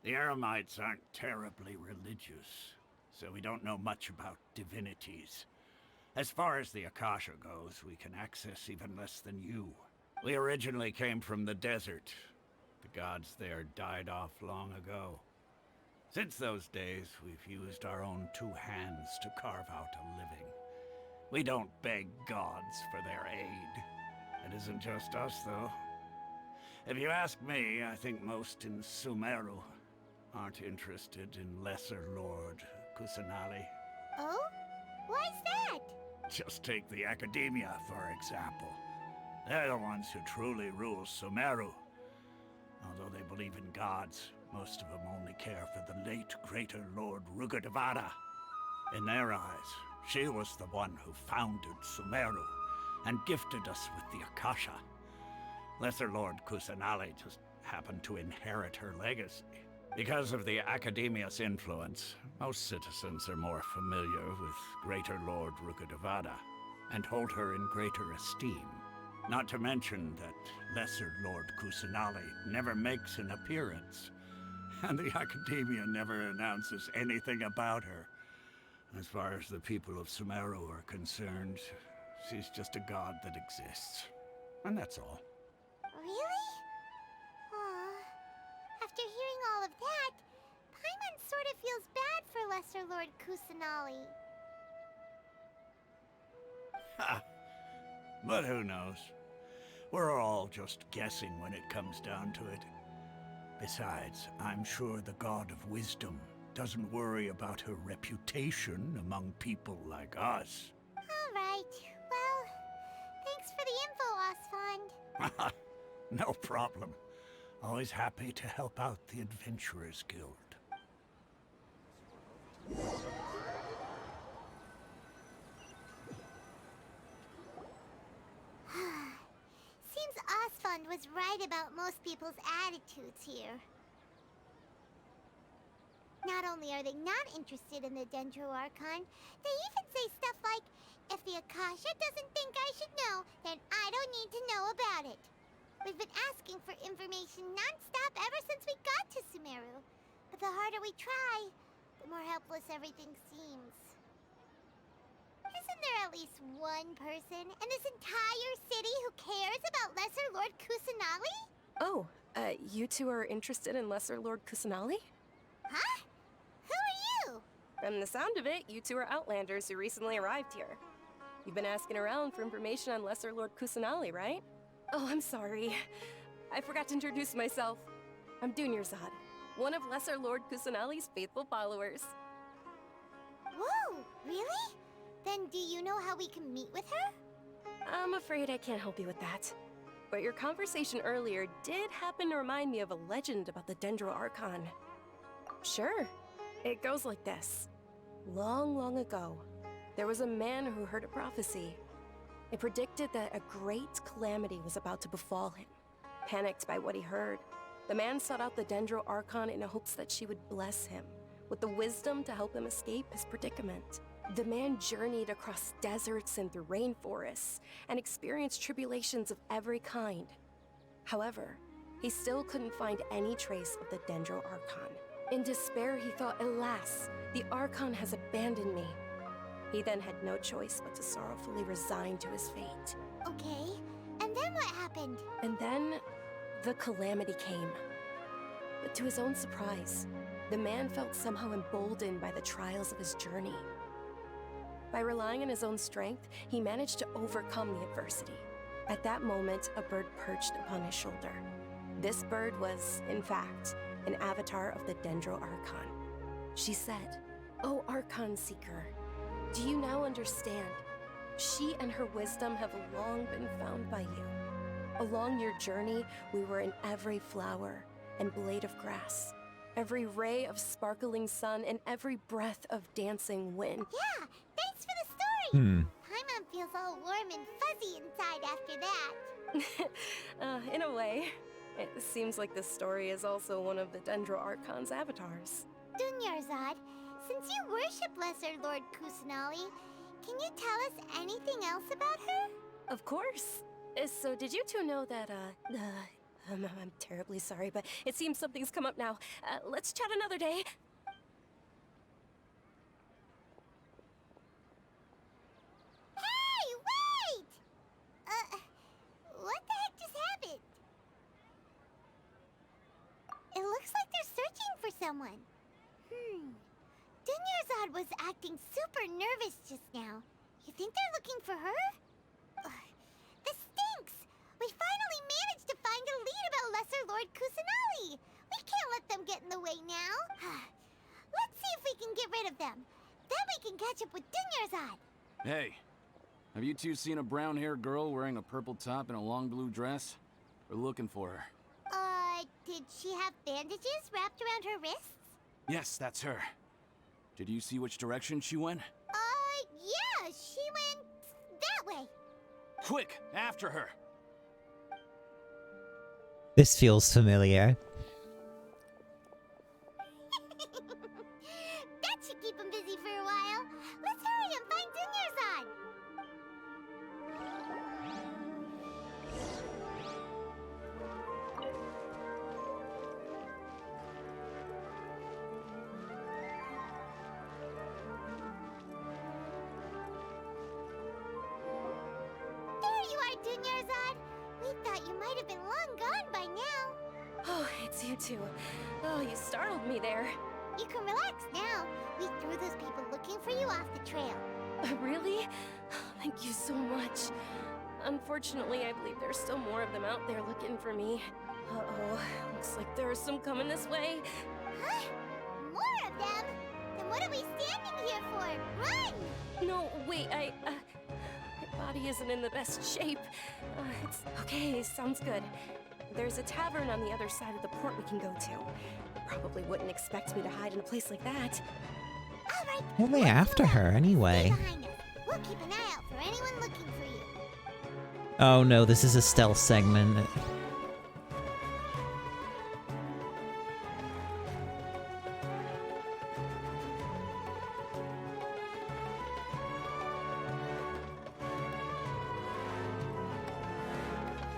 The Eremites aren't terribly religious, so we don't know much about divinities. As far as the Akasha goes, we can access even less than you. We originally came from the desert. The gods there died off long ago. Since those days, we've used our own two hands to carve out a living. We don't beg gods for their aid. It isn't just us, though. If you ask me, I think most in Sumeru aren't interested in Lesser Lord Kusanali. Oh? Why's that? Just take the Academia, for example. They're the ones who truly rule Sumeru. Although they believe in gods, most of them only care for the late Greater Lord Rugurtevada. In their eyes, she was the one who founded Sumeru and gifted us with the Akasha. Lesser Lord Kusanali just happened to inherit her legacy. Because of the Academia's influence, most citizens are more familiar with Greater Lord Rugurtevada and hold her in greater esteem. Not to mention that Lesser Lord Kusanali never makes an appearance, and the Academia never announces anything about her. As far as the people of Sumeru are concerned, she's just a god that exists. And that's all. Really? Aw. After hearing all of that, Paimon sort of feels bad for Lesser Lord Kusanali. Ha! But who knows? We're all just guessing when it comes down to it. Besides, I'm sure the God of Wisdom doesn't worry about her reputation among people like us. All right. Well, thanks for the info, Osfond. No problem. Always happy to help out the Adventurers Guild. Seems Osfond was right about most people's attitudes here. Not only are they not interested in the Dendro Archon, they even say stuff like, if the Akasha doesn't think I should know, then I don't need to know about it. We've been asking for information non-stop ever since we got to Sumeru. But the harder we try, the more helpless everything seems. Isn't there at least one person in this entire city who cares about Lesser Lord Kusanali? Oh, you two are interested in Lesser Lord Kusanali? Huh? Who are you? From the sound of it, you two are Outlanders who recently arrived here. You've been asking around for information on Lesser Lord Kusanali, right? Oh, I'm sorry. I forgot to introduce myself. I'm Dunyarzad, one of Lesser Lord Kusanali's faithful followers. Whoa, really? Then do you know how we can meet with her? I'm afraid I can't help you with that. But your conversation earlier did happen to remind me of a legend about the Dendro Archon. Sure. It goes like this. Long, long ago, there was a man who heard a prophecy. It predicted that a great calamity was about to befall him. Panicked by what he heard, the man sought out the Dendro Archon in hopes that she would bless him with the wisdom to help him escape his predicament. The man journeyed across deserts and through rainforests and experienced tribulations of every kind. However, he still couldn't find any trace of the Dendro Archon. In despair, he thought, alas, the Archon has abandoned me. He then had no choice but to sorrowfully resign to his fate. Okay, and then what happened? And then, the calamity came. But to his own surprise, the man felt somehow emboldened by the trials of his journey. By relying on his own strength, he managed to overcome the adversity. At that moment, a bird perched upon his shoulder. This bird was, in fact, an avatar of the Dendro Archon. She said, "O Archon Seeker, do you now understand? She and her wisdom have long been found by you. Along your journey, we were in every flower and blade of grass, every ray of sparkling sun, and every breath of dancing wind." Yeah, thanks for the story! Paimon feels all warm and fuzzy inside after that. In a way, it seems like this story is also one of the Dendro Archon's avatars. Dunyarzad, since you worship Lesser Lord Kusanali, can you tell us anything else about her? Of course. So did you two know that, I'm terribly sorry, but it seems something's come up now. Let's chat another day. Hey, wait! What the heck just happened? It looks like they're searching for someone. Dunyarzad was acting super nervous just now. You think they're looking for her? This stinks! We finally managed to find a lead about Lesser Lord Kusanali! We can't let them get in the way now. Let's see if we can get rid of them. Then we can catch up with Dunyarzad. Hey, have you two seen a brown-haired girl wearing a purple top and a long blue dress? We're looking for her. Did she have bandages wrapped around her wrists? Yes, that's her. Did you see which direction she went? Yeah, she went that way. Quick, after her! This feels familiar. That should keep him busy for a while. Let's hurry and find Dunyarzad. There you are, Dunyarzad. We thought you might have been long gone by now. Oh, it's you two. Oh, you startled me there. You can relax now. We threw those people looking for you off the trail. Really? Thank you so much. Unfortunately, I believe there's still more of them out there looking for me. Uh-oh, looks like there are some coming this way. Huh? More of them? Then what are we standing here for? Run! No, wait, body isn't in the best shape. It's okay, sounds good. There's a tavern on the other side of the port we can go to. Probably wouldn't expect me to hide in a place like that. Alright. What are they after her anyway? We'll keep an eye out for anyone looking for you. Oh no, this is a stealth segment.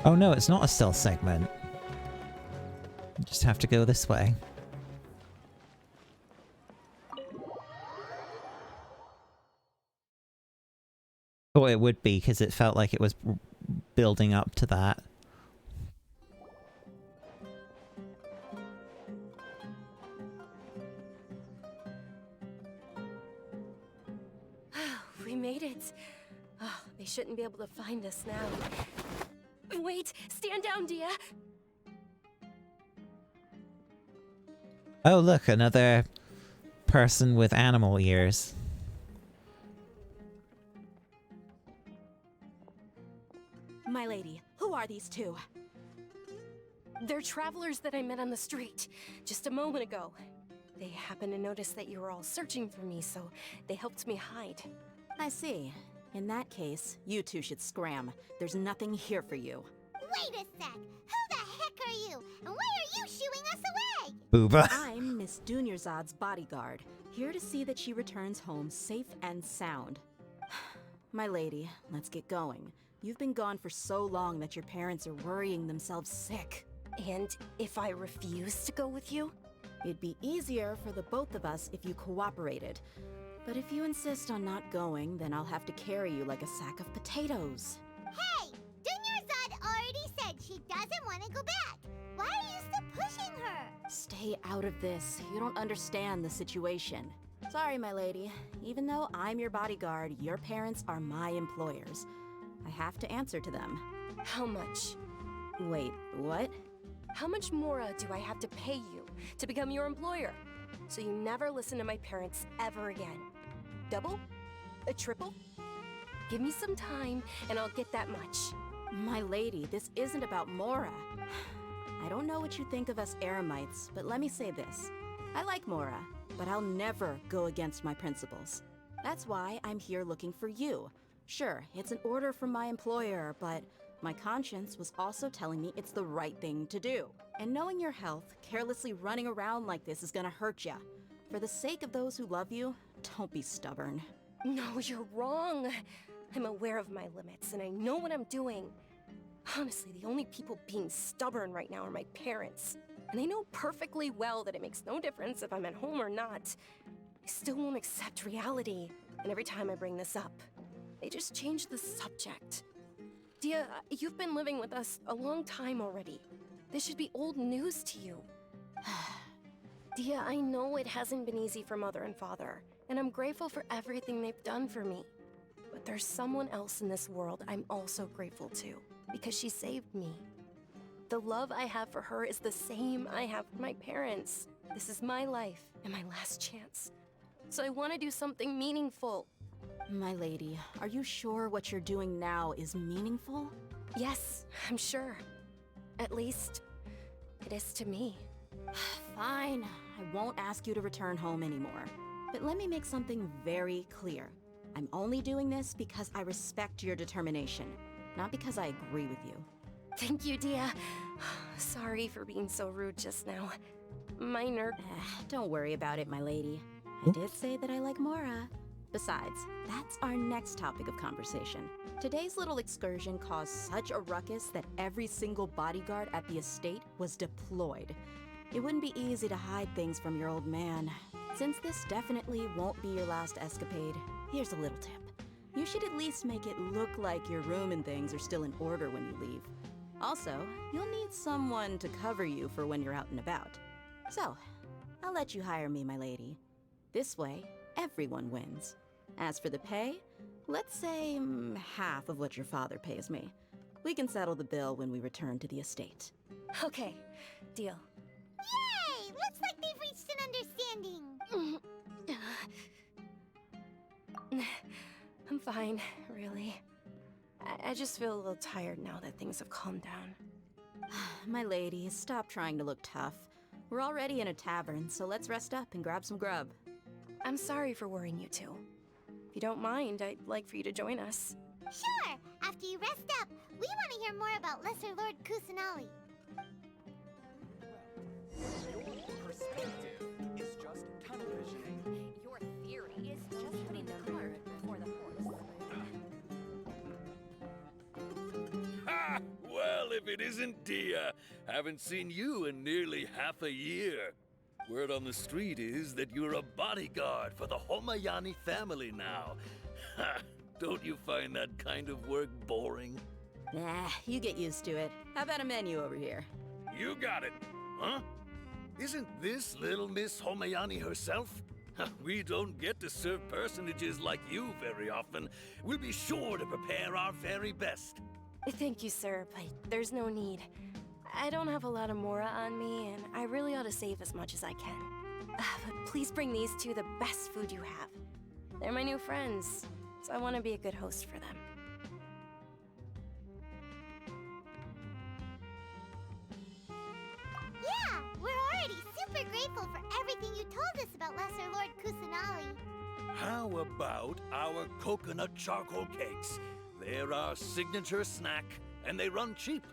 Oh no, it's not a stealth segment. You just have to go this way. Thought it would be, because it felt like it was building up to that. We made it. Oh, they shouldn't be able to find us now. Wait, stand down, Dia. Oh look, another person with animal ears. My lady, who are these two? They're travelers that I met on the street just a moment ago. They happened to notice that you were all searching for me, so they helped me hide. I see. In that case, you two should scram. There's nothing here for you. Wait a sec! Who the heck are you? And why are you shooing us away? Booba. I'm Miss Dunyarzad's bodyguard, here to see that she returns home safe and sound. My lady, let's get going. You've been gone for so long that your parents are worrying themselves sick. And if I refuse to go with you? It'd be easier for the both of us if you cooperated. But if you insist on not going, then I'll have to carry you like a sack of potatoes. Hey! Dunyarzad already said she doesn't want to go back. Why are you still pushing her? Stay out of this. You don't understand the situation. Sorry, my lady. Even though I'm your bodyguard, your parents are my employers. I have to answer to them. How much? Wait, what? How much more do I have to pay you to become your employer? So you never listen to my parents ever again. Double? A triple? Give me some time and I'll get that much. My lady, this isn't about Mora. I don't know what you think of us Eremites, but let me say this. I like Mora, but I'll never go against my principles. That's why I'm here looking for you. Sure, it's an order from my employer, but my conscience was also telling me it's the right thing to do. And knowing your health, carelessly running around like this is gonna hurt ya. For the sake of those who love you, don't be stubborn. No, you're wrong. I'm aware of my limits and I know what I'm doing. Honestly, the only people being stubborn right now are my parents. And they know perfectly well that it makes no difference if I'm at home or not. They still won't accept reality. And every time I bring this up, they just change the subject. Dia, you've been living with us a long time already. This should be old news to you. Dia, I know it hasn't been easy for Mother and Father, and I'm grateful for everything they've done for me. But there's someone else in this world I'm also grateful to, because she saved me. The love I have for her is the same I have for my parents. This is my life and my last chance. So I want to do something meaningful. My lady, are you sure what you're doing now is meaningful? Yes, I'm sure. At least, it is to me. Fine, I won't ask you to return home anymore. But let me make something very clear. I'm only doing this because I respect your determination, not because I agree with you. Thank you, Dia. Sorry for being so rude just now. My nerve... Don't worry about it, my lady. I did say that I like Mora. Besides, that's our next topic of conversation. Today's little excursion caused such a ruckus that every single bodyguard at the estate was deployed. It wouldn't be easy to hide things from your old man. Since this definitely won't be your last escapade, here's a little tip. You should at least make it look like your room and things are still in order when you leave. Also, you'll need someone to cover you for when you're out and about. So, I'll let you hire me, my lady. This way, everyone wins. As for the pay, let's say half of what your father pays me. We can settle the bill when we return to the estate. Okay, deal. Yay! Looks like they've reached an understanding. I'm fine, really. I just feel a little tired now that things have calmed down. My lady, stop trying to look tough. We're already in a tavern, so let's rest up and grab some grub. I'm sorry for worrying you two. If you don't mind, I'd like for you to join us. Sure! After you rest up, we want to hear more about Lesser Lord Kusanali. Your perspective is just tunnel visioning. Your theory is just putting the cart before the horse. Ha! Well, if it isn't Dia. Haven't seen you in nearly half a year. Word on the street is that you're a bodyguard for the Homayani family now. Ha! Don't you find that kind of work boring? Nah, you get used to it. How about a menu over here? You got it. Huh? Isn't this little Miss Homayani herself? We don't get to serve personages like you very often. We'll be sure to prepare our very best. Thank you, sir, but there's no need. I don't have a lot of Mora on me, and I really ought to save as much as I can. But please bring these two the best food you have. They're my new friends, so I want to be a good host for them. Yeah, we're already super grateful for everything you told us about Lesser Lord Kusanali. How about our coconut charcoal cakes? They're our signature snack, and they run cheap.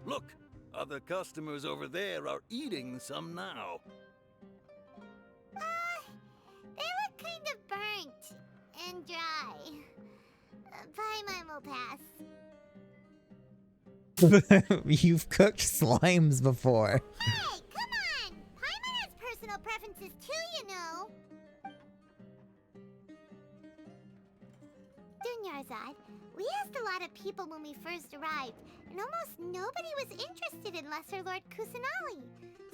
Look, other customers over there are eating some now. They look kind of burnt and dry. Paimon will pass. You've cooked slimes before. Hey, come on! Paimon has personal preferences too, you know. Dunyarzad, we asked a lot of people when we first arrived, and almost nobody was interested in Lesser Lord Kusanali.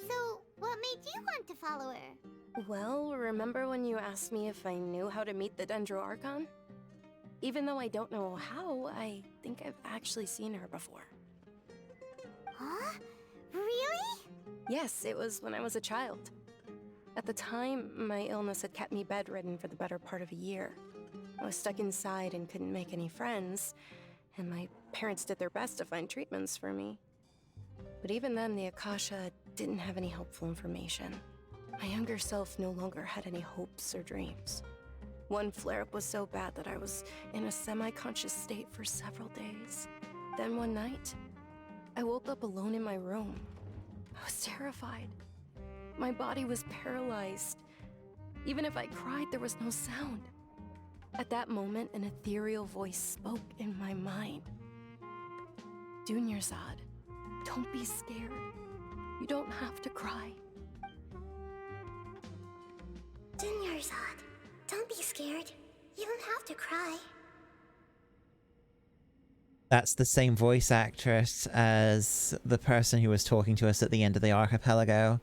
So, what made you want to follow her? Well, remember when you asked me if I knew how to meet the Dendro Archon? Even though I don't know how, I think I've actually seen her before. Huh? Really? Yes, it was when I was a child. At the time, my illness had kept me bedridden for the better part of a year. I was stuck inside and couldn't make any friends, and my parents did their best to find treatments for me. But even then, the Akasha didn't have any helpful information. My younger self no longer had any hopes or dreams. One flare-up was so bad that I was in a semi-conscious state for several days. Then one night, I woke up alone in my room. I was terrified. My body was paralyzed. Even if I cried, there was no sound. At that moment, an ethereal voice spoke in my mind. Dunyarzad, don't be scared. You don't have to cry. Dunyarzad, don't be scared. You don't have to cry. That's the same voice actress as the person who was talking to us at the end of the archipelago.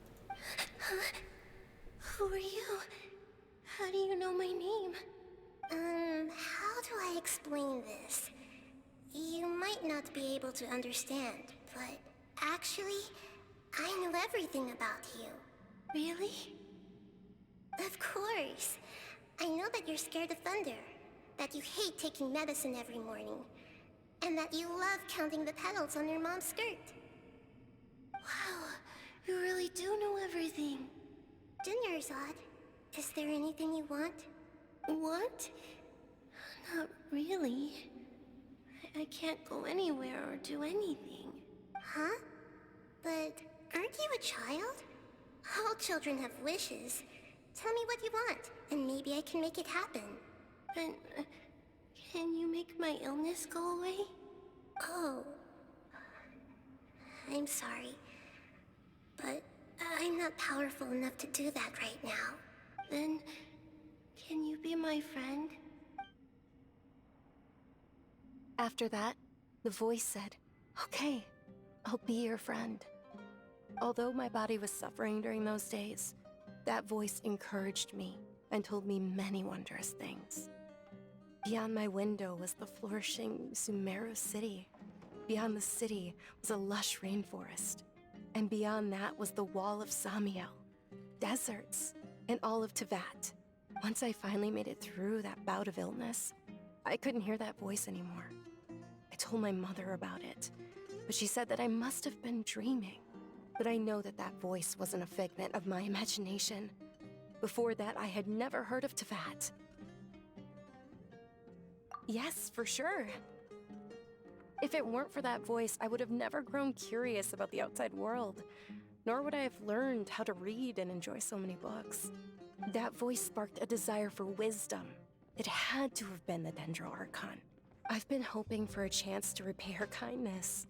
Who are you? How do you know my name? How do I explain this? You might not be able to understand, but actually, I know everything about you. Really? Of course. I know that you're scared of thunder, that you hate taking medicine every morning, and that you love counting the petals on your mom's skirt. Wow, you really do know everything. Dunyarzad, is there anything you want? Want? Not really. I can't go anywhere or do anything. Huh? But aren't you a child? All children have wishes. Tell me what you want, and maybe I can make it happen. But can you make my illness go away? Oh. I'm sorry. But I'm not powerful enough to do that right now. Then, can you be my friend? After that, the voice said, "Okay, I'll be your friend." Although my body was suffering during those days, that voice encouraged me and told me many wondrous things. Beyond my window was the flourishing Sumeru city. Beyond the city was a lush rainforest. And beyond that was the wall of Samiel, deserts, and all of Teyvat. Once I finally made it through that bout of illness, I couldn't hear that voice anymore. I told my mother about it, but she said that I must have been dreaming. But I know that that voice wasn't a figment of my imagination. Before that, I had never heard of Teyvat. Yes, for sure. If it weren't for that voice, I would have never grown curious about the outside world, nor would I have learned how to read and enjoy so many books. That voice sparked a desire for wisdom. It had to have been the Dendro Archon. I've been hoping for a chance to repay her kindness.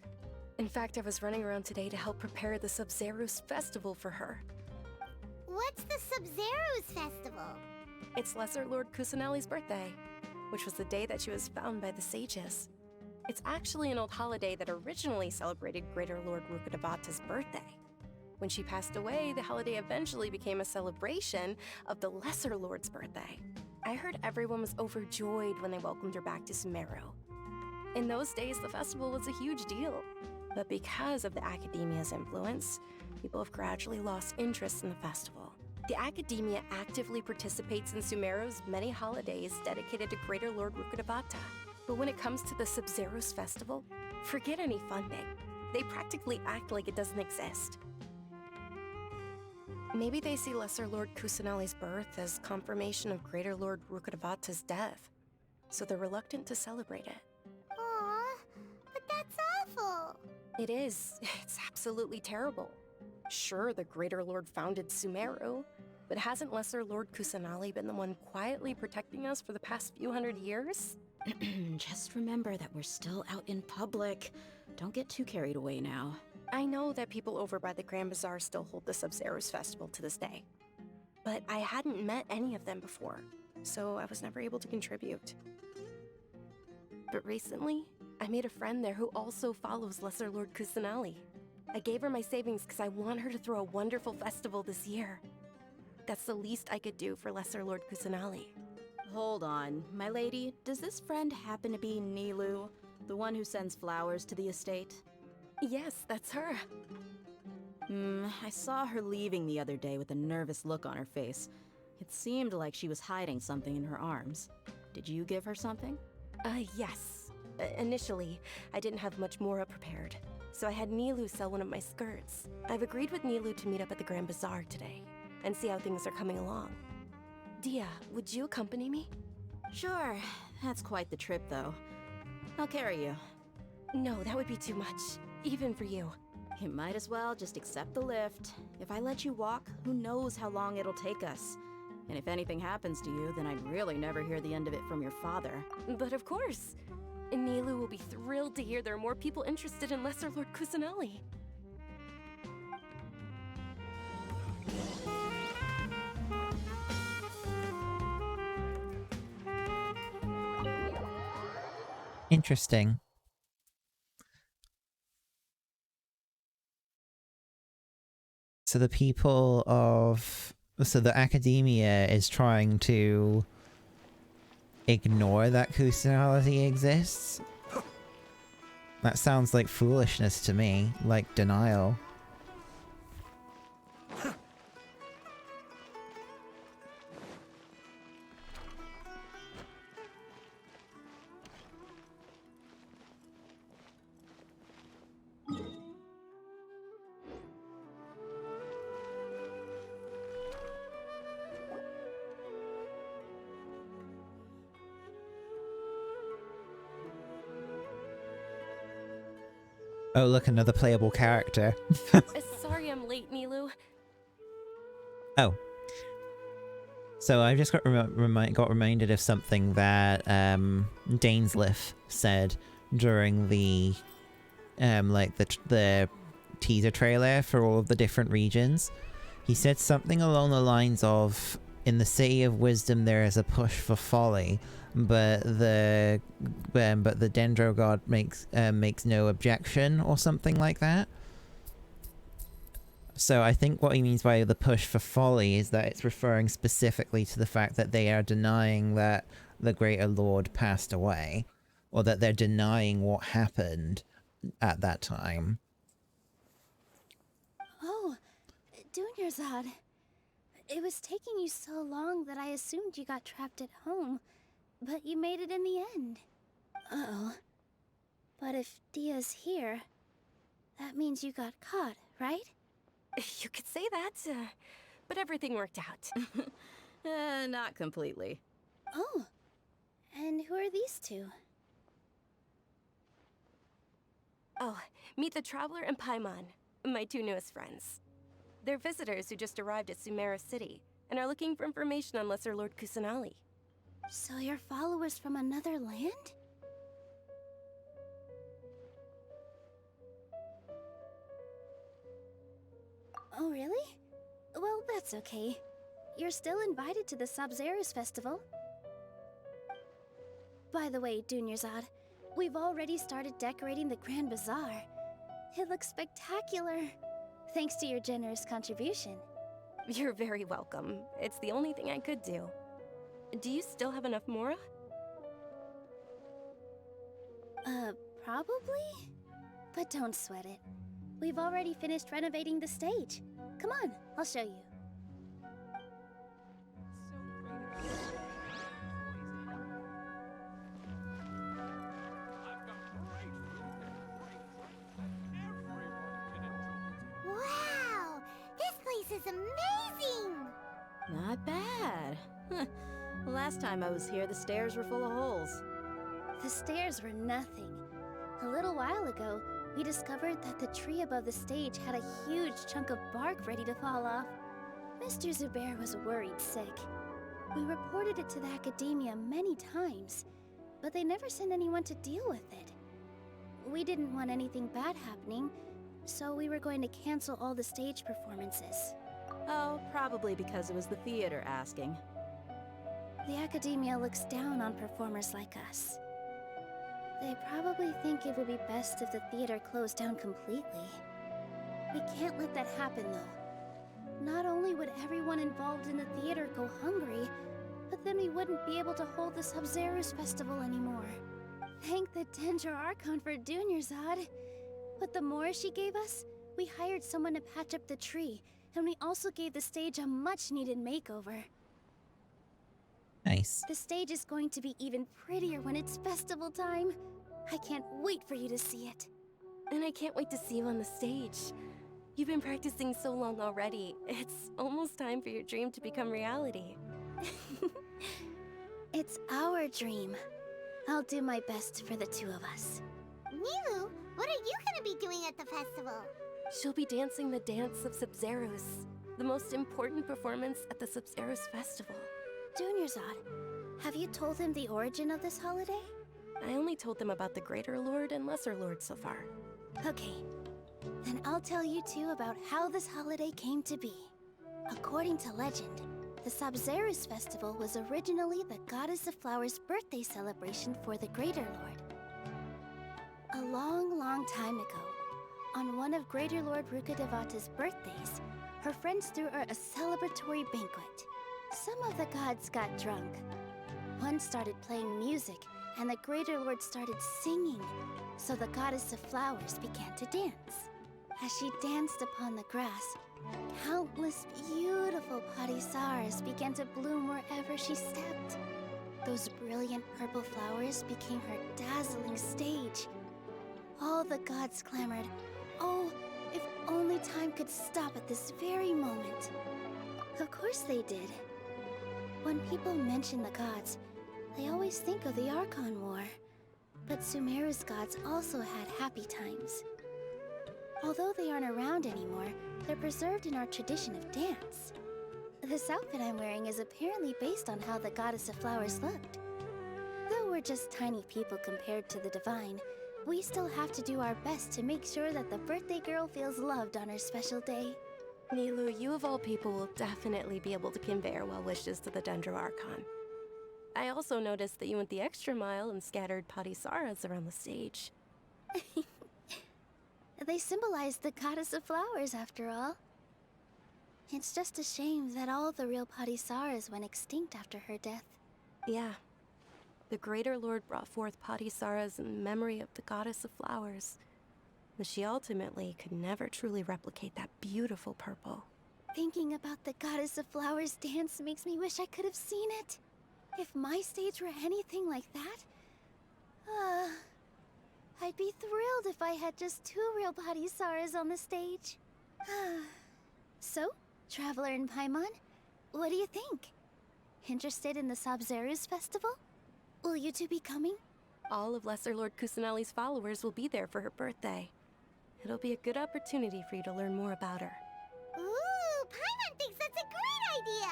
In fact, I was running around today to help prepare the Sub-Zero's festival for her. What's the Sub-Zero's festival? It's Lesser Lord Kusanali's birthday, which was the day that she was found by the sages. It's actually an old holiday that originally celebrated Greater Lord Rukkhadevata's birthday. When she passed away, the holiday eventually became a celebration of the Lesser Lord's birthday. I heard everyone was overjoyed when they welcomed her back to Sumeru. In those days, the festival was a huge deal. But because of the Academia's influence, people have gradually lost interest in the festival. The Academia actively participates in Sumeru's many holidays dedicated to Greater Lord Rukkhadevata. But when it comes to the Sub-Zero's festival, forget any funding. They practically act like it doesn't exist. Maybe they see Lesser Lord Kusanali's birth as confirmation of Greater Lord Rukkhadevata's death, so they're reluctant to celebrate it. Aw, but that's awful. It is. It's absolutely terrible. Sure, the Greater Lord founded Sumeru, but hasn't Lesser Lord Kusanali been the one quietly protecting us for the past few hundred years? Just remember that we're still out in public. Don't get too carried away now. I know that people over by the Grand Bazaar still hold the Sub-Zero's festival to this day. But I hadn't met any of them before, so I was never able to contribute. But recently, I made a friend there who also follows Lesser Lord Kusanali. I gave her my savings because I want her to throw a wonderful festival this year. That's the least I could do for Lesser Lord Kusanali. Hold on, my lady. Does this friend happen to be Nilou, the one who sends flowers to the estate? Yes, that's her. I saw her leaving the other day with a nervous look on her face. It seemed like she was hiding something in her arms. Did you give her something? Yes. Initially, I didn't have much more prepared, so I had Nilou sell one of my skirts. I've agreed with Nilou to meet up at the Grand Bazaar today, and see how things are coming along. Dia, would you accompany me? Sure. That's quite the trip, though. I'll carry you. No, that would be too much, even for you. You might as well just accept the lift. If I let you walk, who knows how long it'll take us. And if anything happens to you, then I'd really never hear the end of it from your father. But of course. Nilou will be thrilled to hear there are more people interested in Lesser Lord Kusanali. Interesting. So the the Academia is trying to ignore that Kusanality exists? That sounds like foolishness to me, like denial. Oh, look, another playable character. Sorry I'm late, Nilou. Oh. So I just got reminded of something that Dainsleif said during the the teaser trailer for all of the different regions. He said something along the lines of, in the City of Wisdom there is a push for folly, but the Dendro God makes no objection, or something like that. So I think what he means by the push for folly is that it's referring specifically to the fact that they are denying that the Greater Lord passed away, or that they're denying what happened at that time. Oh, Dunyarzad. It was taking you so long that I assumed you got trapped at home, but you made it in the end. Uh-oh. But if Dia's here, that means you got caught, right? You could say that, but everything worked out. Not completely. Oh, and who are these two? Oh, meet the Traveler and Paimon, my two newest friends. They're visitors who just arrived at Sumeru City and are looking for information on Lesser Lord Kusanali. So you're followers from another land? Oh, really? Well, that's okay. You're still invited to the Sabzeruz Festival. By the way, Dunyarzad, we've already started decorating the Grand Bazaar. It looks spectacular, thanks to your generous contribution. You're very welcome. It's the only thing I could do. Do you still have enough Mora? Probably? But don't sweat it. We've already finished renovating the stage. Come on, I'll show you. Wow! This place is amazing! Not bad. Last time I was here, the stairs were full of holes. The stairs were nothing. A little while ago, we discovered that the tree above the stage had a huge chunk of bark ready to fall off. Mr. Zubair was worried sick. We reported it to the academia many times, but they never sent anyone to deal with it. We didn't want anything bad happening, so we were going to cancel all the stage performances. Oh, probably because it was the theater asking. The academia looks down on performers like us. They probably think it would be best if the theater closed down completely. We can't let that happen, though. Not only would everyone involved in the theater go hungry, but then we wouldn't be able to hold the Sabzeruz Festival anymore. Thank the Dendro Archon for Dunyarzad. With the more she gave us, we hired someone to patch up the tree, and we also gave the stage a much-needed makeover. Nice. The stage is going to be even prettier when it's festival time. I can't wait for you to see it. And I can't wait to see you on the stage. You've been practicing so long already. It's almost time for your dream to become reality. It's our dream. I'll do my best for the two of us. Nilu, what are you gonna be doing at the festival? She'll be dancing the dance of Sabzeruz, the most important performance at the Sabzeruz Festival. Dunyarzad, have you told him the origin of this holiday? I only told them about the Greater Lord and Lesser Lord so far. Okay, then I'll tell you two about how this holiday came to be. According to legend, the Sabzeruz Festival was originally the Goddess of Flowers' birthday celebration for the Greater Lord. A long, long time ago, on one of Greater Lord Rukkhadevata's birthdays, her friends threw her a celebratory banquet. Some of the gods got drunk. One started playing music, and the Greater Lord started singing, so the Goddess of Flowers began to dance. As she danced upon the grass, countless beautiful parisaras began to bloom wherever she stepped. Those brilliant purple flowers became her dazzling stage. All the gods clamored, "Oh, if only time could stop at this very moment." Of course they did. When people mention the gods, they always think of the Archon War. But Sumeru's gods also had happy times. Although they aren't around anymore, they're preserved in our tradition of dance. This outfit I'm wearing is apparently based on how the Goddess of Flowers looked. Though we're just tiny people compared to the Divine, we still have to do our best to make sure that the birthday girl feels loved on her special day. Nilu, you of all people will definitely be able to convey our well wishes to the Dendro Archon. I also noticed that you went the extra mile and scattered parisaras around the stage. They symbolize the Goddess of Flowers, after all. It's just a shame that all the real parisaras went extinct after her death. Yeah. The Greater Lord brought forth parisaras in memory of the Goddess of Flowers, but she ultimately could never truly replicate that beautiful purple. Thinking about the Goddess of Flowers dance makes me wish I could have seen it. If my stage were anything like that... I'd be thrilled if I had just 2 real body Saras on the stage. So, Traveler and Paimon, what do you think? Interested in the Sabzeruz festival? Will you two be coming? All of Lesser Lord Kusanali's followers will be there for her birthday. It'll be a good opportunity for you to learn more about her. Ooh, Paimon thinks that's a great idea!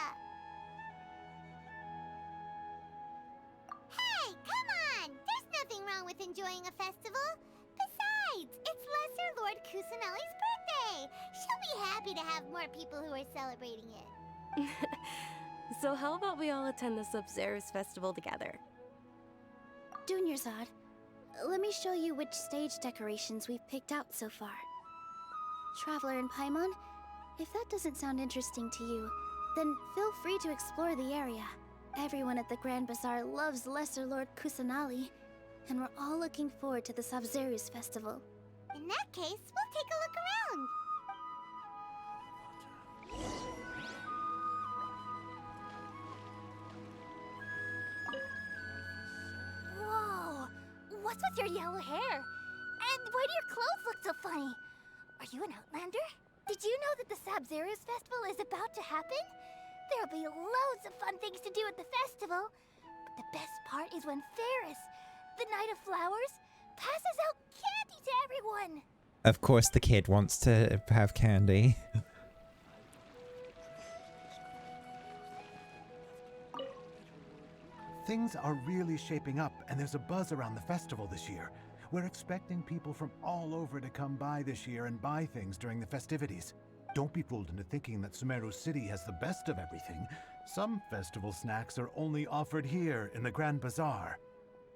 Hey, come on! There's nothing wrong with enjoying a festival. Besides, it's Lesser Lord Kusanali's birthday. She'll be happy to have more people who are celebrating it. So how about we all attend the Sabzeruz festival together? Dunyarzad, let me show you which stage decorations we've picked out so far. Traveler and Paimon, if that doesn't sound interesting to you, then feel free to explore the area. Everyone at the Grand Bazaar loves Lesser Lord Kusanali, and we're all looking forward to the Sabzeruz festival. In that case, we'll take a look around. Whoa! What's with your yellow hair? And why do your clothes look so funny? Are you an Outlander? Did you know that the Sabzeruz festival is about to happen? There'll be loads of fun things to do at the festival. But the best part is when Ferris, the Knight of Flowers, passes out candy to everyone. Of course the kid wants to have candy. Things are really shaping up, and there's a buzz around the festival this year. We're expecting people from all over to come by this year and buy things during the festivities. Don't be fooled into thinking that Sumeru City has the best of everything. Some festival snacks are only offered here in the Grand Bazaar.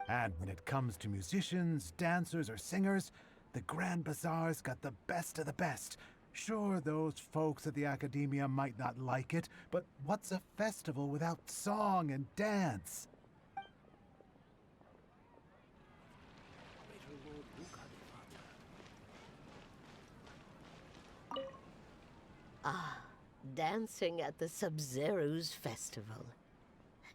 And when it comes to musicians, dancers, or singers, the Grand Bazaar's got the best of the best. Sure, those folks at the Academia might not like it, but what's a festival without song and dance? Ah, dancing at the Sabzeruz festival.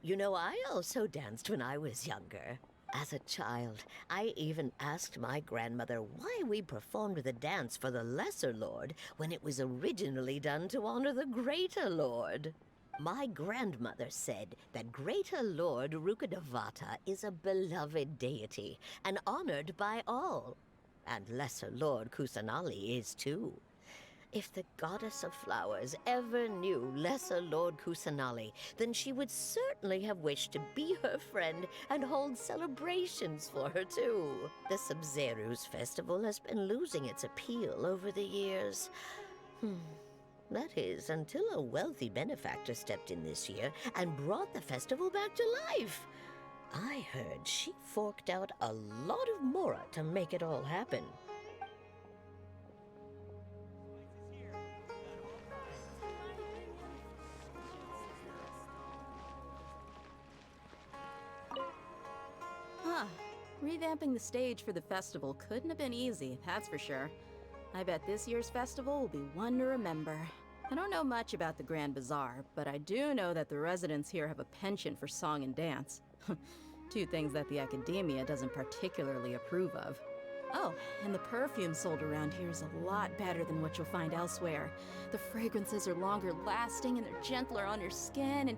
You know, I also danced when I was younger. As a child, I even asked my grandmother why we performed the dance for the Lesser Lord when it was originally done to honor the Greater Lord. My grandmother said that Greater Lord Rukkhadevata is a beloved deity and honored by all. And Lesser Lord Kusanali is too. If the Goddess of Flowers ever knew Lesser Lord Kusanali, then she would certainly have wished to be her friend and hold celebrations for her too. The Sabzeruz festival has been losing its appeal over the years. That is, until a wealthy benefactor stepped in this year and brought the festival back to life. I heard she forked out a lot of mora to make it all happen. Huh. Revamping the stage for the festival couldn't have been easy, that's for sure. I bet this year's festival will be one to remember. I don't know much about the Grand Bazaar, but I do know that the residents here have a penchant for song and dance. Two things that the Academia doesn't particularly approve of. Oh, and the perfume sold around here is a lot better than what you'll find elsewhere. The fragrances are longer lasting and they're gentler on your skin and...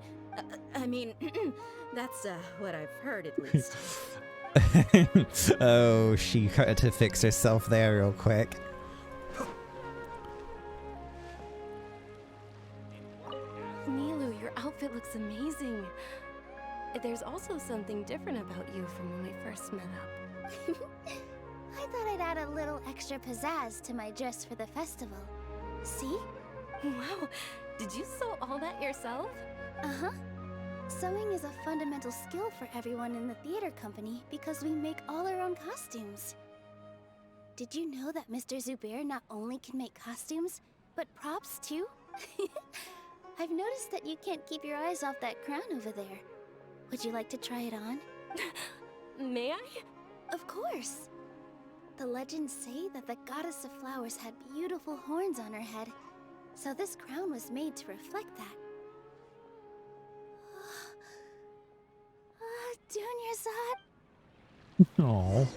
I mean, that's what I've heard at least. Oh, she had to fix herself there real quick. Nilu, your outfit looks amazing. There's also something different about you from when we first met up. I thought I'd add a little extra pizzazz to my dress for the festival. See? Wow, did you sew all that yourself? Uh-huh. Sewing is a fundamental skill for everyone in the theater company because we make all our own costumes. Did you know that Mr. Zubair not only can make costumes, but props too? I've noticed that you can't keep your eyes off that crown over there. Would you like to try it on? May I? Of course. The legends say that the Goddess of Flowers had beautiful horns on her head, so this crown was made to reflect that. Oh.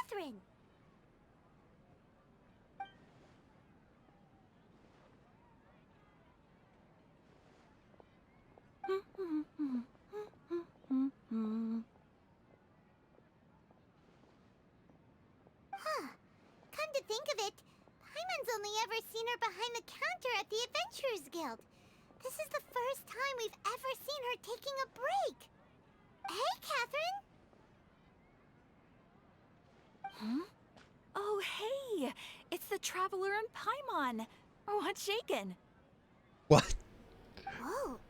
Catherine. Huh. Come to think of it, Paimon's only ever seen her behind the counter at the Adventurers Guild. This is the first time we've ever seen her taking a break. Hey, Catherine! Huh? Oh, hey! It's the Traveler and Paimon! What's shaken? What? Whoa.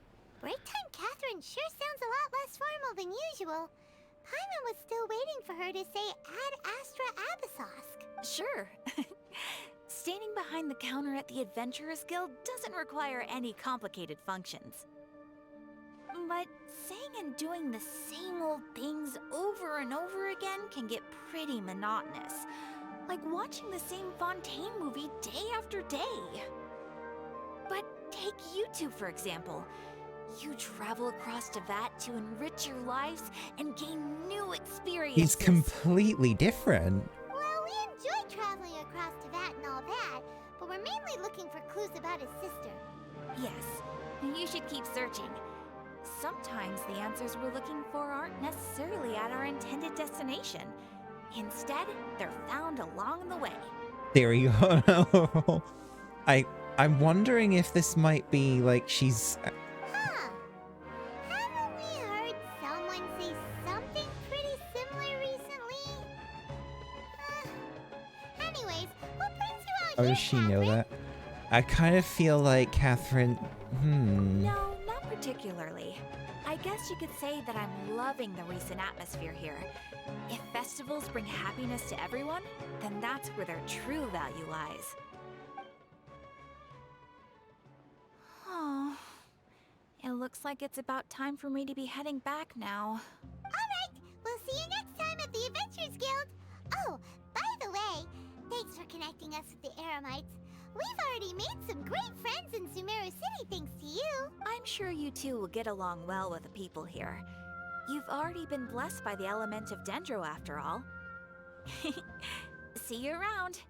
Break time Catherine sure sounds a lot less formal than usual. Paimon was still waiting for her to say Ad Astra Abyssosk. Sure. Standing behind the counter at the Adventurers Guild doesn't require any complicated functions. But saying and doing the same old things over and over again can get pretty monotonous. Like watching the same Fontaine movie day after day. But take you two, for example. You travel across Teyvat to enrich your lives and gain new experiences. He's completely different. Well, we enjoy traveling across Teyvat and all that, but we're mainly looking for clues about his sister. Yes, you should keep searching. Sometimes the answers we're looking for aren't necessarily at our intended destination. Instead, they're found along the way. There you go. I'm wondering if this might be like she's... Huh. Haven't we heard someone say something pretty similar recently? Anyways, what brings you out Oh, here, does she know that? I kind of feel like Catherine... No, not particularly. I guess you could say that I'm loving the recent atmosphere here. If festivals bring happiness to everyone, then that's where their true value lies. Oh, it looks like it's about time for me to be heading back now. Alright, we'll see you next time at the Adventurers Guild. Oh, by the way, thanks for connecting us with the Eremites. We've already made some great friends in Sumeru City thanks to you. I'm sure you two will get along well with the people here. You've already been blessed by the element of Dendro after all. See you around.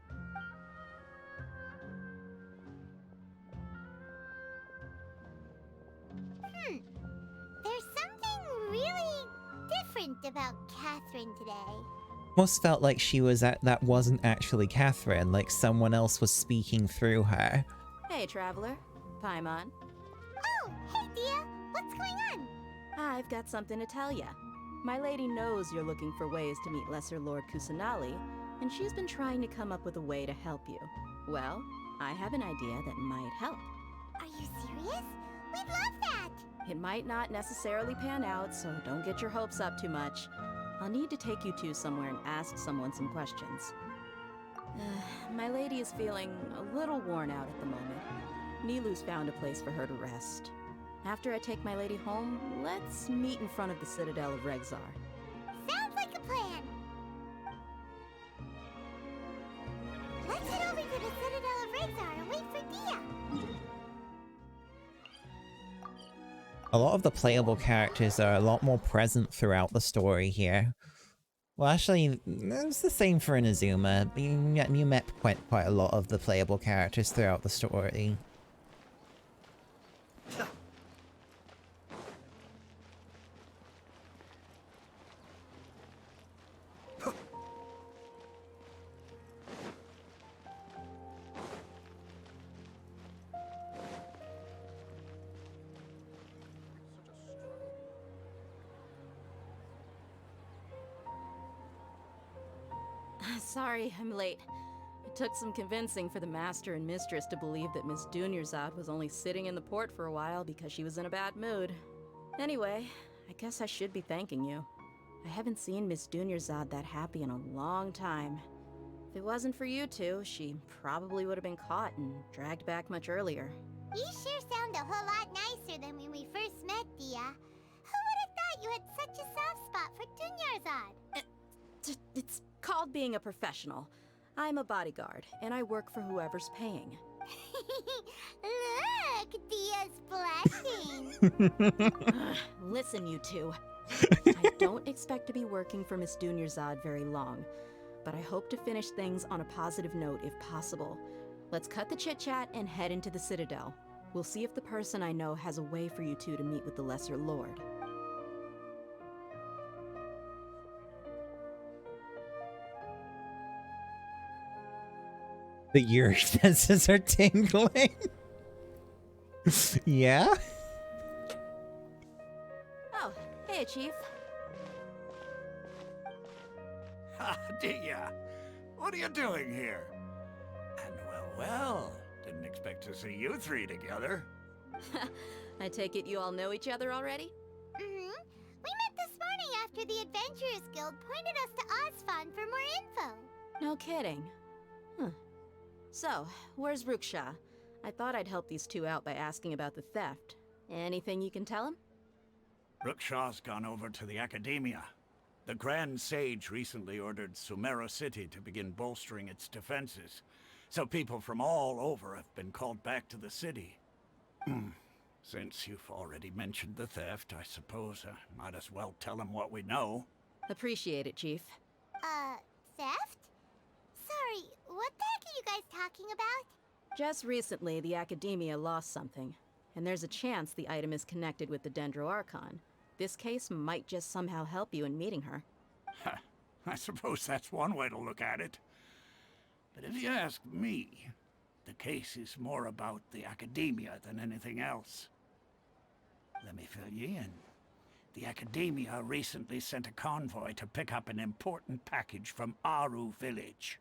There's something really different about Catherine today. Almost felt like she was that wasn't actually Catherine, like someone else was speaking through her. Hey, Traveler. Paimon. Oh, hey, Dia. What's going on? I've got something to tell ya. My lady knows you're looking for ways to meet Lesser Lord Kusanali, and she's been trying to come up with a way to help you. Well, I have an idea that might help. Are you serious? We'd love that! It might not necessarily pan out, so don't get your hopes up too much. I'll need to take you two somewhere and ask someone some questions. My lady is feeling a little worn out at the moment. Nilu's found a place for her to rest. After I take my lady home, let's meet in front of the Citadel of Regzar. Sounds like a plan! Let's head over to the Citadel of Regzar and wait for Dia! A lot of the playable characters are a lot more present throughout the story here. Well, actually, it's the same for Inazuma. You met quite a lot of the playable characters throughout the story. Sorry, I'm late. It took some convincing for the Master and Mistress to believe that Miss Dunyarzad was only sitting in the port for a while because she was in a bad mood. Anyway, I guess I should be thanking you. I haven't seen Miss Dunyarzad that happy in a long time. If it wasn't for you two, she probably would have been caught and dragged back much earlier. You sure sound a whole lot nicer than when we first met, Dia. Who would have thought you had such a soft spot for Dunyarzad? It's called being a professional. I'm a bodyguard, and I work for whoever's paying. Look, Dia's blushing. Listen, you two. I don't expect to be working for Miss Dunyarzad very long, but I hope to finish things on a positive note if possible. Let's cut the chit-chat and head into the Citadel. We'll see if the person I know has a way for you two to meet with the Lesser Lord. The your senses are tingling. Yeah? Oh, hey, Chief. Dia, what are you doing here? And well, didn't expect to see you three together. I take it you all know each other already? Mm-hmm. We met this morning after the Adventurers Guild pointed us to Osfon for more info. No kidding. Huh. So, where's Ruksha? I thought I'd help these two out by asking about the theft. Anything you can tell him? Ruksha's gone over to the Academia. The Grand Sage recently ordered Sumeru City to begin bolstering its defenses, so people from all over have been called back to the city. Since you've already mentioned the theft, I suppose I might as well tell him what we know. Appreciate it, Chief. Theft? Sorry, what the heck are you guys talking about? Just recently, the Academia lost something, and there's a chance the item is connected with the Dendro Archon. This case might just somehow help you in meeting her. I suppose that's one way to look at it. But if you ask me, the case is more about the Academia than anything else. Let me fill you in. The Academia recently sent a convoy to pick up an important package from Aru village.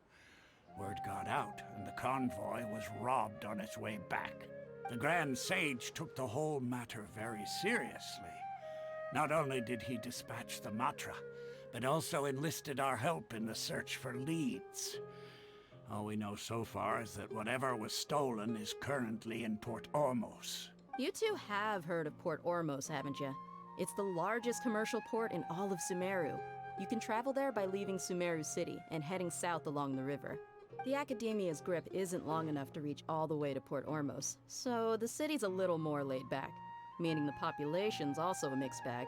Word got out, and the convoy was robbed on its way back. The Grand Sage took the whole matter very seriously. Not only did he dispatch the Matra, but also enlisted our help in the search for leads. All we know so far is that whatever was stolen is currently in Port Ormos. You two have heard of Port Ormos, haven't you? It's the largest commercial port in all of Sumeru. You can travel there by leaving Sumeru City and heading south along the river. The Academia's grip isn't long enough to reach all the way to Port Ormos, so the city's a little more laid back. Meaning the population's also a mixed bag.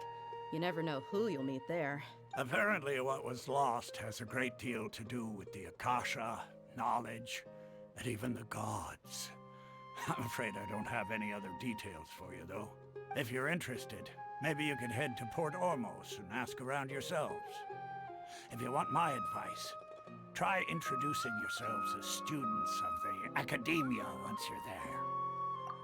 You never know who you'll meet there. Apparently what was lost has a great deal to do with the Akasha, knowledge, and even the gods. I'm afraid I don't have any other details for you, though. If you're interested, maybe you could head to Port Ormos and ask around yourselves. If you want my advice, try introducing yourselves as students of the Academia once you're there.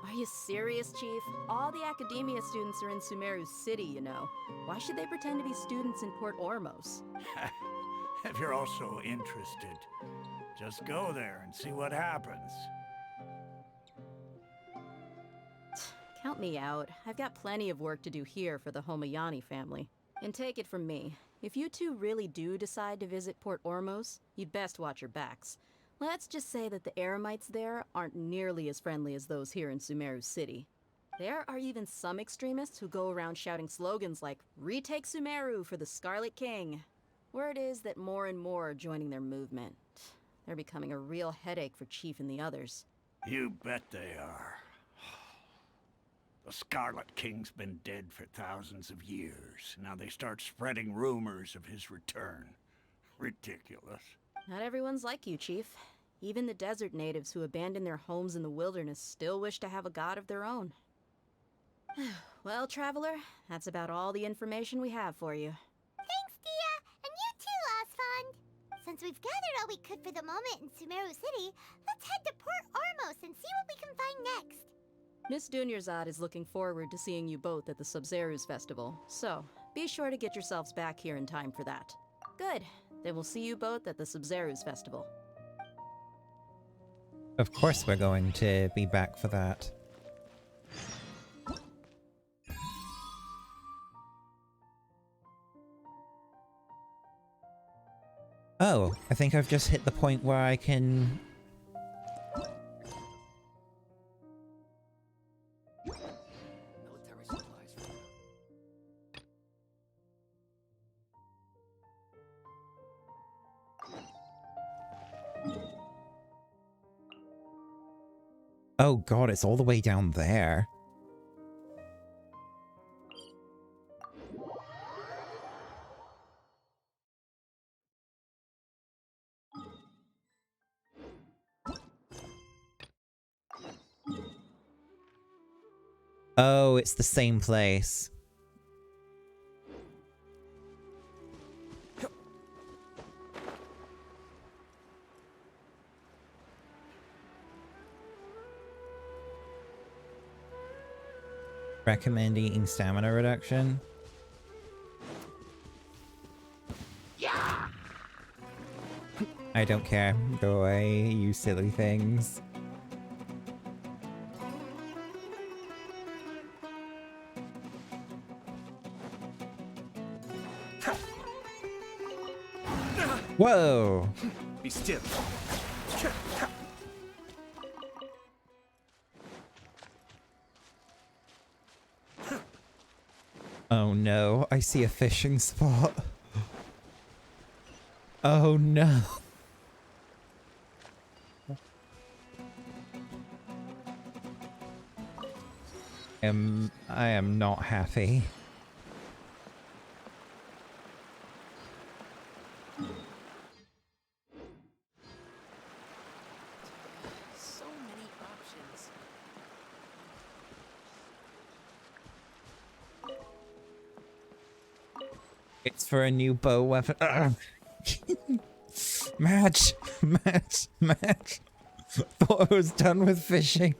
Are you serious, Chief? All the Academia students are in Sumeru City, you know. Why should they pretend to be students in Port Ormos? If you're also interested, just go there and see what happens. Count me out. I've got plenty of work to do here for the Homayani family. And take it from me, if you two really do decide to visit Port Ormos, you'd best watch your backs. Let's just say that the Eremites there aren't nearly as friendly as those here in Sumeru City. There are even some extremists who go around shouting slogans like, "Retake Sumeru for the Scarlet King." Word is that more and more are joining their movement. They're becoming a real headache for Chief and the others. You bet they are. The Scarlet King's been dead for thousands of years. Now they start spreading rumors of his return. Ridiculous. Not everyone's like you, Chief. Even the desert natives who abandoned their homes in the wilderness still wish to have a god of their own. Well, Traveler, that's about all the information we have for you. Thanks, Dia! And you too, Osfond! Since we've gathered all we could for the moment in Sumeru City, let's head to Port Ormos and see what we can find next. Miss Dunyarzad is looking forward to seeing you both at the Sub-Zerus Festival, so be sure to get yourselves back here in time for that. Good. Then we'll see you both at the Sub-Zerus Festival. Of course we're going to be back for that. Oh, I think I've just hit the point where I can... Oh god, it's all the way down there. Oh, it's the same place. Recommend eating stamina reduction. Yeah! I don't care. Go away, you silly things. Whoa! Be still. Oh no, I see a fishing spot. Oh no. I am not happy. So many options. It's for a new bow weapon. Match! Match! Match! Thought I was done with fishing.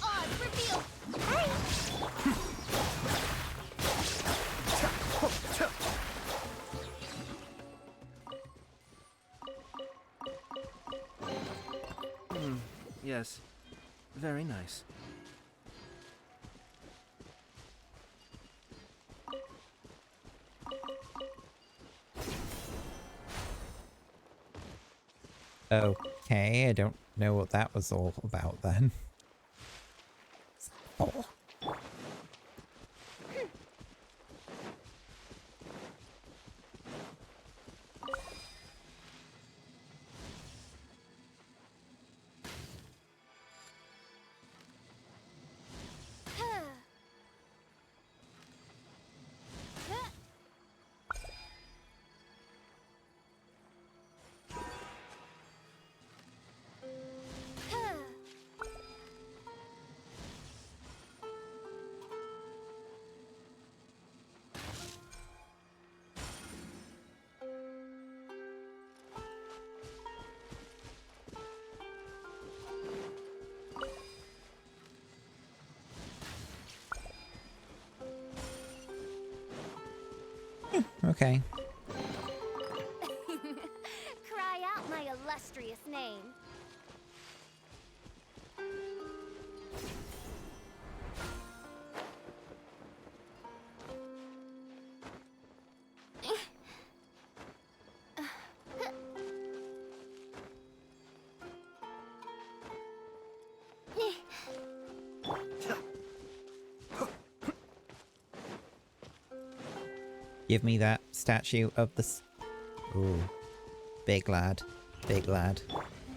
Odds revealed. Hurry! Yes. Very nice. Okay, I don't know what that was all about then. Oh. Okay. Cry out my illustrious name. Give me that statue of the... Ooh. Big lad. Big lad.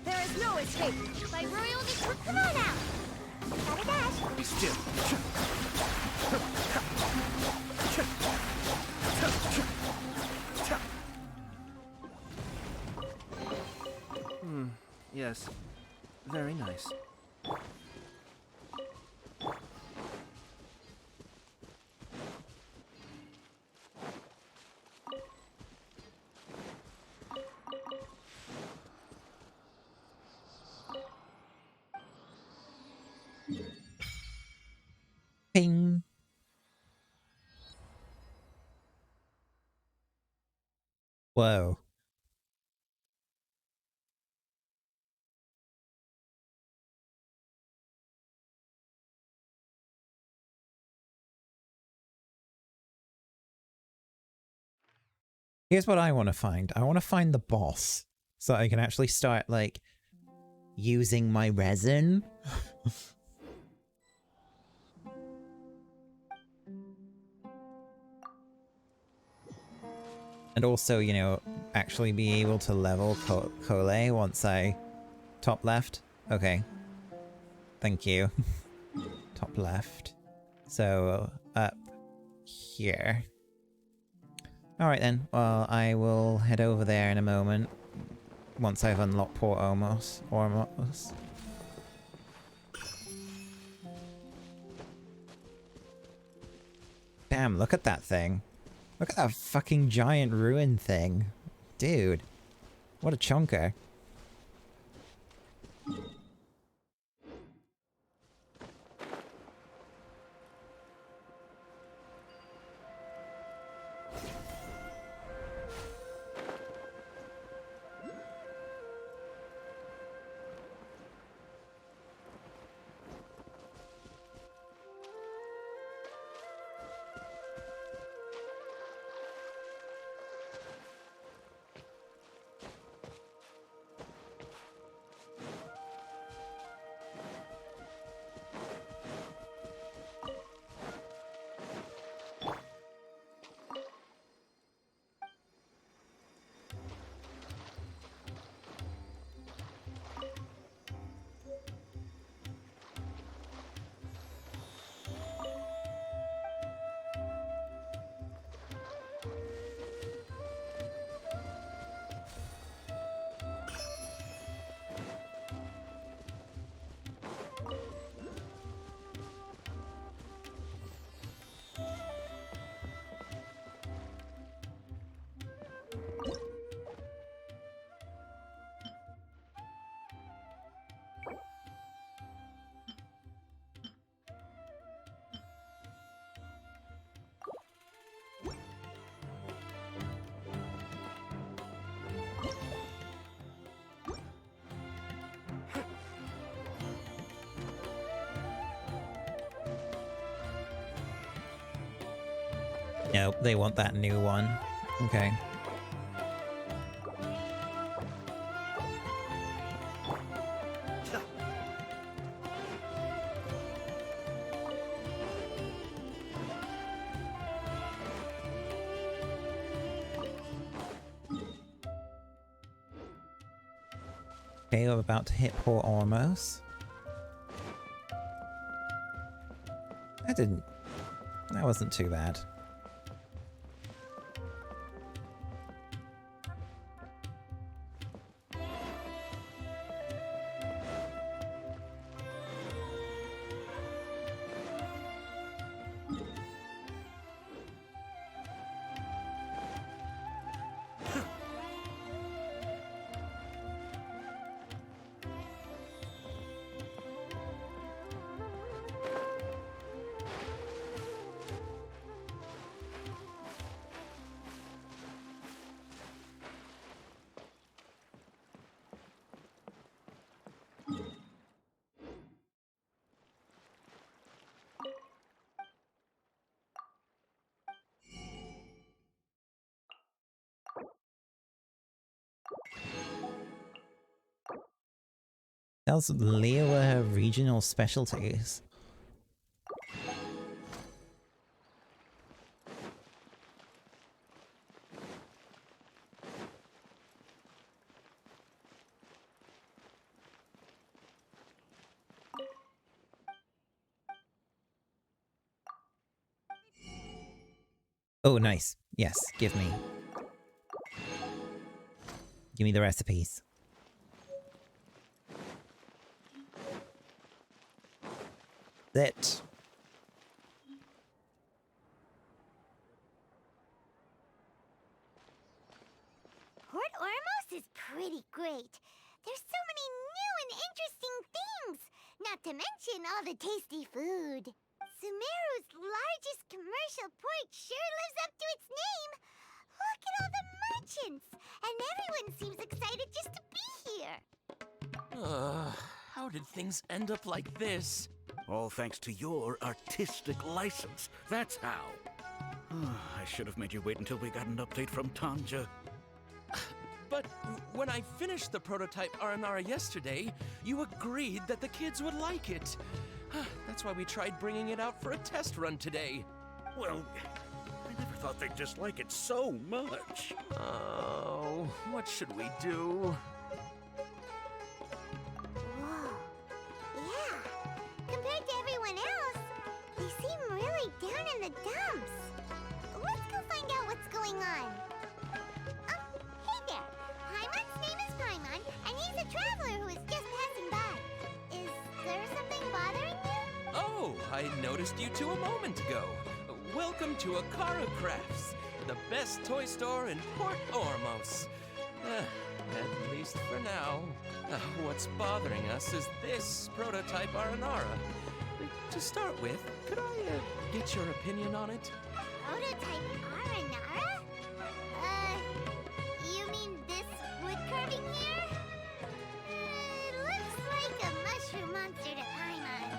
There is no escape. My royal decree. Come on out. Gotta dash. Be still. Yes. Very nice. Ping. Whoa. Here's what I want to find. I want to find the boss so I can actually start, like, using my resin. And also, you know, actually be able to level Cole once I top left. Okay. Thank you. Top left. So, up here. Alright then, well, I will head over there in a moment. Once I've unlocked Port Ormos. Damn, look at that thing. Look at that fucking giant ruin thing. Dude. What a chonker. Nope, they want that new one. Okay. Okay, I'm about to hit Port Ormos. That wasn't too bad. Tells Leah what her regional specialties. Oh, nice. Yes, give me. Give me the recipes. That. Port Ormos is pretty great. There's so many new and interesting things, not to mention all the tasty food. Sumeru's largest commercial port sure lives up to its name. Look at all the merchants, and everyone seems excited just to be here. How did things end up like this? All thanks to your artistic license. That's how. I should have made you wait until we got an update from Tanja. But when I finished the prototype Aranara yesterday, you agreed that the kids would like it. That's why we tried bringing it out for a test run today. Well, I never thought they'd dislike it so much. Oh, what should we do? Whoa. Yeah. Compared to everyone else, going on? Hey there. Paimon's name is Paimon, and he's a traveler who is just passing by. Is there something bothering you? Oh, I noticed you two a moment ago. Welcome to Akara Crafts, the best toy store in Port Ormos. At least for now. What's bothering us is this prototype Aranara. To start with, could I get your opinion on it? Prototype Aranara? You mean this wood carving here? It looks like a mushroom monster to Paimon.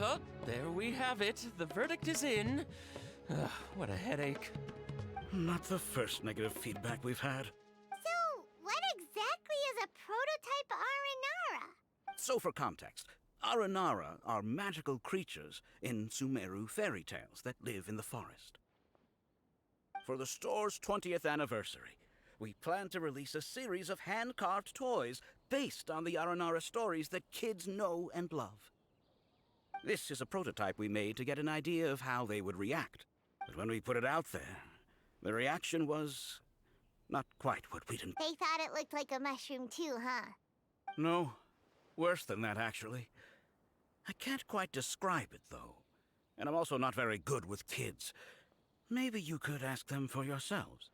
Oh, there we have it. The verdict is in. What a headache. Not the first negative feedback we've had. So, what exactly is a prototype Aranara? So for context, Aranara are magical creatures in Sumeru fairy tales that live in the forest. For the store's 20th anniversary, we plan to release a series of hand-carved toys based on the Aranara stories that kids know and love. This is a prototype we made to get an idea of how they would react. But when we put it out there, the reaction was not quite what we'd intended. They thought it looked like a mushroom too, huh? No, worse than that, actually. I can't quite describe it, though. And I'm also not very good with kids. Maybe you could ask them for yourselves.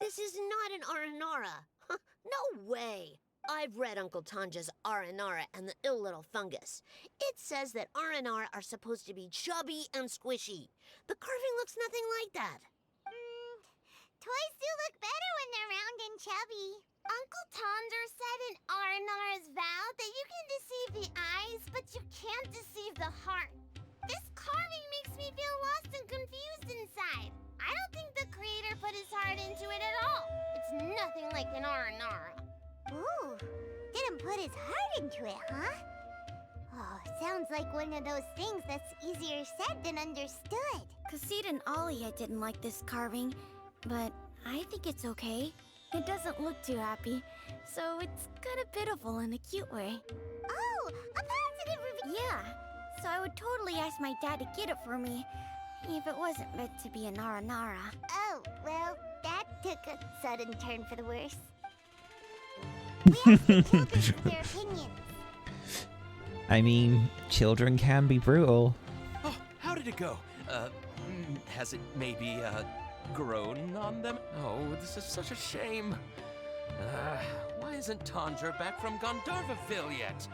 This is not an Aranara. No way. I've read Uncle Tanja's Aranara and the Ill Little Fungus. It says that Aranara are supposed to be chubby and squishy. The carving looks nothing like that. Toys do look better when they're round and chubby. Uncle Tonder said in Aranara's vow that you can deceive the eyes, but you can't deceive the heart. This carving makes me feel lost and confused inside. I don't think the creator put his heart into it at all. It's nothing like an Aranara. Ooh, didn't put his heart into it, huh? Oh, sounds like one of those things that's easier said than understood. Kassid and Alia didn't like this carving, but I think it's okay. It doesn't look too happy, so it's kind of pitiful in a cute way. Oh, a positive review! Yeah, so I would totally ask my dad to get it for me, if it wasn't meant to be an Aranara. Oh, well, that took a sudden turn for the worse. We asked the children for their opinions. I mean, children can be brutal. Oh, how did it go? Has it maybe, grown on them? Oh, this is such a shame. Why isn't Tanger back from Gandharvaville yet?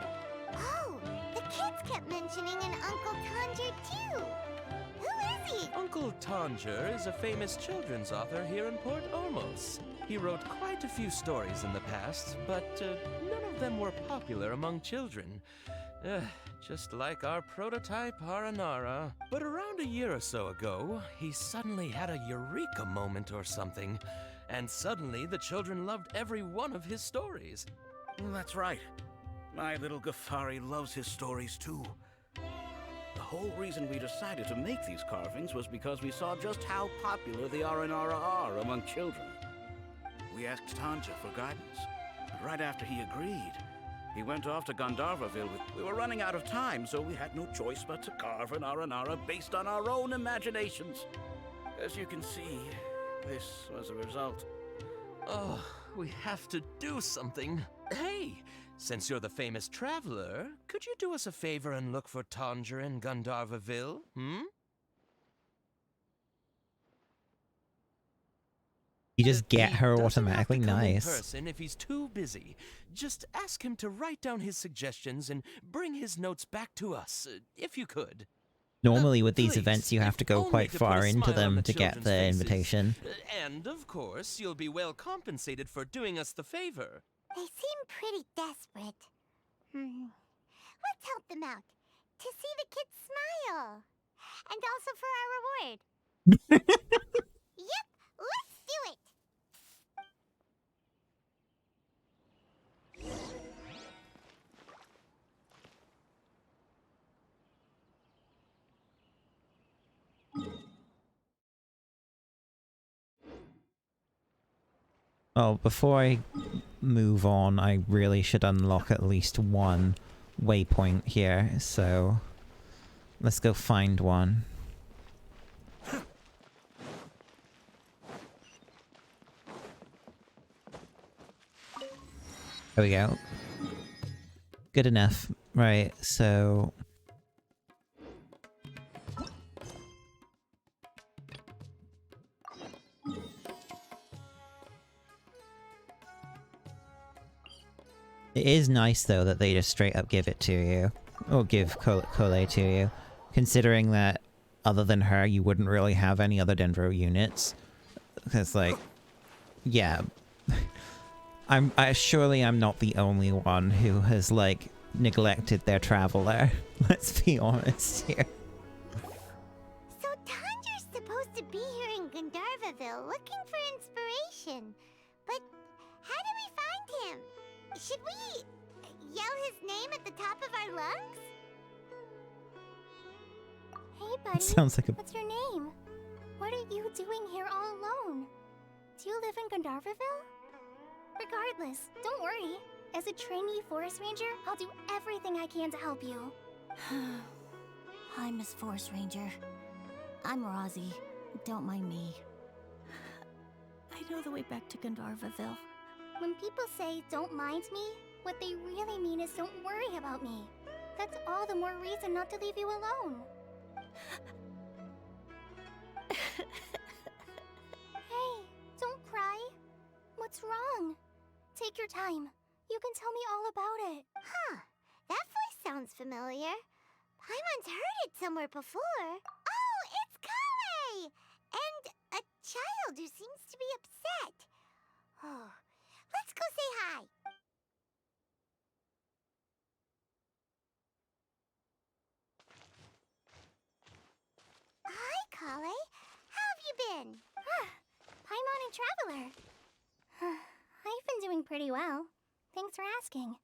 Oh, the kids kept mentioning an Uncle Tanger too. Who is he? Uncle Tanger is a famous children's author here in Port Ormos. He wrote quite a few stories in the past, but none of them were popular among children. Just like our prototype Aranara. But around a year or so ago, he suddenly had a eureka moment or something. And suddenly the children loved every one of his stories. That's right. My little Ghaffari loves his stories too. The whole reason we decided to make these carvings was because we saw just how popular the Aranara are among children. We asked Tanja for guidance, but right after he agreed, he went off to Gandharvaville. We were running out of time, so we had no choice but to carve an Aranara based on our own imaginations. As you can see, this was a result. Oh, we have to do something. Hey, since you're the famous traveler, could you do us a favor and look for Tanger in Gandharvaville, You just get her automatically. Nice. Person if he's too busy. Just ask him to write down his suggestions and bring his notes back to us, if you could. Normally with these Please, events you have to go only quite to put a far into smile on them the to get children's the faces. invitation. And, of course, you'll be well compensated for doing us the favor. They seem pretty desperate. Let's help them out. To see the kids smile. And also for our reward. Yep, let's do it. Well, before I move on, I really should unlock at least one waypoint here, so let's go find one. There we go. Good enough. Right, so... It is nice, though, that they just straight up give it to you. Or give Collei to you. Considering that, other than her, you wouldn't really have any other Dendro units. Because, like... Yeah. Surely I'm not the only one who has, like, neglected their traveler. Let's be honest here. So Tandra's supposed to be here in Gandharvaville looking for inspiration. But how do we find him? Should we yell his name at the top of our lungs? Hey, buddy. Sounds like a... What's your name? What are you doing here all alone? Do you live in Gandharvaville? Regardless, don't worry. As a trainee forest ranger, I'll do everything I can to help you. Hi, Miss Forest Ranger. I'm Rosie. Don't mind me. I know the way back to Gandharvaville. When people say, don't mind me, what they really mean is don't worry about me. That's all the more reason not to leave you alone. Hey, don't cry. What's wrong? Take your time. You can tell me all about it. Huh. That voice sounds familiar. Paimon's heard it somewhere before. Oh, it's Collei! And a child who seems to be upset. Oh, let's go say hi. Hi, Collei. How have you been? Paimon and Traveler. I've been doing pretty well. Thanks for asking.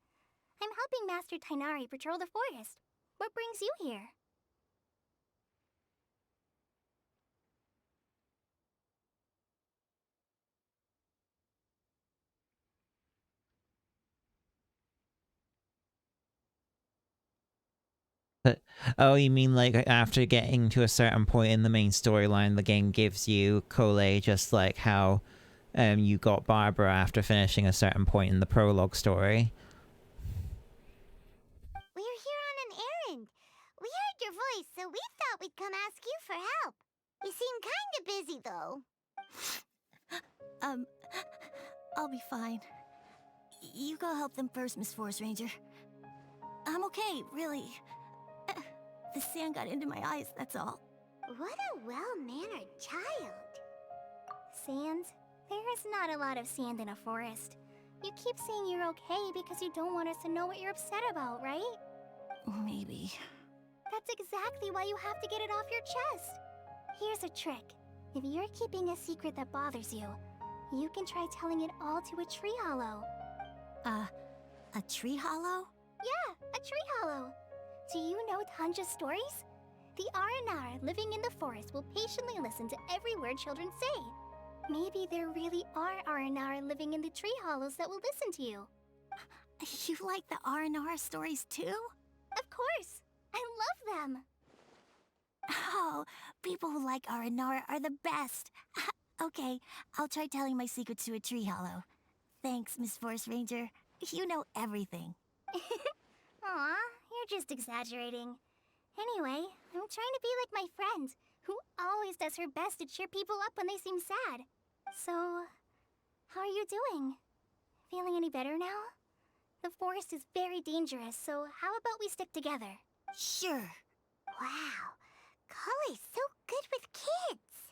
I'm helping Master Tighnari patrol the forest. What brings you here? But, oh, you mean like after getting to a certain point in the main storyline, the game gives you Collei just like how you got Barbara after finishing a certain point in the prologue story? We're here on an errand. We heard your voice, so we thought we'd come ask you for help. You seem kinda busy, though. I'll be fine. You go help them first, Miss Forest Ranger. I'm okay, really. The sand got into my eyes, that's all. What a well-mannered child. Sand? There is not a lot of sand in a forest. You keep saying you're okay because you don't want us to know what you're upset about, right? Maybe. That's exactly why you have to get it off your chest. Here's a trick. If you're keeping a secret that bothers you, you can try telling it all to a tree hollow. A tree hollow? Yeah, a tree hollow. Do you know Tanja's stories? The Aranara living in the forest will patiently listen to every word children say. Maybe there really are Aranara living in the tree hollows that will listen to you. You like the Aranara stories too? Of course! I love them! Oh, people who like Aranara are the best! Okay, I'll try telling my secrets to a tree hollow. Thanks, Miss Forest Ranger. You know everything. Aw, you're just exaggerating. Anyway, I'm trying to be like my friend, who always does her best to cheer people up when they seem sad. So, how are you doing? Feeling any better now? The forest is very dangerous, so how about we stick together? Sure. Wow, Collei's so good with kids.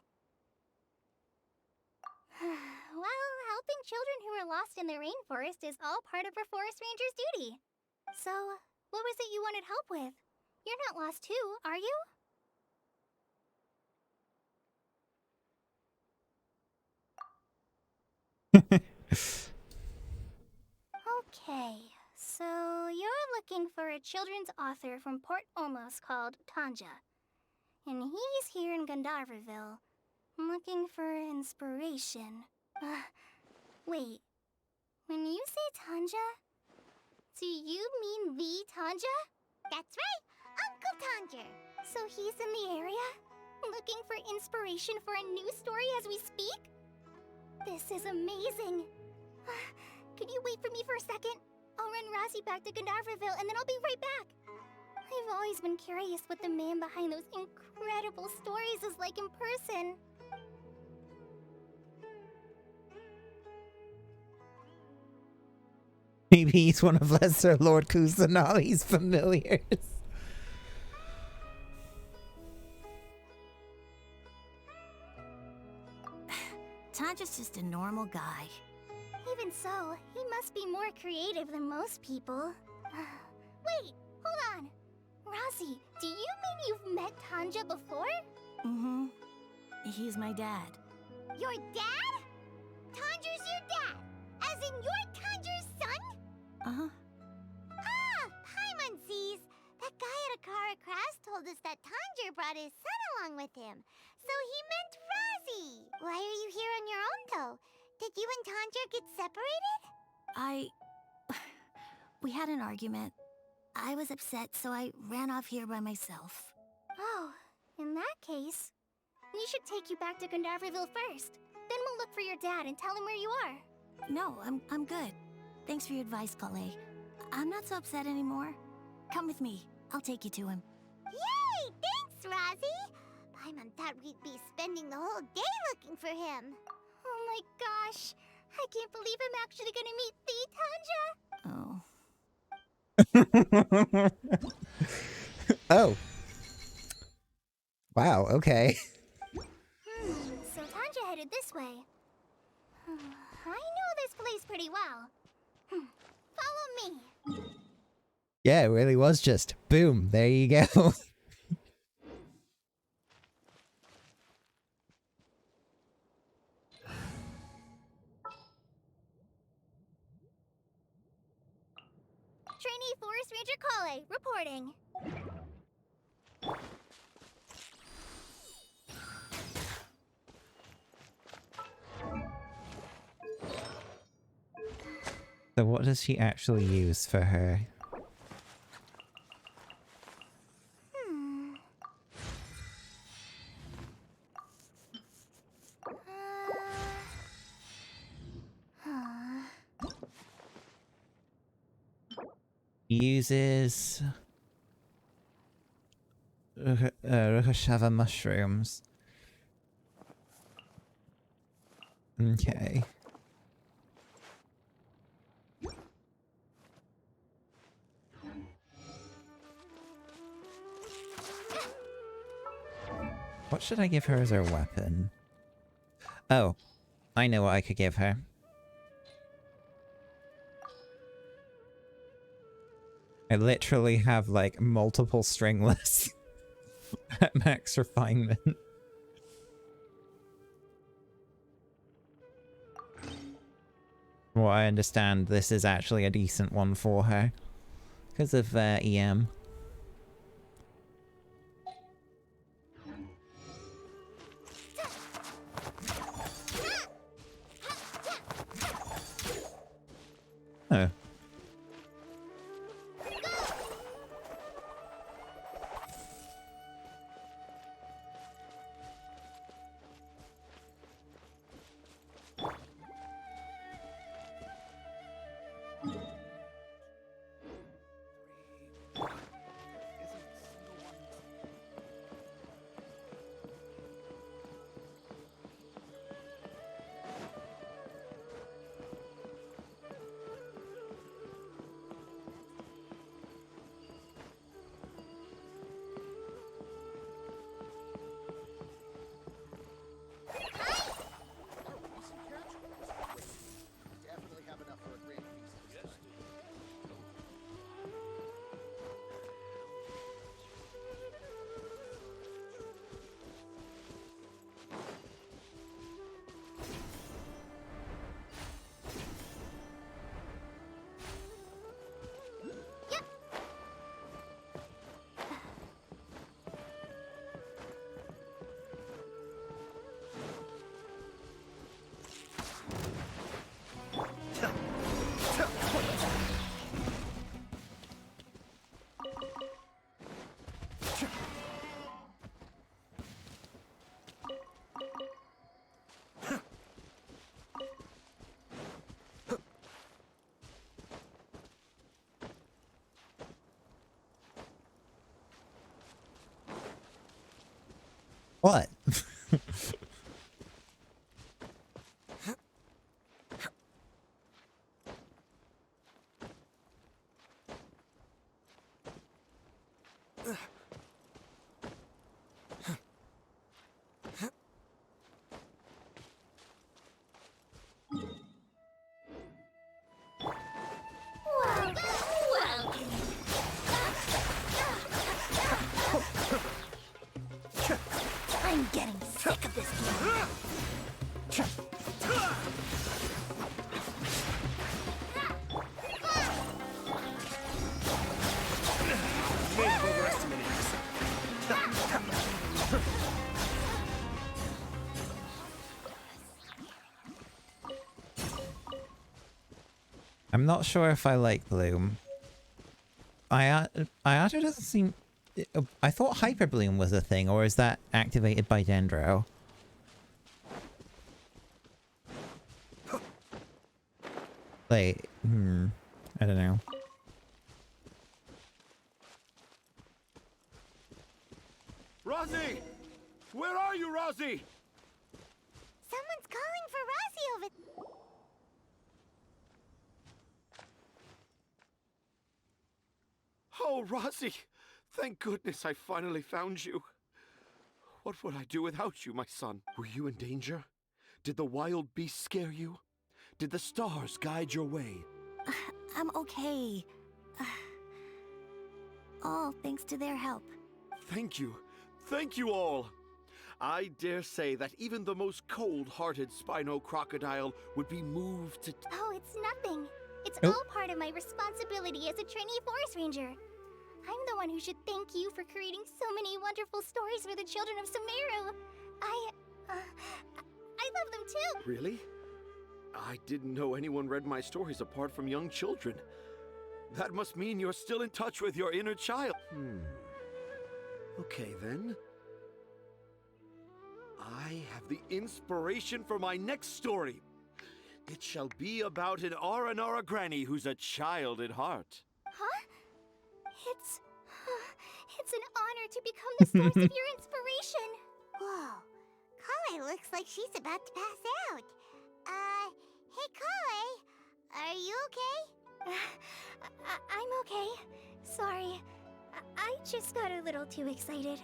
Well, helping children who are lost in the rainforest is all part of a forest ranger's duty. So, what was it you wanted help with? You're not lost too, are you? Okay, so you're looking for a children's author from Port Olmos called Tanja. And he's here in Gandharvaville, looking for inspiration. Wait, when you say Tanja, do you mean the Tanja? That's right, Uncle Tanger. So he's in the area? Looking for inspiration for a new story as we speak? This is amazing. Could you wait for me for a second? I'll run Razzie back to Gandharville and then I'll be right back. I've always been curious what the man behind those incredible stories is like in person. Maybe he's one of Lesser Lord Kusanali's familiars. Tanja's just a normal guy. Even so, he must be more creative than most people. Wait, hold on. Razzie, do you mean you've met Tanja before? Mm-hmm. He's my dad. Your dad? Tanger's your dad? As in you're Tanger's son? Uh-huh. Ah, Paimonsees. That guy at Akara Crash told us that Tanger brought his son along with him. So he meant Razzie. Why are you here on your own, though? Did you and Tanger get separated? We had an argument. I was upset, so I ran off here by myself. Oh, in that case, we should take you back to Gandharville first. Then we'll look for your dad and tell him where you are. No, I'm good. Thanks for your advice, Kale. I'm not so upset anymore. Come with me. I'll take you to him. Yay! Thanks, Razzie! Paimon thought we'd be spending the whole day looking for him. Oh my gosh! I can't believe I'm actually gonna meet the Tanja! Oh. Oh. Wow, okay. So Tanja headed this way. I know this place pretty well. Follow me. Yeah, it really was just boom, there you go. Trainee Forest Ranger Kale, reporting. So what does she actually use for her? Uses Rukashava mushrooms. Okay. What should I give her as her weapon? Oh, I know what I could give her. I literally have, like, multiple stringless at max refinement. From what I understand, this is actually a decent one for her. Because of EM. Oh. What? I'm getting sick of this game. May have overestimated this. I'm not sure if I like Bloom. Ayato doesn't seem... I thought Hyper Bloom was a thing, or is that activated by Dendro? Like, I don't know. Rosie! Where are you, Rosie? Someone's calling for Rosie over... Oh, Rosie! Thank goodness I finally found you. What would I do without you, my son? Were you in danger? Did the wild beasts scare you? Did the stars guide your way? I'm okay. All thanks to their help. Thank you. Thank you all. I dare say that even the most cold-hearted Spino crocodile would be moved to... Oh, it's nothing. It's Nope. all part of my responsibility as a trainee forest ranger. I'm the one who should thank you for creating so many wonderful stories for the children of Sumeru. I love them too. Really? I didn't know anyone read my stories apart from young children. That must mean you're still in touch with your inner child. Okay, then. I have the inspiration for my next story. It shall be about an Aranara granny who's a child at heart. Huh? It's an honor to become the source of your inspiration. Whoa. Kale looks like she's about to pass out. Hey Kale, are you okay? I'm okay. Sorry. I just got a little too excited.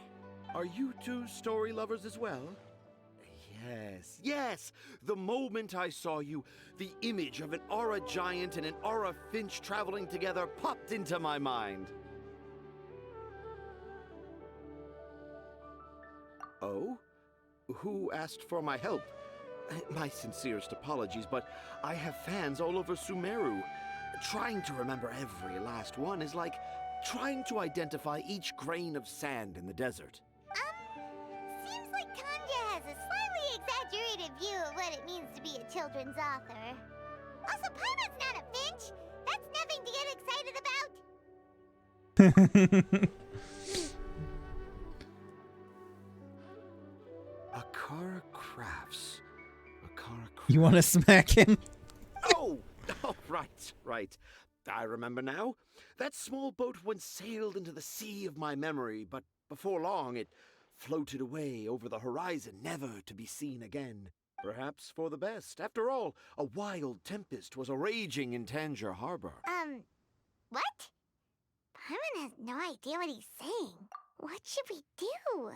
Are you two story lovers as well? Yes, yes! The moment I saw you, the image of an Aura giant and an Aura finch traveling together popped into my mind. Oh? Who asked for my help? My sincerest apologies, but I have fans all over Sumeru. Trying to remember every last one is like trying to identify each grain of sand in the desert. Seems like Tanja has a slightly exaggerated view of what it means to be a children's author. Also, Paimon's not a finch. That's nothing to get excited about. Akara Crafts. Akara Crafts. You want to smack him? Oh, right. I remember now. That small boat once sailed into the sea of my memory, but before long it floated away over the horizon, never to be seen again. Perhaps for the best. After all, a wild tempest was a-raging in Tangier Harbor. What? Paimon has no idea what he's saying. What should we do?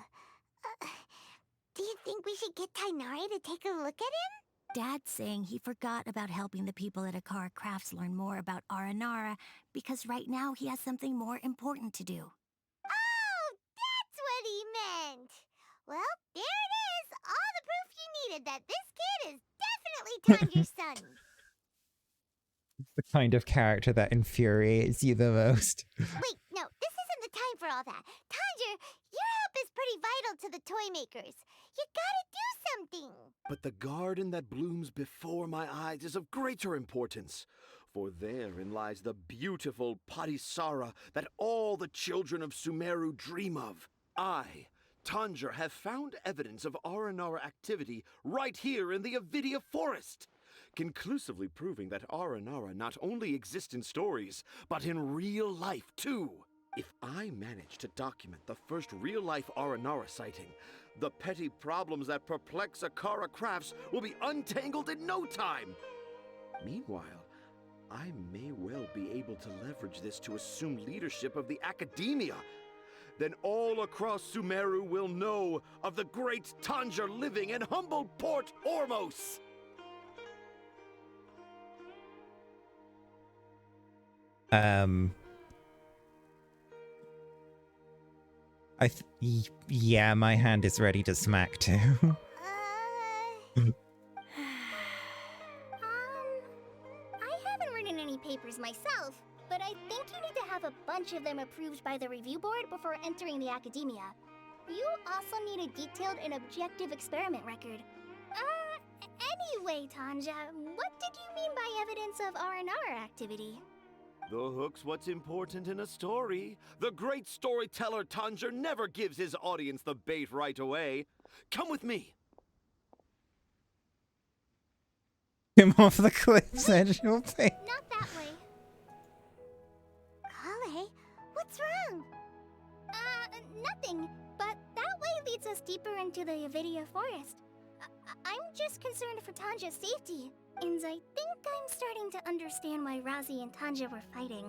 Do you think we should get Tainari to take a look at him? Dad's saying he forgot about helping the people at Akara Crafts learn more about Aranara because right now he has something more important to do. Oh, that's what he meant! Well, there it is! All the proof you needed that this kid is definitely Tanger's son! The kind of character that infuriates you the most. Wait, no, this isn't the time for all that. Tanger, your help is pretty vital to the toy makers. You gotta do something! But the garden that blooms before my eyes is of greater importance, for therein lies the beautiful Padisara that all the children of Sumeru dream of. I, Tanger, have found evidence of Aranara activity right here in the Avidia Forest, conclusively proving that Aranara not only exist in stories, but in real life too. If I manage to document the first real-life Aranara sighting, The petty problems that perplex Akara Crafts will be untangled in no time. Meanwhile, I may well be able to leverage this to assume leadership of the Academia. Then all across Sumeru will know of the great Tanja living in humble Port Ormos. Yeah, my hand is ready to smack too. I haven't written any papers myself, but I think you need to have a bunch of them approved by the review board before entering the Academia. You also need a detailed and objective experiment record. Anyway, Tanja, what did you mean by evidence of R&R activity? The hook's what's important in a story. The great storyteller Tanja never gives his audience the bait right away. Come with me. Him off the cliff's edge, you'll pay. Not that way. Kale, what's wrong? Nothing. But that way leads us deeper into the Avidia forest. I'm just concerned for Tanja's safety. And I think I'm starting to understand why Razi and Tanja were fighting.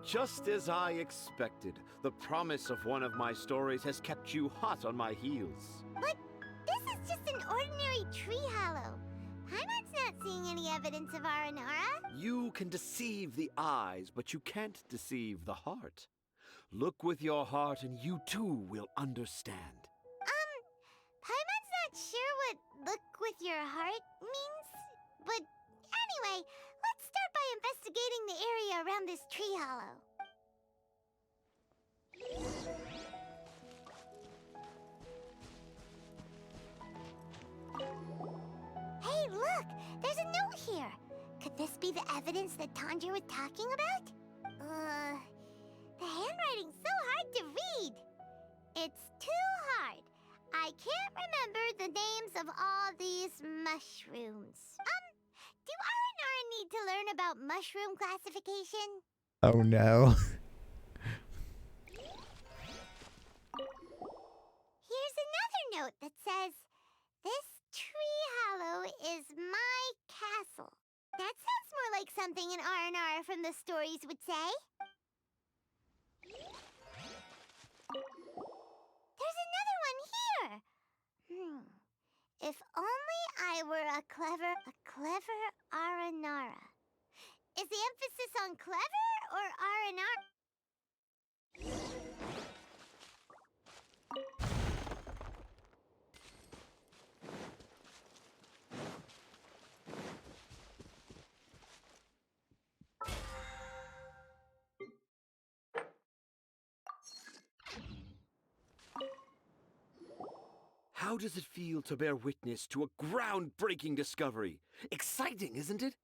Just as I expected, the promise of one of my stories has kept you hot on my heels. But this is just an ordinary tree hollow. Paimon's not seeing any evidence of Aranara. You can deceive the eyes, but you can't deceive the heart. Look with your heart and you too will understand. Paimon's not sure what look with your heart means. But anyway, let's start by investigating the area around this tree hollow. Hey, look! There's a note here! Could this be the evidence that Tanja was talking about? The handwriting's so hard to read! It's too hard. I can't remember the names of all these mushrooms. Do Aranara need to learn about mushroom classification? Oh no. Here's another note that says, "This tree hollow is my castle." That sounds more like something an R&R from the stories would say. There's another one here. If only I were a clever Aranara. Is the emphasis on clever or Aranara? How does it feel to bear witness to a groundbreaking discovery? Exciting, isn't it?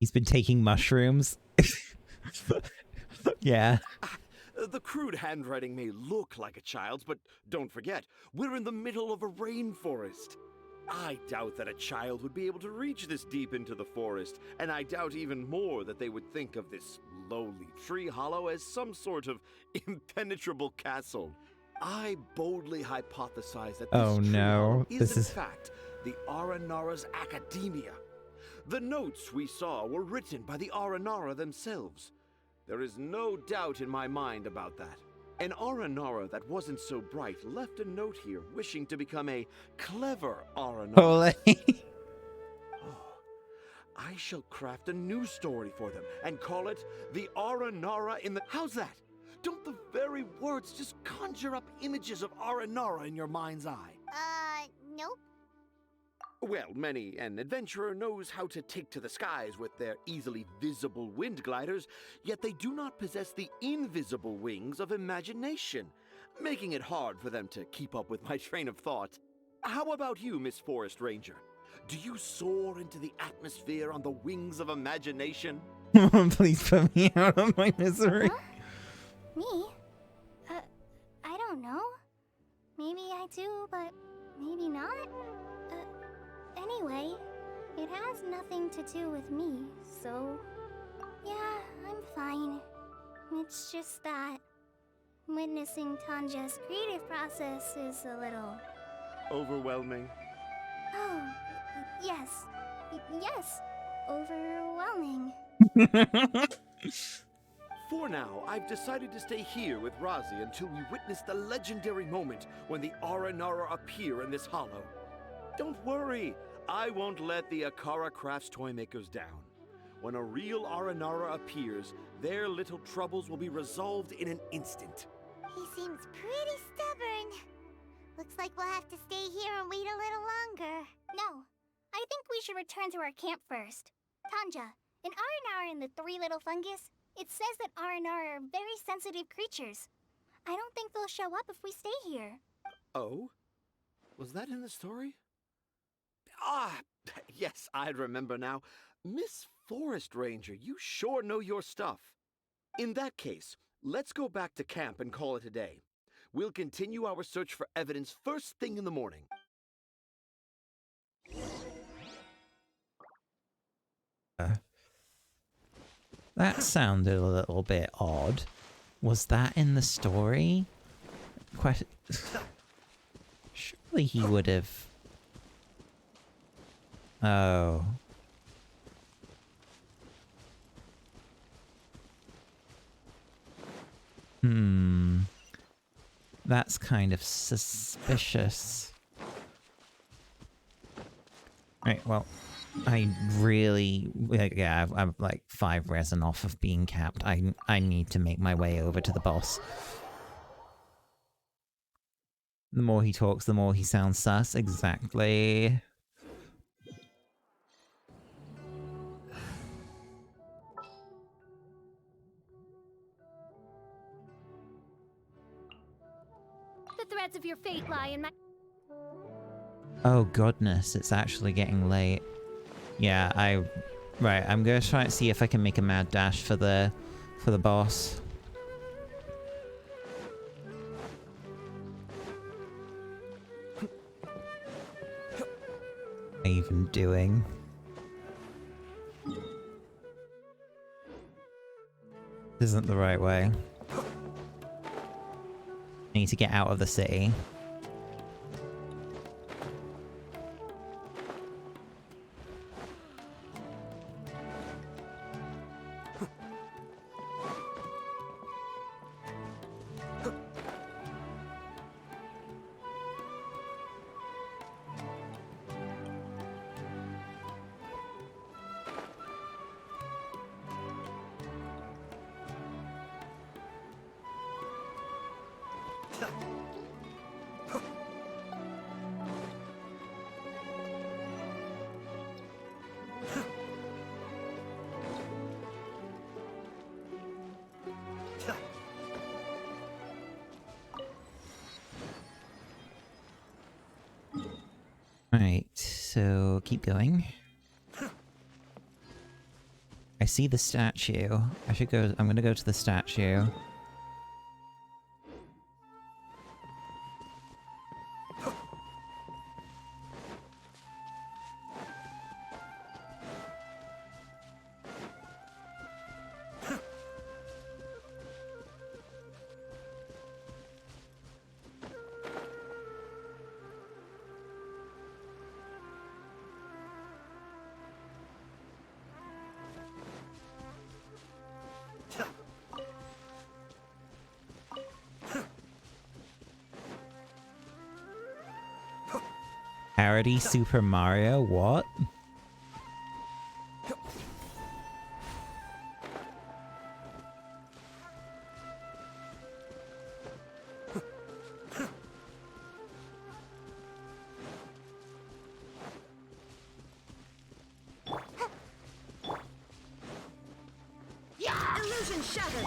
He's been taking mushrooms. Yeah. The crude handwriting may look like a child's, but don't forget, we're in the middle of a rainforest. I doubt that a child would be able to reach this deep into the forest, and I doubt even more that they would think of this lowly tree hollow as some sort of impenetrable castle. I boldly hypothesize that this tree hollow is in fact the Aranara's academia. The notes we saw were written by the Aranara themselves. There is no doubt in my mind about that. An Aranara that wasn't so bright left a note here wishing to become a clever Aranara. I shall craft a new story for them and call it The Aranara in the... How's that? Don't the very words just conjure up images of Aranara in your mind's eye? Nope. Well, many an adventurer knows how to take to the skies with their easily visible wind gliders, yet they do not possess the invisible wings of imagination, making it hard for them to keep up with my train of thought. How about you, Miss Forest Ranger? Do you soar into the atmosphere on the wings of imagination? Please put me out of my misery. Me? I don't know. Maybe I do, but maybe not? Anyway, it has nothing to do with me, so... Yeah, I'm fine. It's just that... witnessing Tanja's creative process is a little... Overwhelming. Oh, yes. Yes, overwhelming. For now, I've decided to stay here with Razi until we witness the legendary moment when the Aranara appear in this hollow. Don't worry, I won't let the Akara Crafts toymakers down. When a real Aranara appears, their little troubles will be resolved in an instant. He seems pretty stubborn. Looks like we'll have to stay here and wait a little longer. No, I think we should return to our camp first. Tanja, in Aranara and the Three Little Fungus, it says that Aranara are very sensitive creatures. I don't think they'll show up if we stay here. Oh? Was that in the story? Ah, yes, I remember now. Miss Forest Ranger, you sure know your stuff. In that case, let's go back to camp and call it a day. We'll continue our search for evidence first thing in the morning. That sounded a little bit odd. Was that in the story? Surely he would have... Oh. That's kind of suspicious. Right, well, I really... Yeah, I'm like 5 resin off of being capped. I need to make my way over to the boss. The more he talks, the more he sounds sus. Exactly. The threads of your fate lie in my... Oh goodness, it's actually getting late. Yeah, right, I'm gonna try and see if I can make a mad dash for the boss. What am I even doing? This isn't the right way. I need to get out of the city. Right, so keep going. I see the statue. I'm gonna go to the statue. Parody Super Mario? What? shattered!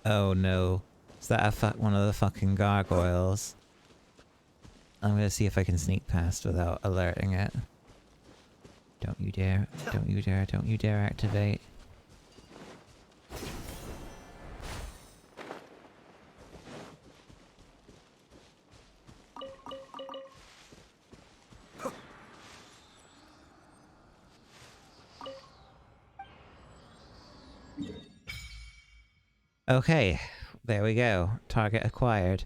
Oh no. Is that one of the fucking gargoyles? I'm gonna see if I can sneak past without alerting it. Don't you dare. Don't you dare. Don't you dare activate. Okay, there we go. Target acquired.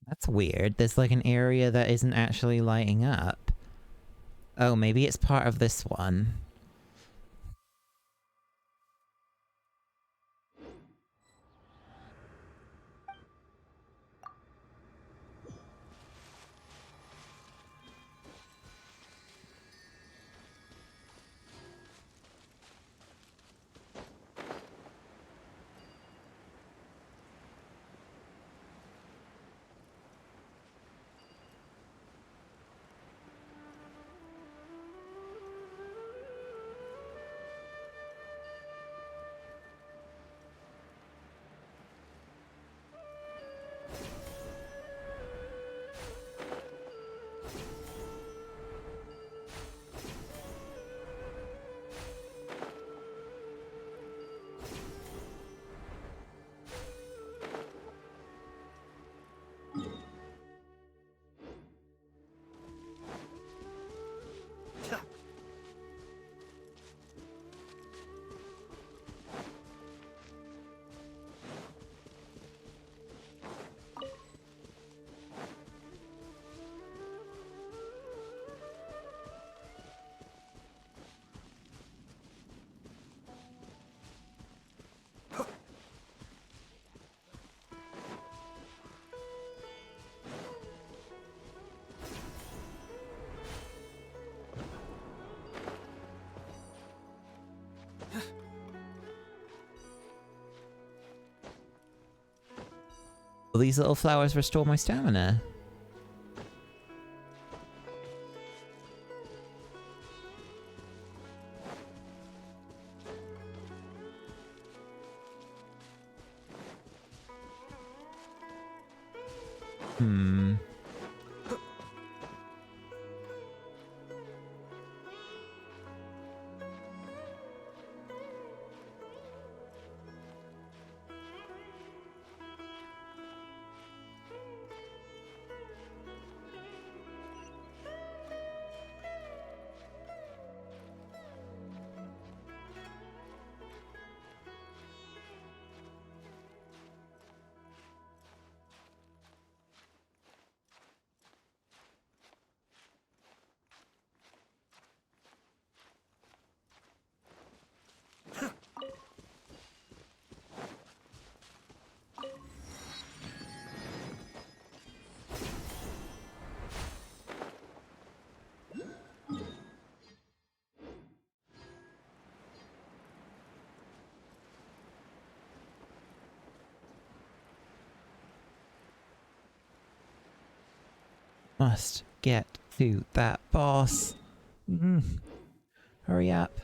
That's weird. There's like an area that isn't actually lighting up. Oh, maybe it's part of this one. Will these little flowers restore my stamina? Must get to that boss. Hurry up.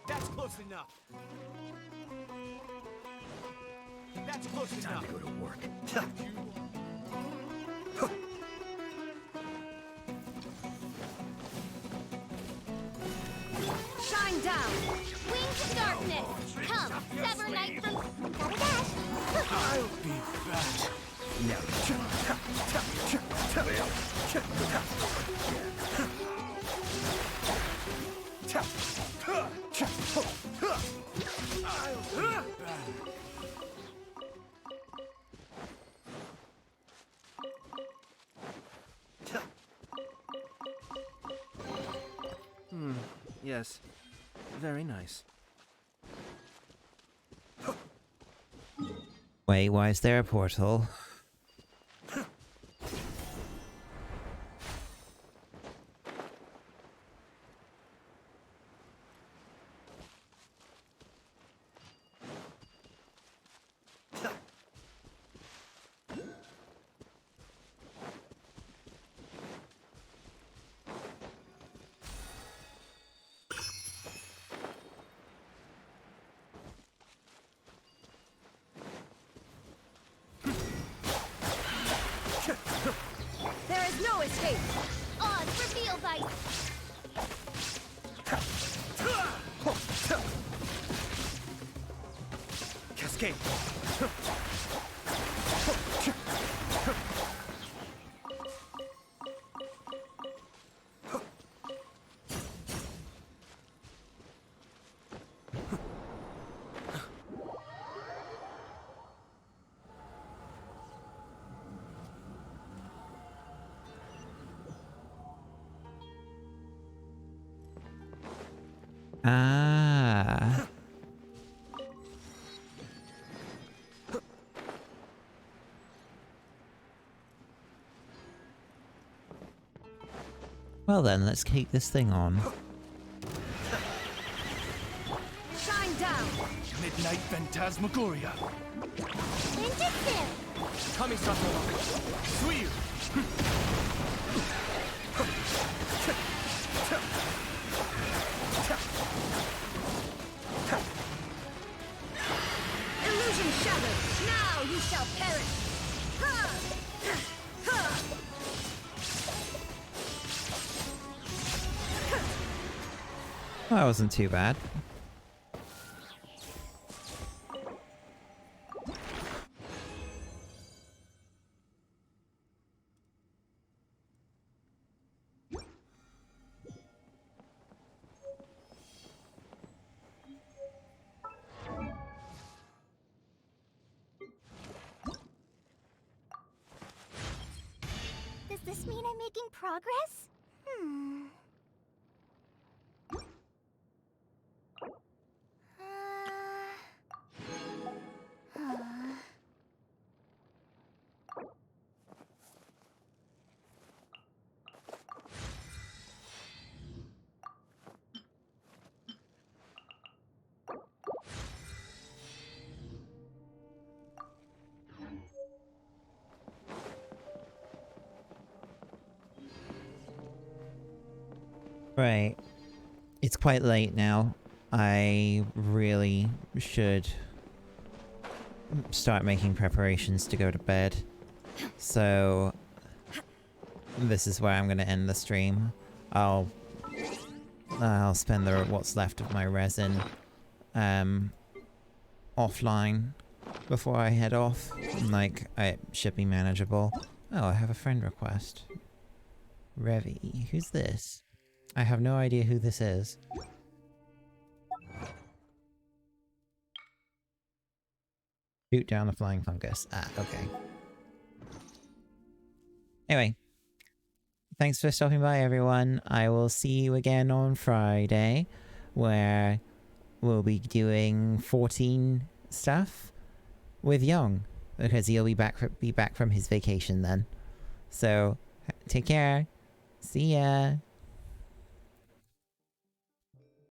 That's close enough. That's close enough. Time to go to work. Shine down! Wings of darkness! Come, sever night from... Gotta dash! I'll be back. No. Yes. Very nice. Wait, why is there a portal? There is no escape! On for Field Ice! Cascade! Ah. Well then, let's keep this thing on. Shine down! Midnight Phantasmagoria! Ninjutsu! Kami-Sakura! Suyu! Illusion shattered! Now you shall perish! Ha! Ha! That wasn't too bad. Does this mean I'm making progress? Right. It's quite late now. I really should start making preparations to go to bed. So this is where I'm gonna end the stream. I'll spend what's left of my resin offline before I head off. Like, it should be manageable. Oh, I have a friend request. Revi. Who's this? I have no idea who this is. Shoot down the flying fungus. Ah, okay. Anyway. Thanks for stopping by, everyone. I will see you again on Friday, where we'll be doing 14 stuff with Young, because he'll be back from his vacation then. So, take care. See ya.